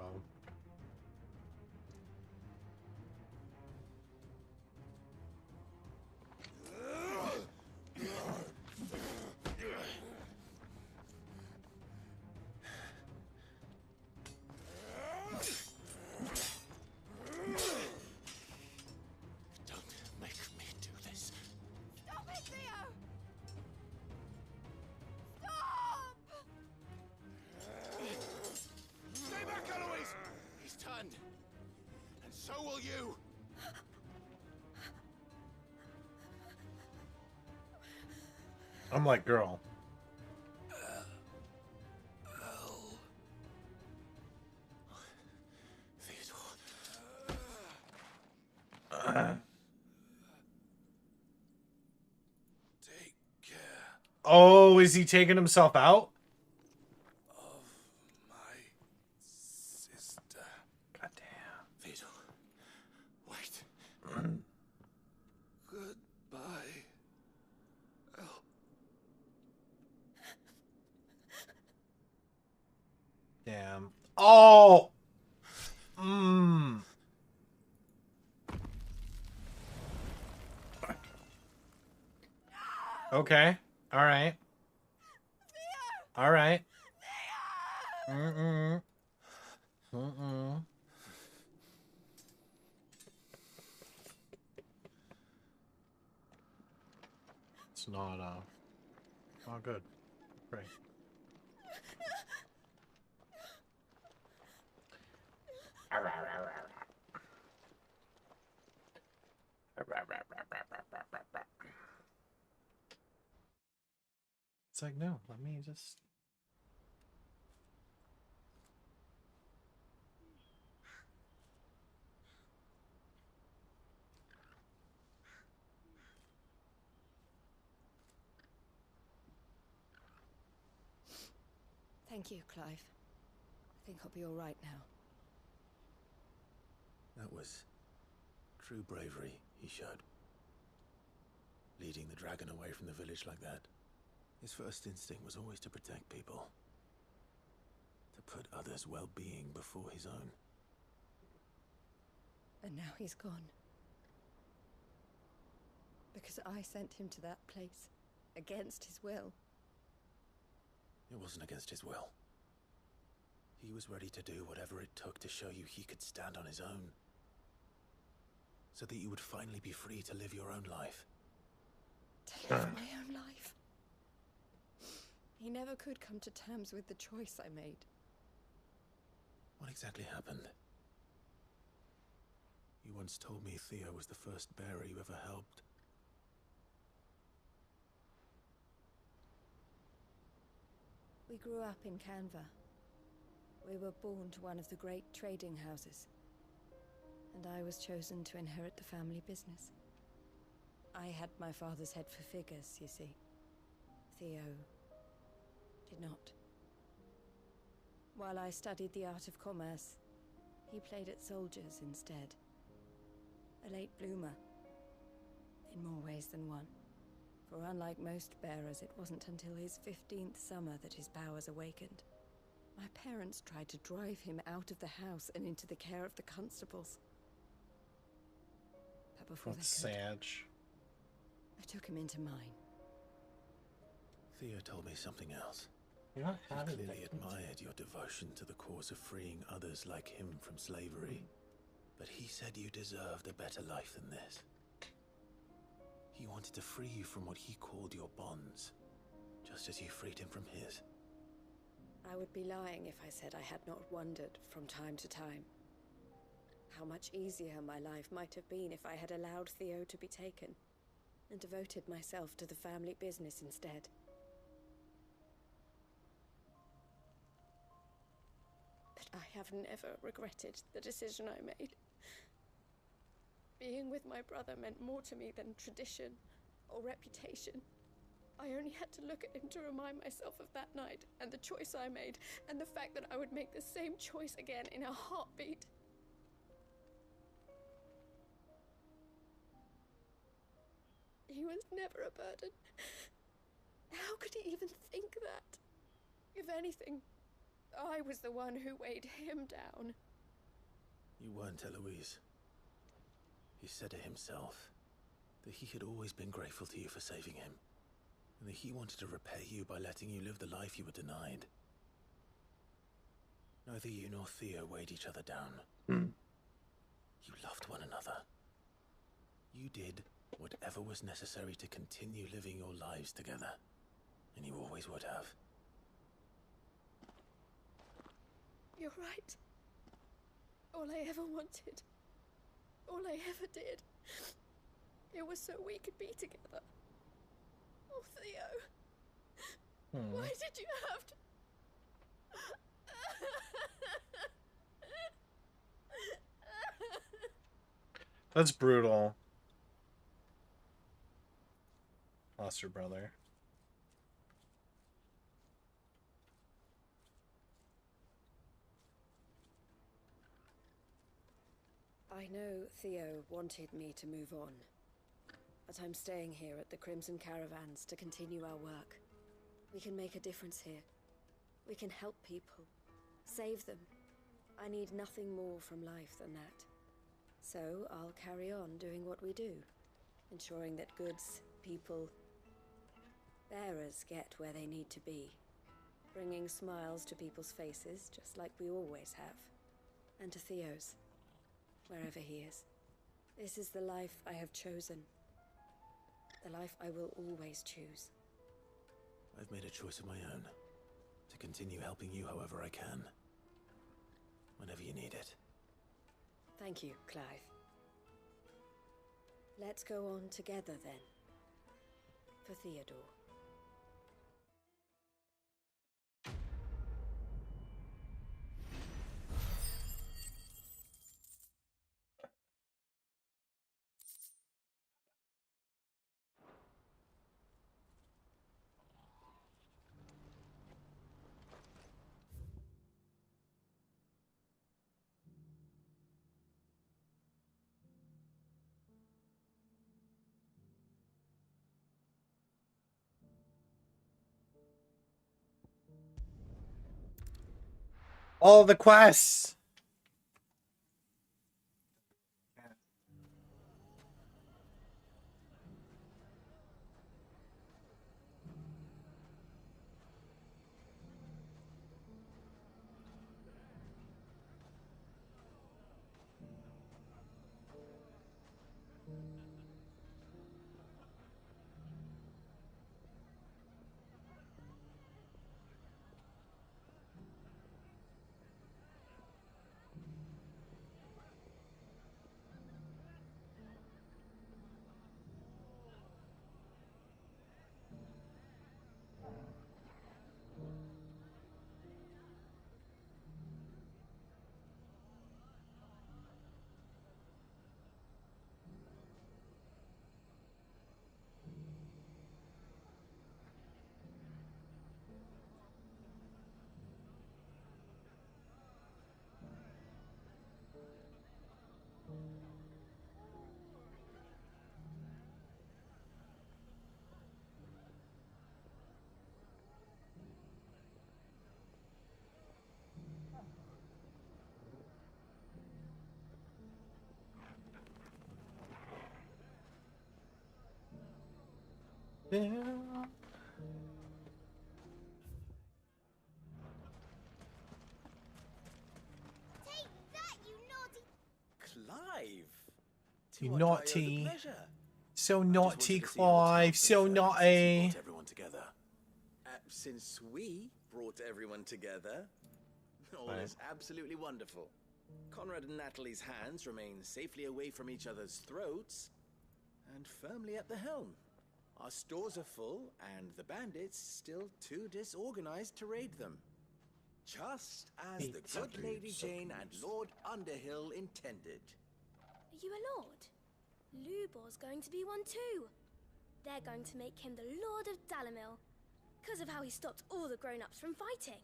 Don't make me do this. Stop it, Theo! Stop! Stay back, Eloise! He's turned. And so will you. I'm like, girl. Take care Oh, is he taking himself out? of my sister. God damn. Theodore, wait. Goodbye. Oh. Damn. Oh. Mmm. Okay. All right. All right. Mm-mm. Mm-mm. It's not good. Right. It's like, no, let me just... Thank you, Clive. I think I'll be all right now. That was true bravery he showed. Leading the dragon away from the village like that. His first instinct was always to protect people. To put others' well-being before his own. And now he's gone. Because I sent him to that place, against his will. It wasn't against his will. He was ready to do whatever it took to show you he could stand on his own. So that you would finally be free to live your own life. To live my own life. He never could come to terms with the choice I made. What exactly happened? You once told me Theo was the first bearer you ever helped. We grew up in Canva. We were born to one of the great trading houses. And I was chosen to inherit the family business. I had my father's head for figures, you see. Theo did not. While I studied the art of commerce, he played at soldiers instead. A late bloomer. in more ways than one. For unlike most bearers, it wasn't until his 15th summer that his powers awakened. My parents tried to drive him out of the house and into the care of the constables. But before That's they could, sad. I took him into mine. Theo told me something else. You're not He having clearly that. admired your devotion to the cause of freeing others like him from slavery. But he said you deserved a better life than this. He wanted to free you from what he called your bonds, just as you freed him from his. I would be lying if I said I had not wondered from time to time how much easier my life might have been if I had allowed Theo to be taken and devoted myself to the family business instead. But I have never regretted the decision I made. Being with my brother meant more to me than tradition or reputation. I only had to look at him to remind myself of that night and the choice I made and the fact that I would make the same choice again in a heartbeat. He was never a burden. How could he even think that? If anything, I was the one who weighed him down. You weren't, Eloise. He said it himself, that he had always been grateful to you for saving him, and that he wanted to repay you by letting you live the life you were denied. Neither you nor Theo weighed each other down. You loved one another. You did whatever was necessary to continue living your lives together, and you always would have. You're right. All I ever wanted, all I ever did, it was so we could be together. Oh, Theo. Why did you have to... That's brutal. Lost her brother. I know Theo wanted me to move on, but I'm staying here at the Crimson Caravans to continue our work. We can make a difference here. We can help people, save them. I need nothing more from life than that. So I'll carry on doing what we do, ensuring that goods, people, bearers get where they need to be, bringing smiles to people's faces just like we always have, and to Theo's, wherever he is. This is the life I have chosen, the life I will always choose. I've made a choice of my own, to continue helping you however I can, whenever you need it. Thank you, Clive. Let's go on together then, for Theodore. All the quests. Clive! You To what do I owe the naughty. pleasure? So I just naughty, wanted to see how the Clive. town's So been faring since you naughty. brought everyone together. Since we brought everyone together, all Right. is absolutely wonderful. Conrad and Natalie's hands remain safely away from each other's throats and firmly at the helm. Our stores are full, and the bandits still too disorganized to raid them. Just as the good Lady Jane and Lord Underhill intended. Are you a lord? Lubor's going to be one too. They're going to make him the Lord of Dalamil, because of how he stopped all the grown-ups from fighting.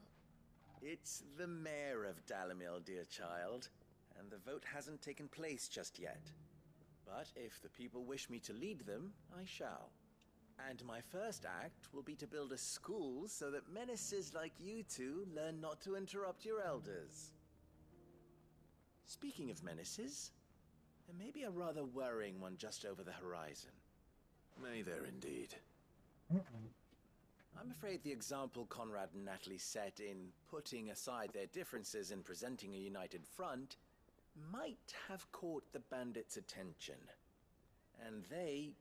It's the mayor of Dalamil, dear child, and the vote hasn't taken place just yet. But if the people wish me to lead them, I shall. And my first act will be to build a school so that menaces like you two learn not to interrupt your elders. Speaking of menaces, there may be a rather worrying one just over the horizon. May there indeed. I'm afraid the example Conrad and Natalie set in putting aside their differences and presenting a united front might have caught the bandits' attention. And they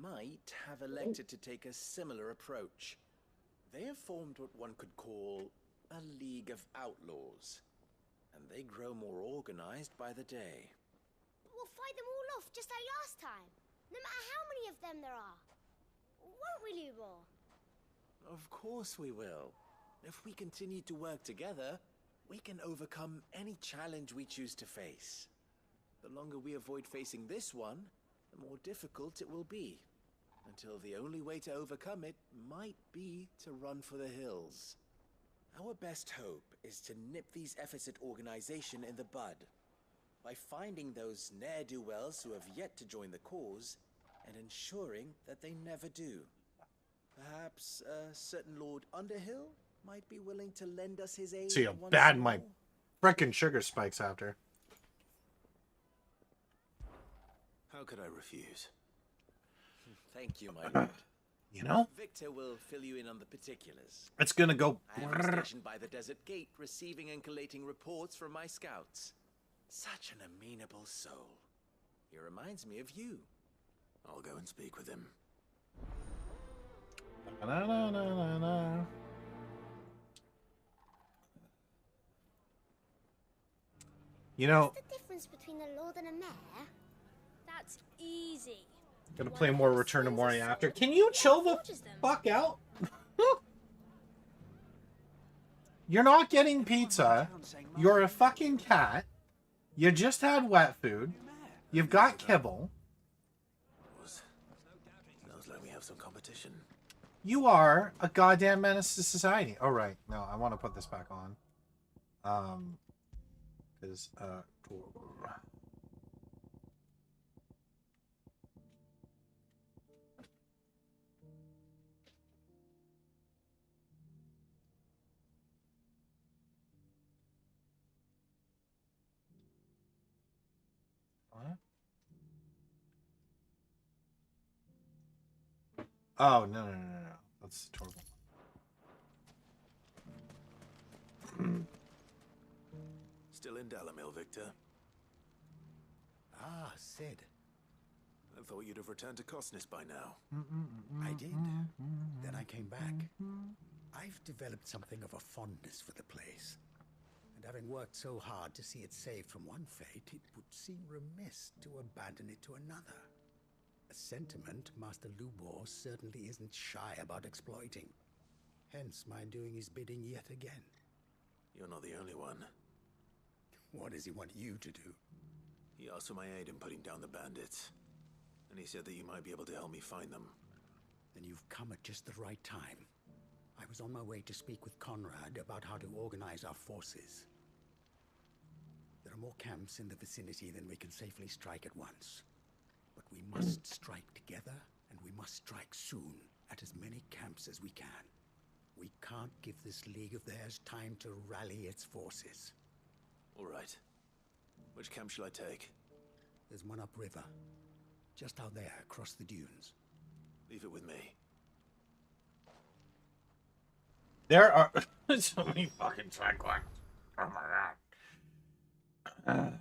might have elected to take a similar approach. They have formed what one could call a League of Outlaws, and they grow more organized by the day. We'll fight them all off just like last time, no matter how many of them there are. Won't we, Lubor? Of course we will. If we continue to work together, we can overcome any challenge we choose to face. The longer we avoid facing this one, the more difficult it will be, until the only way to overcome it might be to run for the hills. Our best hope is to nip these efforts at organization in the bud, by finding those ne'er-do-wells who have yet to join the cause, and ensuring that they never do. Perhaps a certain Lord Underhill might be willing to lend us his aid. See how once bad more. my frickin' sugar spikes after. How could I refuse? Thank you, my lord. You know? Victor will fill you in on the particulars. It's gonna go. I am stationed by the desert gate, receiving and collating reports from my scouts. Such an amenable soul. He reminds me of you. I'll go and speak with him. Na, na, na, na, na. You know, What's the difference between a lord and a mayor? That's easy. gonna play more Return to Moria after. Can you chill the fuck out? You're not getting pizza. You're a fucking cat. You just had wet food. You've got kibble. Sounds like we have some competition. You are a goddamn menace to society. Oh, right. No, I want to put this back on. Because, what? Oh, no, no, no, no, no. That's Torval. Still in Dalamil, Victor? Ah, Sid. I thought you'd have returned to Cosnis by now. I did. Then I came back. I've developed something of a fondness for the place. And having worked so hard to see it saved from one fate, it would seem remiss to abandon it to another. A sentiment Master Lubor certainly isn't shy about exploiting. Hence my doing his bidding yet again. You're not the only one. What does he want you to do? He asked for my aid in putting down the bandits. And he said that you might be able to help me find them. Then you've come at just the right time. I was on my way to speak with Conrad about how to organize our forces. There are more camps in the vicinity than we can safely strike at once. But we must strike together, and we must strike soon at as many camps as we can. We can't give this league of theirs time to rally its forces. All right. Which camp shall I take? There's one upriver. Just out there, across the dunes. Leave it with me. There are so many fucking side quests. Oh my god.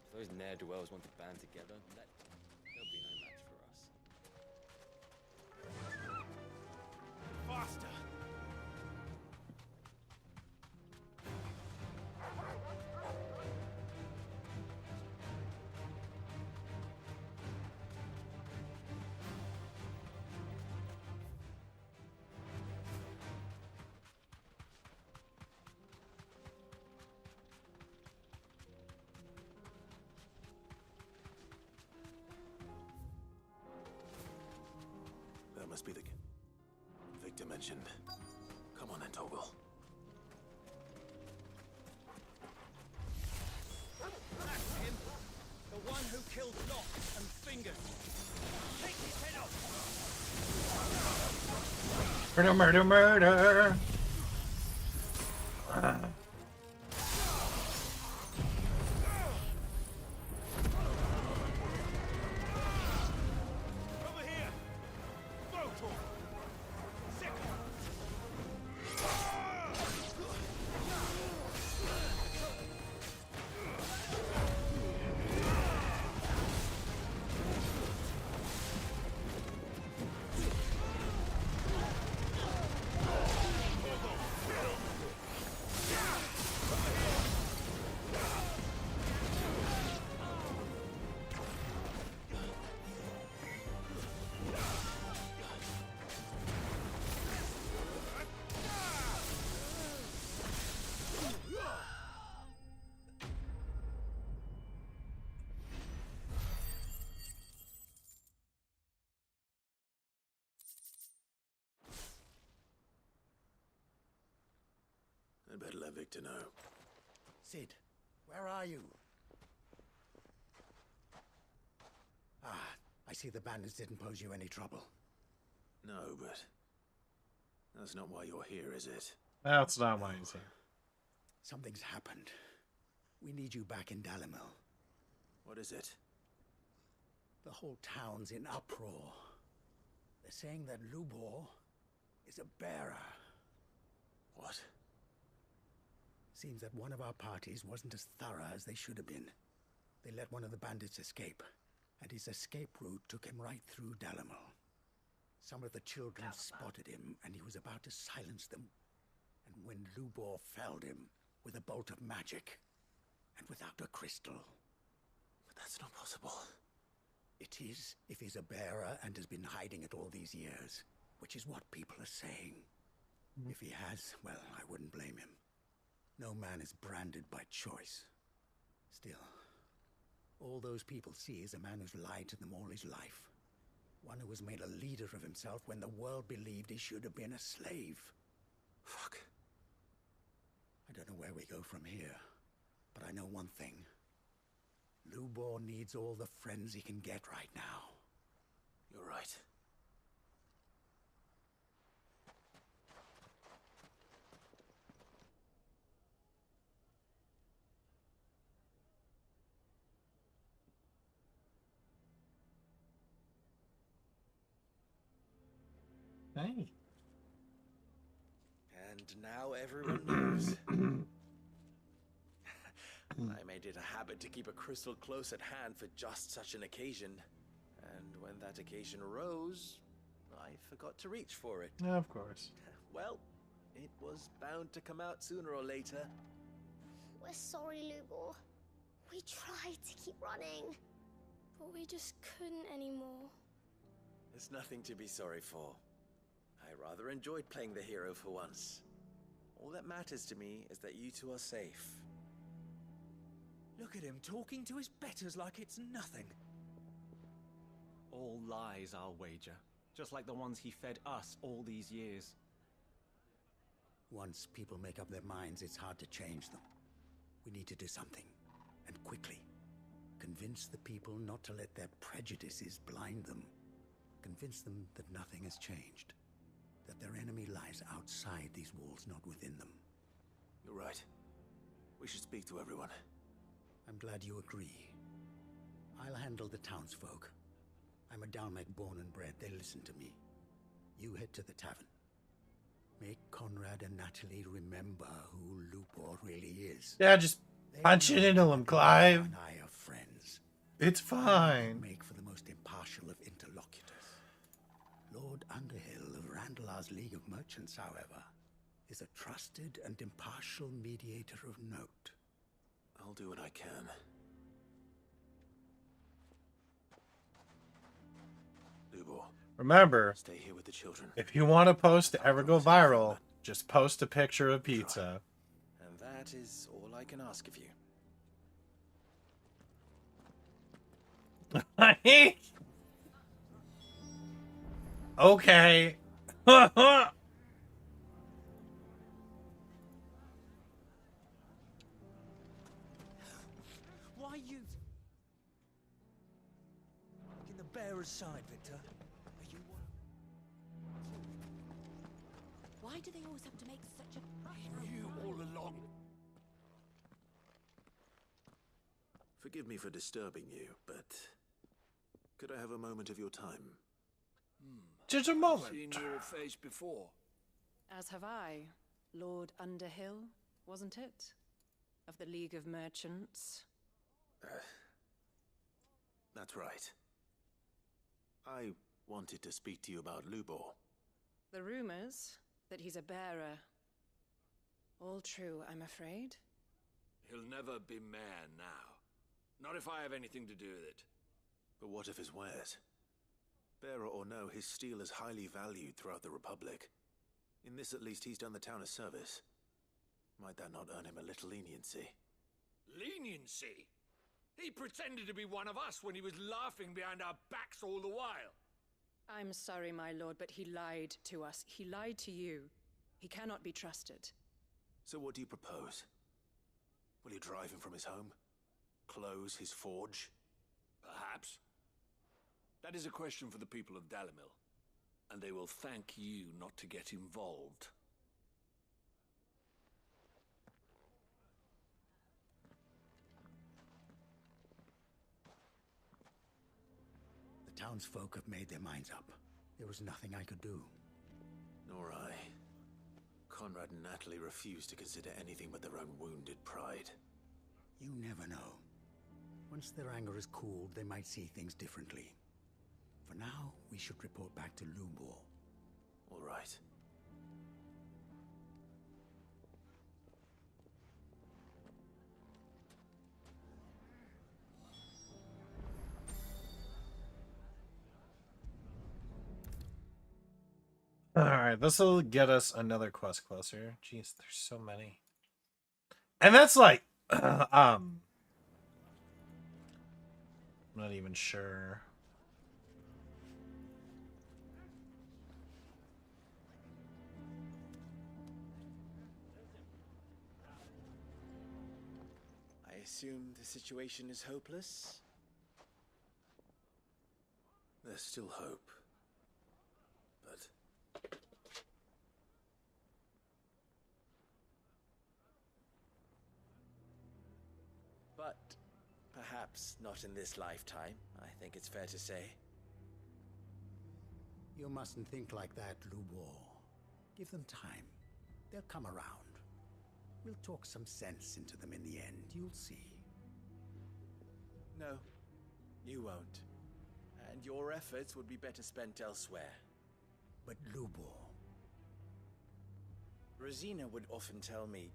If those ne'er-do-wells want to band together, there'll be no match for us. Faster! That must be the Victor mentioned. Come on then, Toggle. That's him. The one who killed Locke and Fingers. Take his head off. Murder, murder, murder. Over here! Photon! Sickle! I'd better let Victor know. Sid, where are you? Ah, I see the bandits didn't pose you any trouble. No, but that's not why you're here, is it? That's not why he's here. Something's happened. We need you back in Dalimil. What is it? The whole town's in uproar. They're saying that Lubor is a bearer. What? Seems that one of our parties wasn't as thorough as they should have been. They let one of the bandits escape, and his escape route took him right through Dalimil. Some of the children spotted him, and he was about to silence them. And when Lubor felled him with a bolt of magic, and without a crystal. But that's not possible. It is, if he's a bearer and has been hiding it all these years, which is what people are saying. If he has, well, I wouldn't blame him. No man is branded by choice. Still, all those people see is a man who's lied to them all his life. One who has made a leader of himself when the world believed he should have been a slave. Fuck. I don't know where we go from here, but I know one thing. Lubor needs all the friends he can get right now. You're right. Hey. And now everyone knows. I made it a habit to keep a crystal close at hand for just such an occasion. And when that occasion arose, I forgot to reach for it. Yeah, of course. Well, it was bound to come out sooner or later. We're sorry, Lubor. We tried to keep running, but we just couldn't anymore. There's nothing to be sorry for. I rather enjoyed playing the hero for once. All that matters to me is that you two are safe. Look at him talking to his betters like it's nothing. All lies, I'll wager. Just like the ones he fed us all these years. Once people make up their minds, it's hard to change them. We need to do something, and quickly. Convince the people not to let their prejudices blind them. Convince them that nothing has changed. That their enemy lies outside these walls, not within them. right. We should speak to everyone. I'm glad you agree. I'll handle the townsfolk. I'm a Dalmec born and bred. They listen to me. You head to the tavern. Make Conrad and Natalie remember who Lupor really is. Yeah, just punch it into him, Clive. And I are friends. It's fine. Make for the most impartial of interlocutors. Lord Underhill of Randalar's League of Merchants, however, is a trusted and impartial mediator of note. I'll do what I can. Lubor. Remember, Stay here with the children. if you want a post to ever go viral, just post a picture of pizza. And that is all I can ask of you. Okay. Why you... In the bearer's side, Victor. Are you... Why do they always have to make such a... You all along. Forgive me for disturbing you, but could I have a moment of your time? Just a moment. Seen your face before. As have I, Lord Underhill, wasn't it? Of the League of Merchants. That's right. I wanted to speak to you about Lubor. The rumors that he's a bearer. All true, I'm afraid. He'll never be mayor now. Not if I have anything to do with it. But what of his wares? Bearer or no, his steel is highly valued throughout the Republic. In this, at least, he's done the town a service. Might that not earn him a little leniency? Leniency? He pretended to be one of us when he was laughing behind our backs all the while. I'm sorry, my lord, but he lied to us. He lied to you. He cannot be trusted. So what do you propose? Will you drive him from his home? Close his forge? Perhaps. That is a question for the people of Dalimil, and they will thank you not to get involved. The townsfolk have made their minds up. There was nothing I could do. Nor I. Conrad and Natalie refuse to consider anything but their own wounded pride. You never know. Once their anger is cooled, they might see things differently. For now, we should report back to Lubor. All right. Alright, this will get us another quest closer. Jeez, there's so many. And that's like, I'm not even sure. I assume the situation is hopeless? There's still hope. But perhaps not in this lifetime, I think it's fair to say. You mustn't think like that, Lubor. Give them time. They'll come around. We'll talk some sense into them in the end, you'll see. No, you won't. And your efforts would be better spent elsewhere. But Lubor... Rosina would often tell me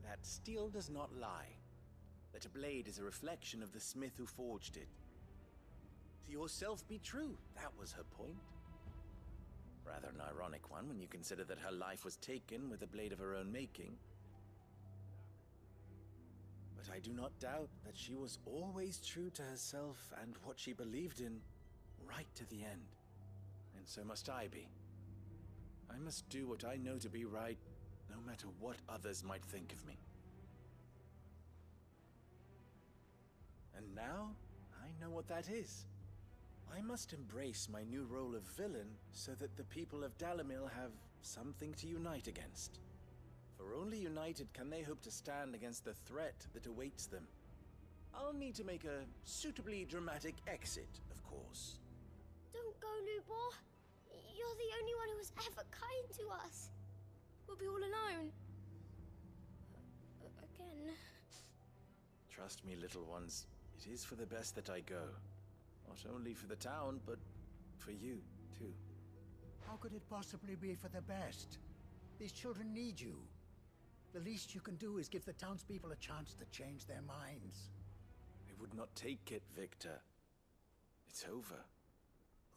that steel does not lie, that a blade is a reflection of the smith who forged it. To yourself be true, that was her point. Rather an ironic one when you consider that her life was taken with a blade of her own making. But I do not doubt that she was always true to herself and what she believed in, right to the end. And so must I be. I must do what I know to be right, no matter what others might think of me. And now, I know what that is. I must embrace my new role of villain so that the people of Dalimil have something to unite against. For only united can they hope to stand against the threat that awaits them. I'll need to make a suitably dramatic exit, of course. Don't go, Lubor. You're the only one who was ever kind to us. We'll be all alone. Again. Trust me, little ones. It is for the best that I go. Not only for the town, but for you, too. How could it possibly be for the best? These children need you. The least you can do is give the townspeople a chance to change their minds. I would not take it, Victor. It's over.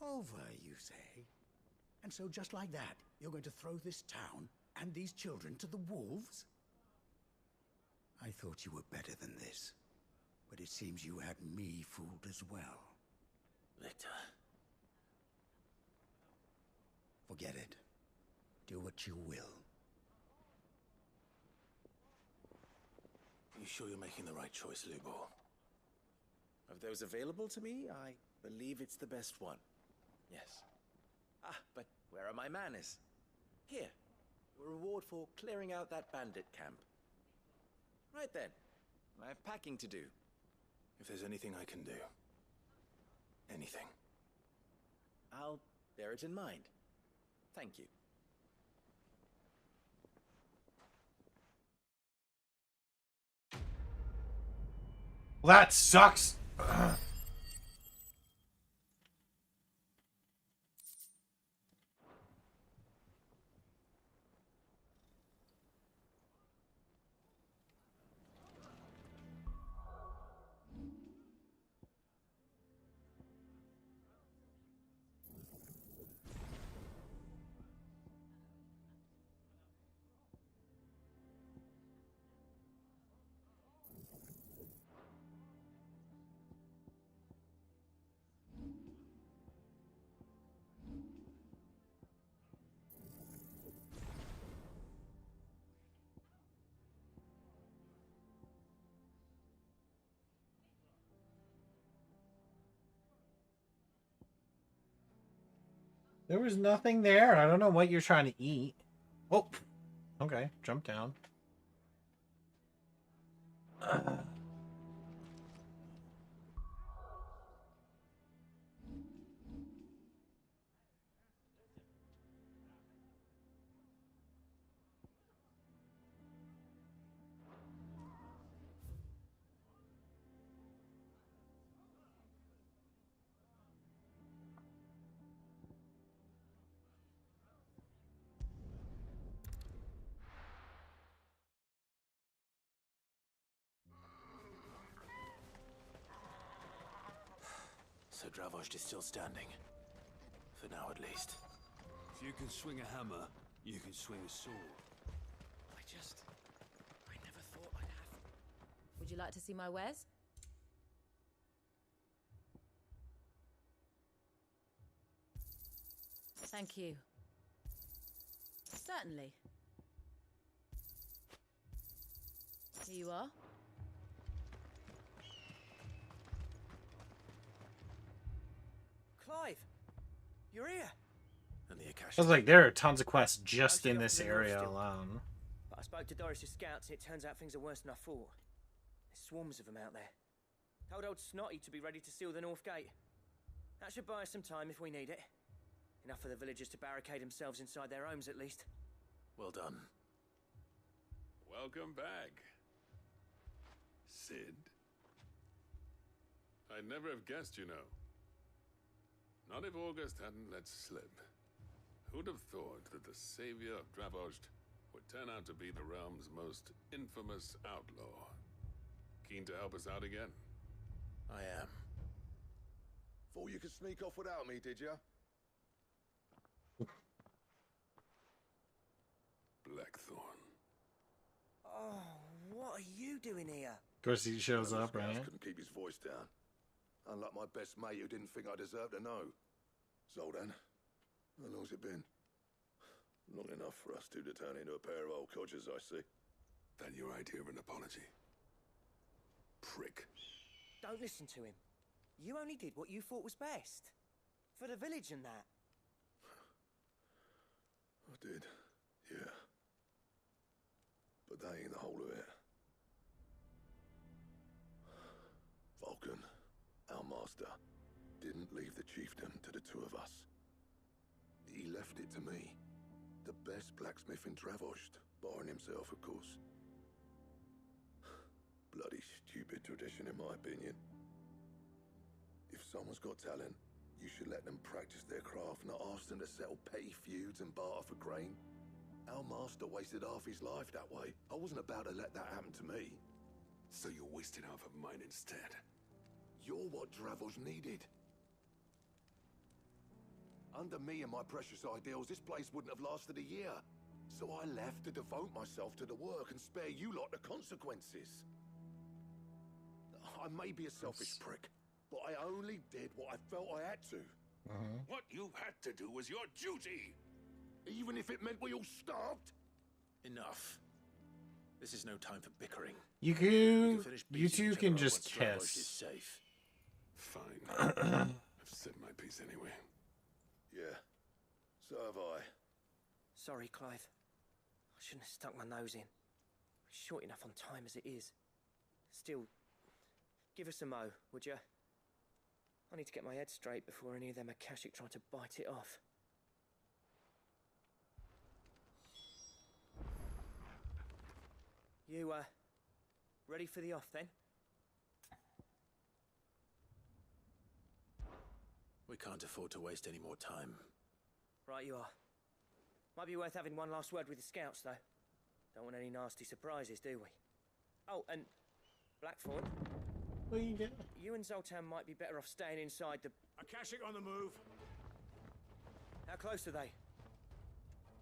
Over, you say? And so just like that, you're going to throw this town and these children to the wolves? I thought you were better than this. But it seems you had me fooled as well. Victor. Forget it. Do what you will. You sure you're making the right choice, Lubor? Of those available to me, I believe it's the best one. Yes. Ah, but where are my manners? Here. A reward for clearing out that bandit camp. Right then. I have packing to do. If there's anything I can do. Anything. I'll bear it in mind. Thank you. Well, that sucks. Ugh. There was nothing there. I don't know what you're trying to eat. Oh, okay. Jump down. So Dravost is still standing. For now, at least. If you can swing a hammer, you can swing a sword. I never thought I'd have... Would you like to see my wares? Thank you. Certainly. Here you are. Clive! You're here! And the Akasha. I was like, there are tons of quests just in this area alone. But I spoke to Doris's scouts and it turns out things are worse than I thought. There's swarms of them out there. Told old Snotty to be ready to seal the north gate. That should buy us some time if we need it. Enough for the villagers to barricade themselves inside their homes at least. Well done. Welcome back, Sid. I'd never have guessed, you know. Not if August hadn't let slip. Who'd have thought that the savior of Dravost would turn out to be the realm's most infamous outlaw? Keen to help us out again? I am. Thought you could sneak off without me, did ya? Blackthorn. Oh, what are you doing here? Of course, he shows One of up, the scouts right? couldn't keep his voice down. Unlike my best mate who didn't think I deserved to know. Zoldan, how long's it been? Long enough for us two to turn into a pair of old codgers, I see. That your idea of an apology? Prick. Don't listen to him. You only did what you thought was best. For the village and that. I did, yeah. But that ain't the whole of it. Vulcan, our master, didn't leave the chieftain to the two of us. He left it to me, the best blacksmith in Dravost, barring himself, of course. Bloody stupid tradition, in my opinion. If someone's got talent, you should let them practice their craft, not ask them to settle petty feuds and barter for grain. Our master wasted half his life that way. I wasn't about to let that happen to me. So you wasted half of mine instead. You're what Dravost needed. Under me and my precious ideals, this place wouldn't have lasted a year. So I left to devote myself to the work and spare you lot the consequences. I may be a selfish prick, but I only did what I felt I had to. What you had to do was your duty! Even if it meant we all starved? Enough. This is no time for bickering. You two can just kiss. Safe. Fine. I've said my piece anyway. Yeah, so have I. Sorry, Clive. I shouldn't have stuck my nose in. We're short enough on time as it is. Still, give us a mo, would you? I need to get my head straight before any of them Akashic try to bite it off. You, ready for the off then? We can't afford to waste any more time. Right you are. Might be worth having one last word with the scouts, though. Don't want any nasty surprises, do we? Oh, and Blackthorn. What are you doing? You and Zoltan might be better off staying inside the... Akashic on the move. How close are they?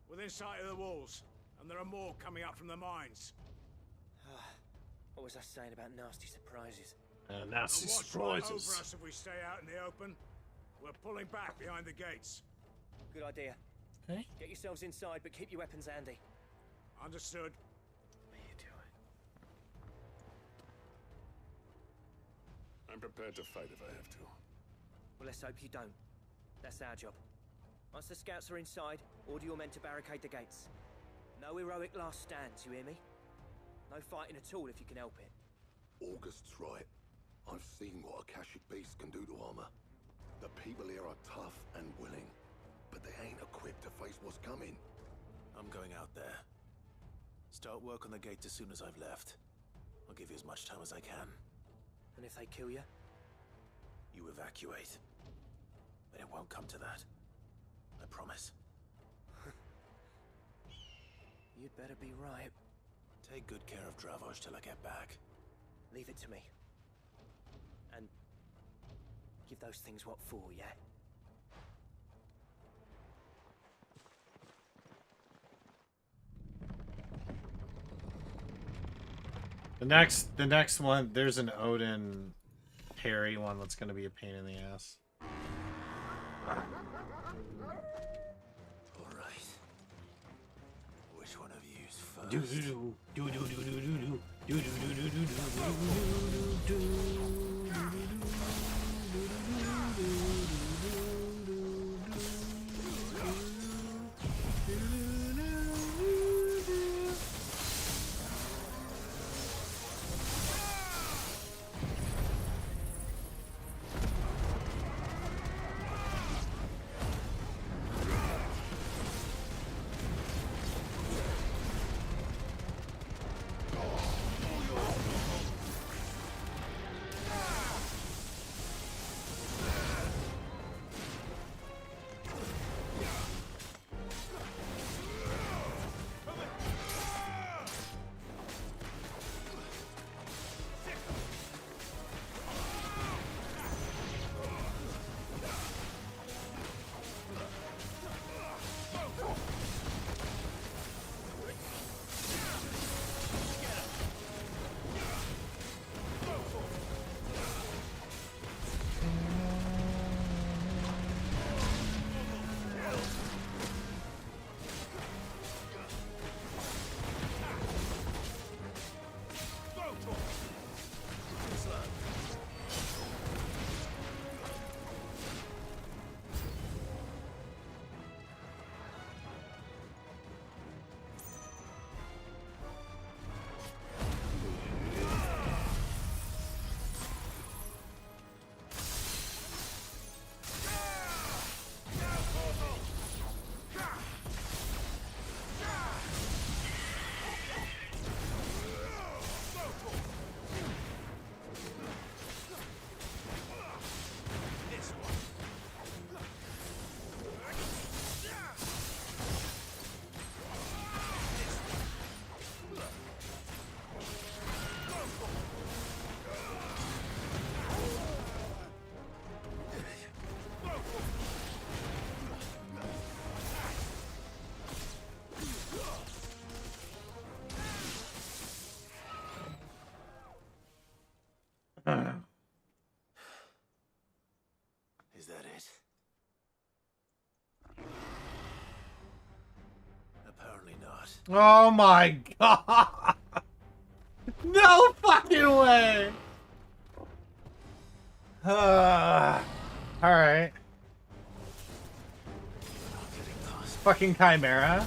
Within sight of the walls. And there are more coming up from the mines. What was I saying about nasty surprises? Nasty Watch surprises. right over us if we stay out in the open. We're pulling back behind the gates. Good idea. Okay. Get yourselves inside, but keep your weapons handy. Understood. What are you doing? I'm prepared to fight if I have to. Well, let's hope you don't. That's our job. Once the scouts are inside, order your men to barricade the gates. No heroic last stands, you hear me? No fighting at all if you can help it. August's right. I've seen what Akashic beasts can do to armor. The people here are tough and willing, but they ain't equipped to face what's coming. I'm going out there. Start work on the gate as soon as I've left. I'll give you as much time as I can. And if they kill you? You evacuate. But it won't come to that. I promise. You'd better be right. Take good care of Dravost till I get back. Leave it to me. And give those things what for, yeah? The next one, there's an Odin parry one that's gonna be a pain in the ass. Alright. Which one of you's first? Do do do do do do do do do do do do do do. Oh my god! No fucking way! Alright. Fucking Chimera.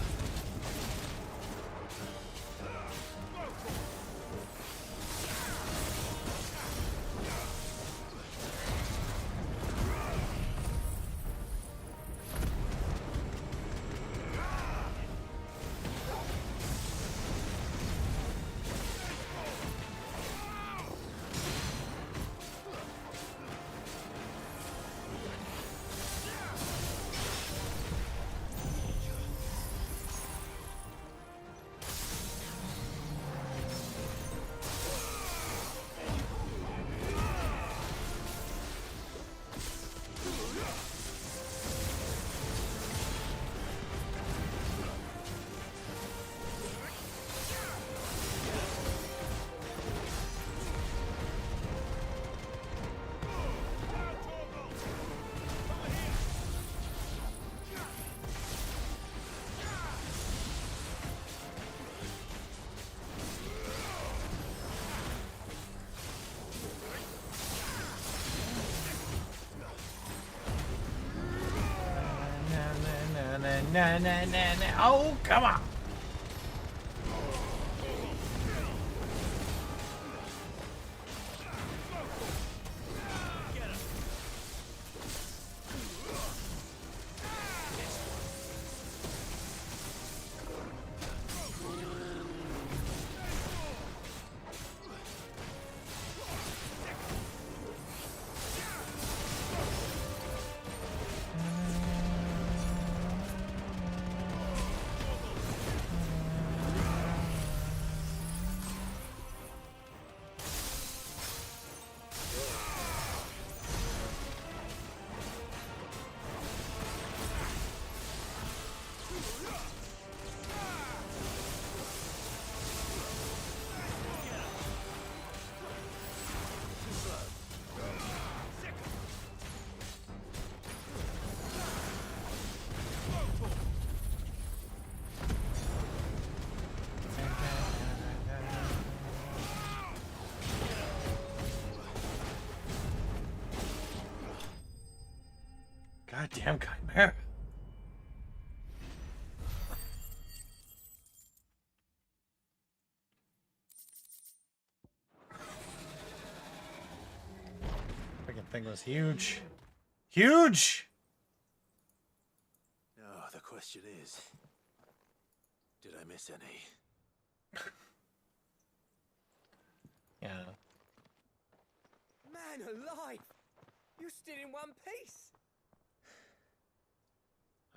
Na. Oh, come on. Goddamn Chimera. Freaking thing was huge. Huge! Now, the question is, did I miss any? Yeah. Man alive! You're still in one piece!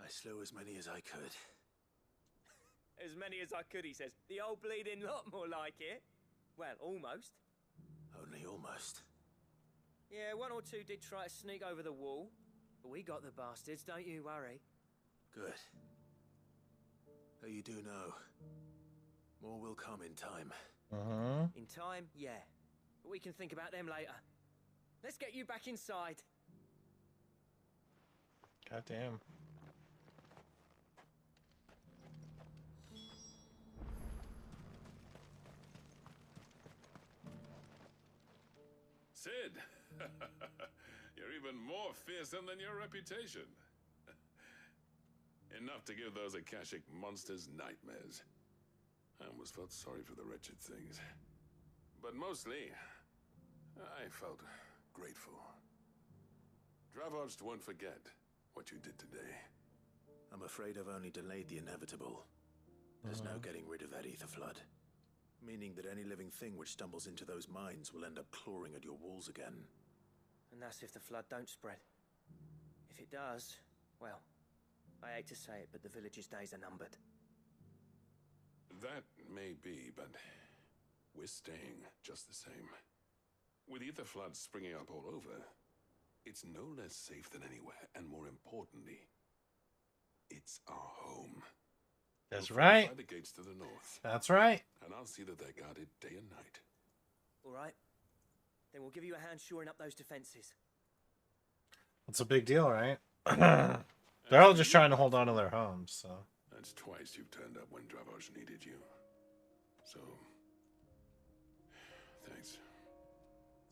I slew as many as I could. As many as I could, he says. The old bleeding lot, more like it. Well, almost. Only almost. Yeah, one or two did try to sneak over the wall. But we got the bastards, don't you worry. Good. Though you do know, more will come in time. In time, yeah. But we can think about them later. Let's get you back inside. Goddamn. Sid, you're even more fearsome than your reputation. Enough to give those Akashic monsters nightmares. I almost felt sorry for the wretched things. But mostly, I felt grateful. Dravoged won't forget what you did today. I'm afraid I've only delayed the inevitable. There's no getting rid of that ether flood. Meaning that any living thing which stumbles into those mines will end up clawing at your walls again. And that's if the flood don't spread. If it does, well, I hate to say it, but the village's days are numbered. That may be, but we're staying just the same. With ether floods springing up all over, it's no less safe than anywhere, and more importantly, it's our home. That's We'll right. fortify the gates to the north. That's right. And I'll see that they're guarded day and night. All right. Then we'll give you a hand shoring up those defenses. It's a big deal, right? They're all just trying to hold on to their homes, so. That's twice you've turned up when Dravoj needed you. So, thanks.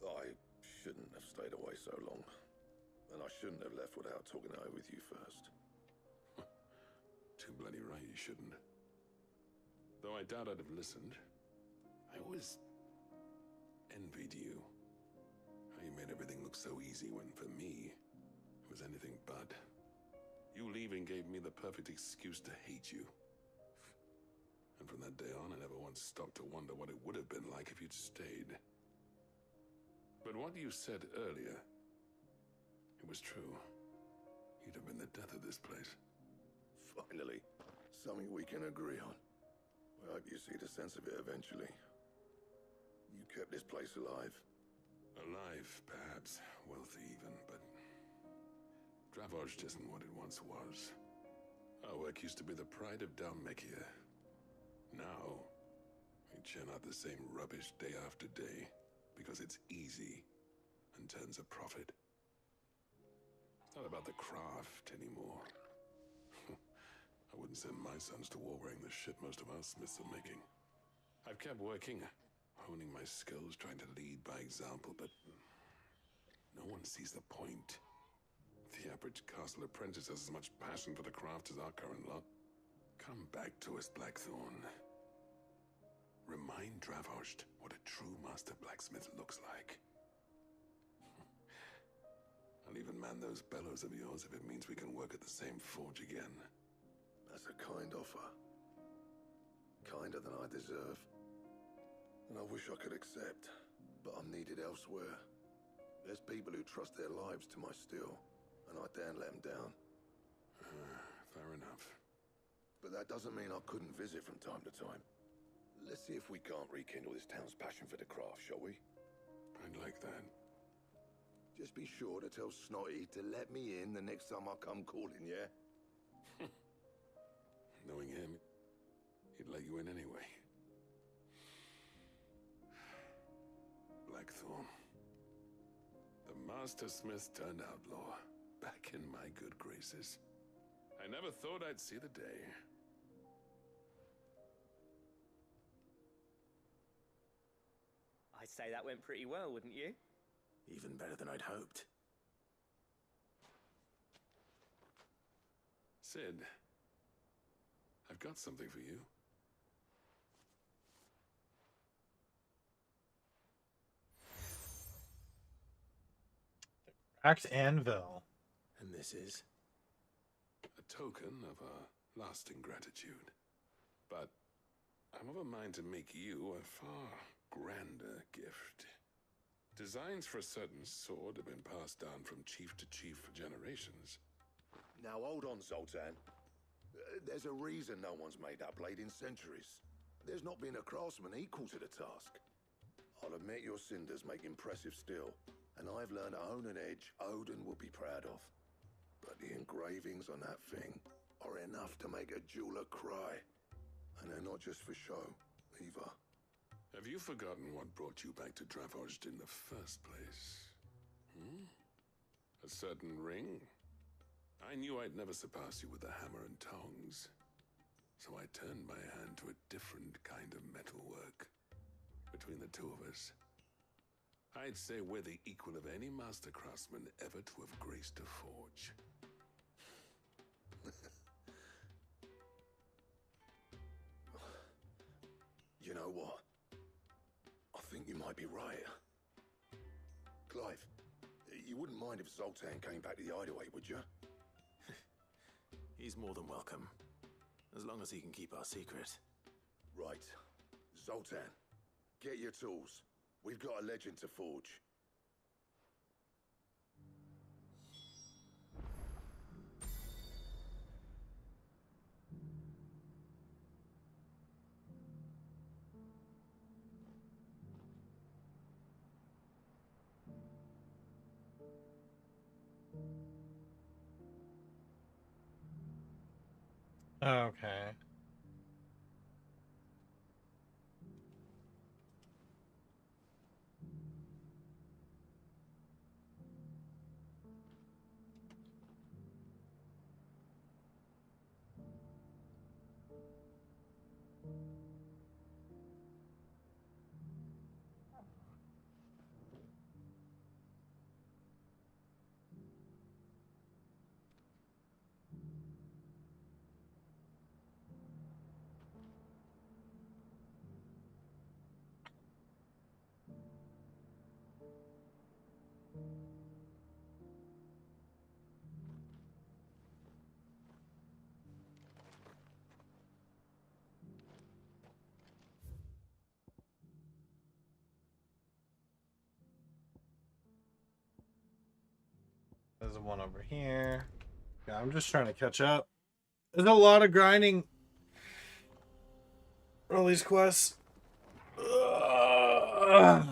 I shouldn't have stayed away so long. And I shouldn't have left without talking it over with you first. Too bloody right you shouldn't. Though I doubt I'd have listened. I always envied you. How you made everything look so easy when, for me, it was anything but. You leaving gave me the perfect excuse to hate you. And from that day on, I never once stopped to wonder what it would have been like if you'd stayed. But what you said earlier, it was true. You'd have been the death of this place. Finally, something we can agree on. I hope you see the sense of it eventually. You kept this place alive. Alive, perhaps. Wealthy even, but Dravoj isn't what it once was. Our work used to be the pride of Dalmekia. Now, we churn out the same rubbish day after day because it's easy and turns a profit. It's not about the craft anymore. I wouldn't send my sons to war wearing the shit most of our smiths are making. I've kept working, honing my skills, trying to lead by example, but no one sees the point. The average castle apprentice has as much passion for the craft as our current lot. Come back to us, Blackthorn. Remind Dravoj what a true master blacksmith looks like. I'll even man those bellows of yours if it means we can work at the same forge again. That's a kind offer. Kinder than I deserve. And I wish I could accept, but I'm needed elsewhere. There's people who trust their lives to my steel, and I daren't let them down. Fair enough. But that doesn't mean I couldn't visit from time to time. Let's see if we can't rekindle this town's passion for the craft, shall we? I'd like that. Just be sure to tell Snotty to let me in the next time I come calling, yeah? Knowing him, he'd let you in anyway. Blackthorn. The Master Smith turned outlaw, back in my good graces. I never thought I'd see the day. I'd say that went pretty well, wouldn't you? Even better than I'd hoped. Sid, I've got something for you. Cracked anvil. And this is? A token of a lasting gratitude. But I'm of a mind to make you a far grander gift. Designs for a certain sword have been passed down from chief to chief for generations. Now hold on, Zoltan. There's a reason no one's made that blade in centuries. There's not been a craftsman equal to the task. I'll admit your cinders make impressive steel, and I've learned to own an edge Odin will be proud of. But the engravings on that thing are enough to make a jeweler cry. And they're not just for show, either. Have you forgotten what brought you back to Dravoj in the first place? A certain ring? I knew I'd never surpass you with the hammer and tongs. So I turned my hand to a different kind of metalwork. Between the two of us, I'd say we're the equal of any master craftsman ever to have graced a forge. You know what? I think you might be right. Clive, you wouldn't mind if Zoltan came back to the hideaway, would you? He's more than welcome. As long as he can keep our secret. Right. Zoltan, get your tools. We've got a legend to forge. Okay. one over here. Yeah, I'm just trying to catch up. There's a lot of grinding for all these quests. Ugh.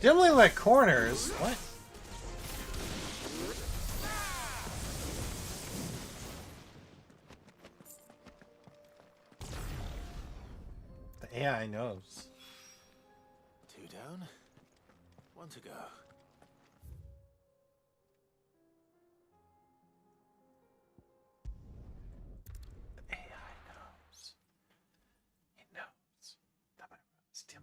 Dimly lit corners? What? The AI knows. 2 down, 1 to go. The AI knows. He knows that my road's dim.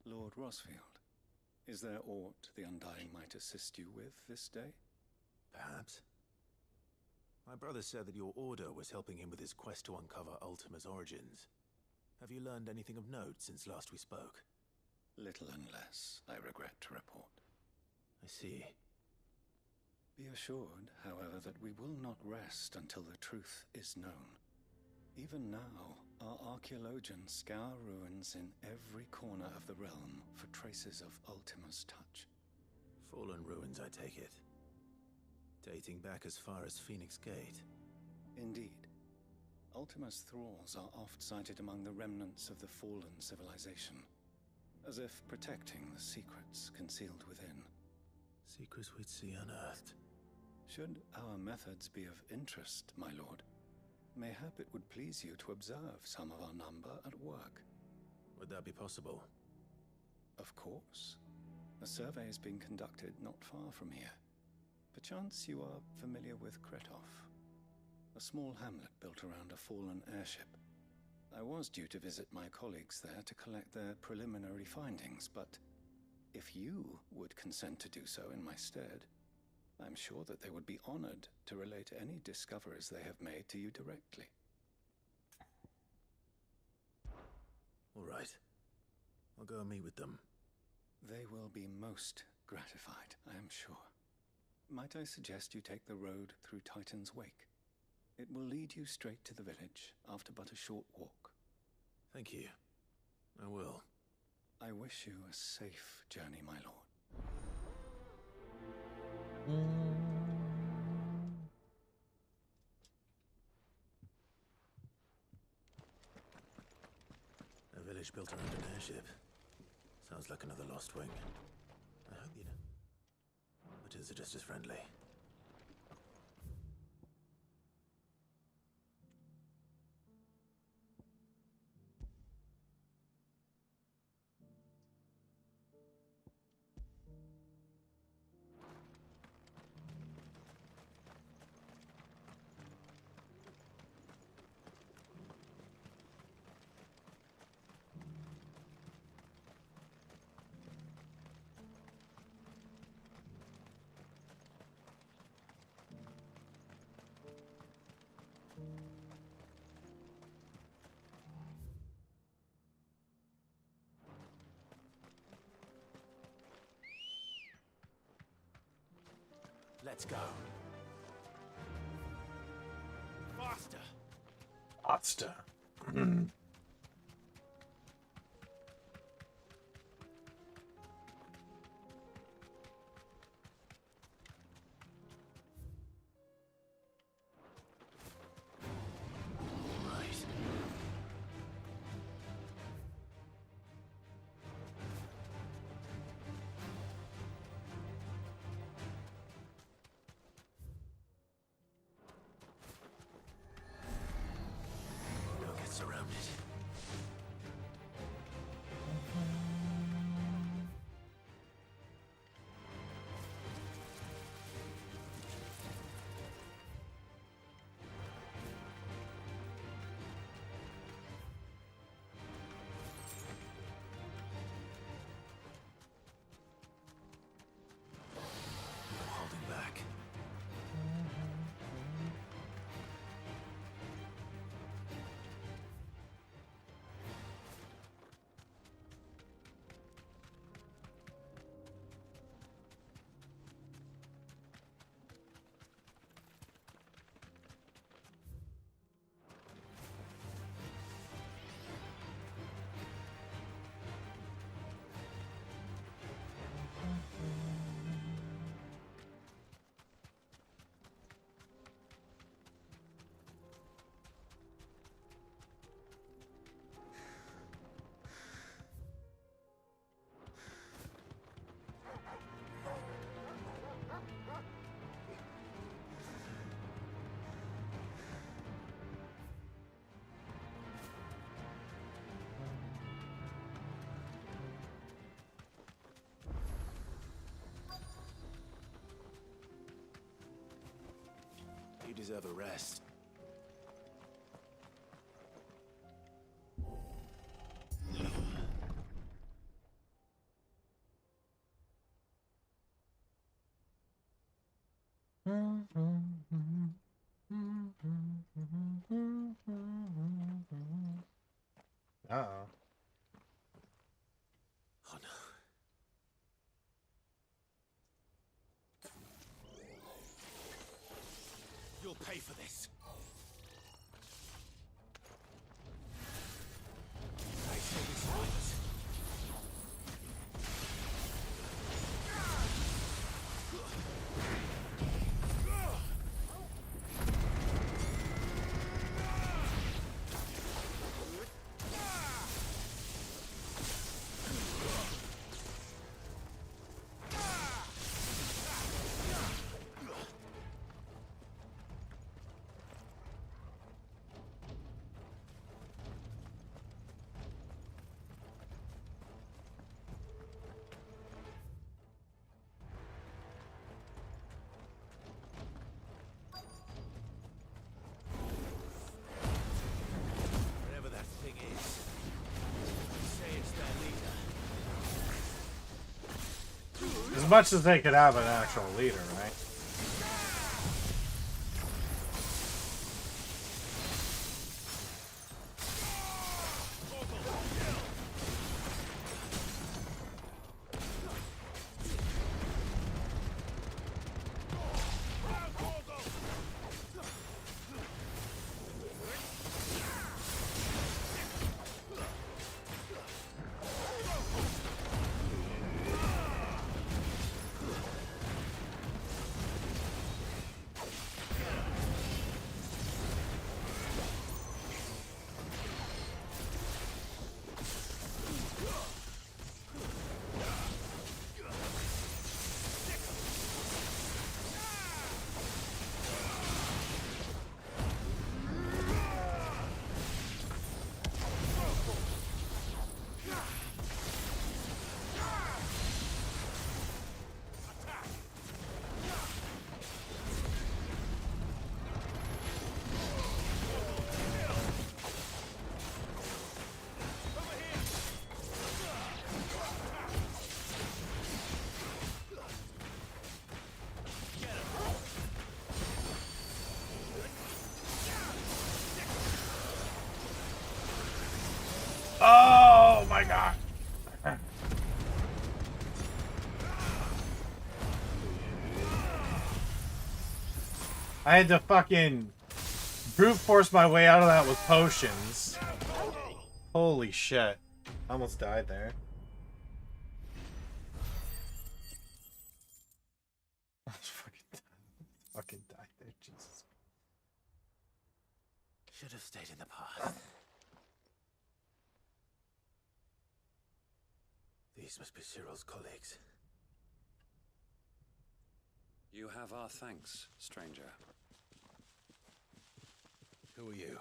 Lord Rosfield, is there aught the Undying might assist you with this day? Perhaps. My brother said that your order was helping him with his quest to uncover Ultima's origins. Have you learned anything of note since last we spoke? Little unless, I regret to report. I see. Be assured, however, that we will not rest until the truth is known. Even now, our archaeologians scour ruins in every corner of the realm for traces of Ultima's touch. Fallen ruins, I take it. Dating back as far as Phoenix Gate. Indeed. Ultima's thralls are oft sighted among the remnants of the fallen civilization, as if protecting the secrets concealed within. Secrets we'd see unearthed. Should our methods be of interest, my lord, mayhap it would please you to observe some of our number at work. Would that be possible? Of course. A survey is being conducted not far from here. Perchance you are familiar with Kretov, a small hamlet built around a fallen airship. I was due to visit my colleagues there to collect their preliminary findings, but if you would consent to do so in my stead, I'm sure that they would be honored to relate any discoveries they have made to you directly. All right. I'll go and meet with them. They will be most gratified, I am sure. Might I suggest you take the road through Titan's Wake? It will lead you straight to the village after but a short walk. Thank you. I will. I wish you a safe journey, my lord. A village built around an airship. Sounds like another lost wing. I hope you know. But is it just as friendly? Let's go. Faster. Pasta. Don't get surrounded. I'm holding back. You deserve a rest. Uh-oh. Oh no. You'll pay for this. I say this once. Whatever that thing is, say it's their leader. As much as they could have an actual leader, right? I had to fucking brute force my way out of that with potions. Holy shit. Almost died there. Fucking died there, Jesus. Should have stayed in the path. These must be Cyril's colleagues. You have our thanks, stranger. Who are you?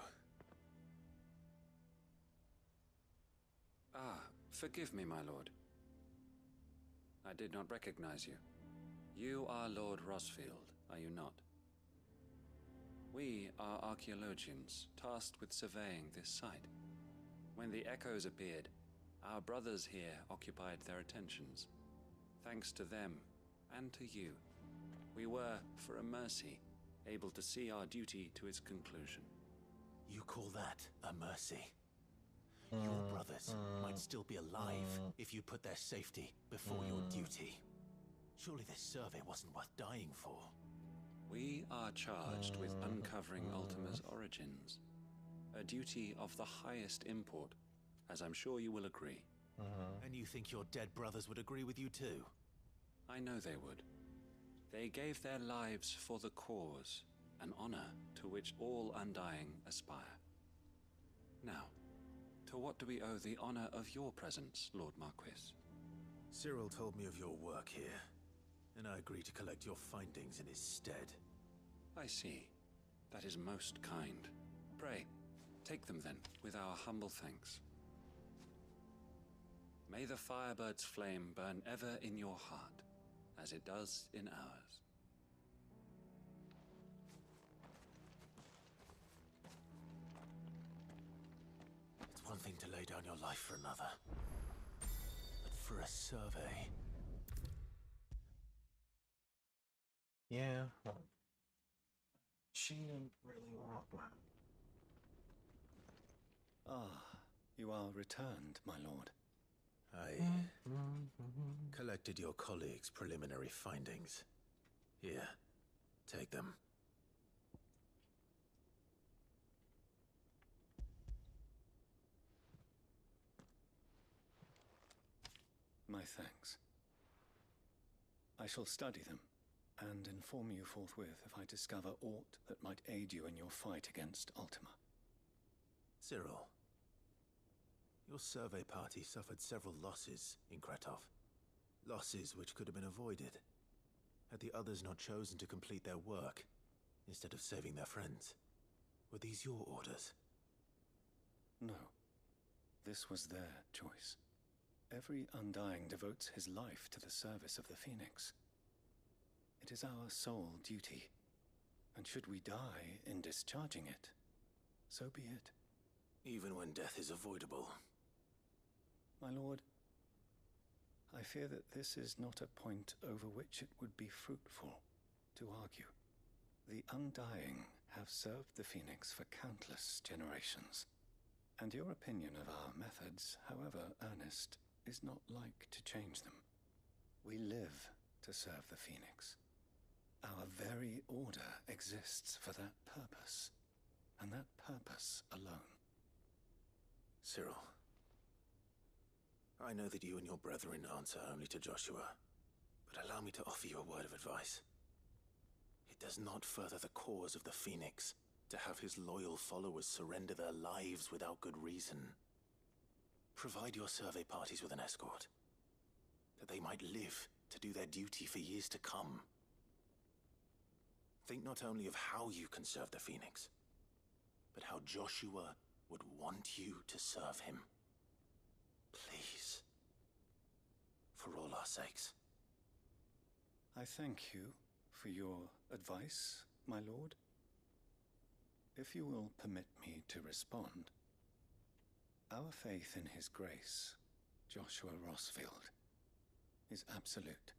Ah, forgive me, my lord. I did not recognize you. You are Lord Rosfield, are you not? We are archaeologians, tasked with surveying this site. When the echoes appeared, our brothers here occupied their attentions. Thanks to them, and to you, we were, for a mercy, able to see our duty to its conclusion. You call that a mercy? Your brothers might still be alive if you put their safety before your duty. Surely this survey wasn't worth dying for. We are charged with uncovering Ultima's origins. A duty of the highest import, as I'm sure you will agree. And you think your dead brothers would agree with you too? I know they would. They gave their lives for the cause, an honor to which all Undying aspire. Now, to what do we owe the honor of your presence, Lord Marquis? Cyril told me of your work here, and I agreed to collect your findings in his stead. I see. That is most kind. Pray, take them then, with our humble thanks. May the Firebird's flame burn ever in your heart, as it does in ours. It's one thing to lay down your life for another, but for a survey... Yeah, well, she didn't really want one. Ah, you are returned, my lord. I collected your colleagues' preliminary findings. Here, take them. My thanks. I shall study them and inform you forthwith if I discover aught that might aid you in your fight against Ultima. Cyril, your survey party suffered several losses in Kretov. Losses which could have been avoided, had the others not chosen to complete their work, instead of saving their friends. Were these your orders? No. This was their choice. Every Undying devotes his life to the service of the Phoenix. It is our sole duty, and should we die in discharging it, so be it. Even when death is avoidable. My lord, I fear that this is not a point over which it would be fruitful to argue. The Undying have served the Phoenix for countless generations, and your opinion of our methods, however earnest, is not like to change them. We live to serve the Phoenix. Our very order exists for that purpose, and that purpose alone. Cyril, I know that you and your brethren answer only to Joshua, but allow me to offer you a word of advice. It does not further the cause of the Phoenix to have his loyal followers surrender their lives without good reason. Provide your survey parties with an escort, that they might live to do their duty for years to come. Think not only of how you can serve the Phoenix, but how Joshua would want you to serve him. Please. For all our sakes. I thank you for your advice, my lord. If you will permit me to respond, our faith in his grace, Joshua Rosfield, is absolute.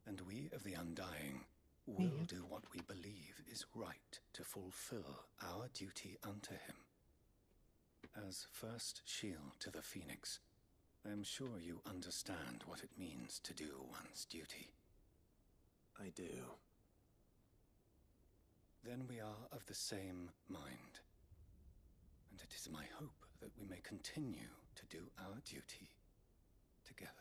And we of the Undying will do what we believe is right to fulfill our duty unto him. As first shield to the Phoenix, I am sure you understand what it means to do one's duty. I do. then we are of the same mind. And it is my hope that we may continue to do our duty together.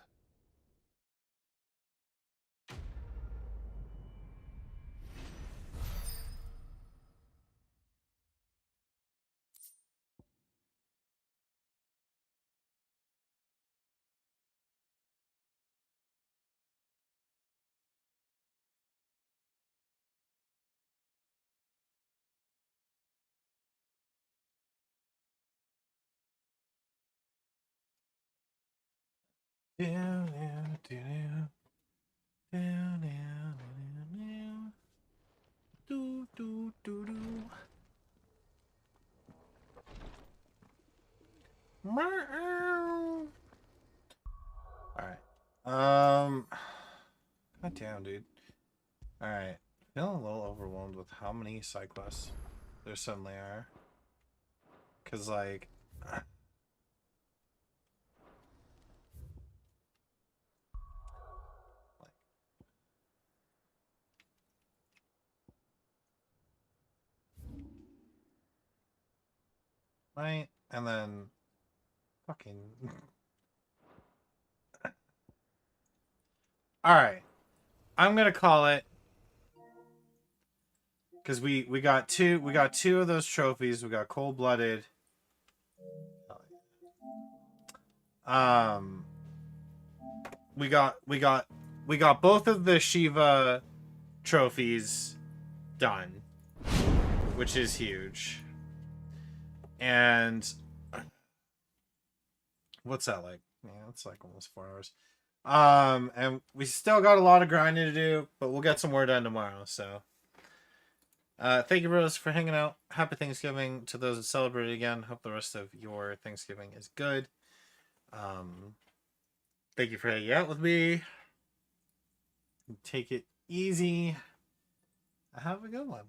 Alright. God damn, dude. Alright. Feeling a little overwhelmed with how many side quests there suddenly are. Cause like right? And then fucking Alright. I'm gonna call it because we got two of those trophies. We got cold-blooded. We got both of the Shiva trophies done, which is huge. And what's that like? Yeah, it's like almost 4 hours. And we still got a lot of grinding to do, but we'll get some more done tomorrow. So, thank you, Rose, for hanging out. Happy Thanksgiving to those that celebrate again. Hope the rest of your Thanksgiving is good. Thank you for hanging out with me. Take it easy. Have a good one.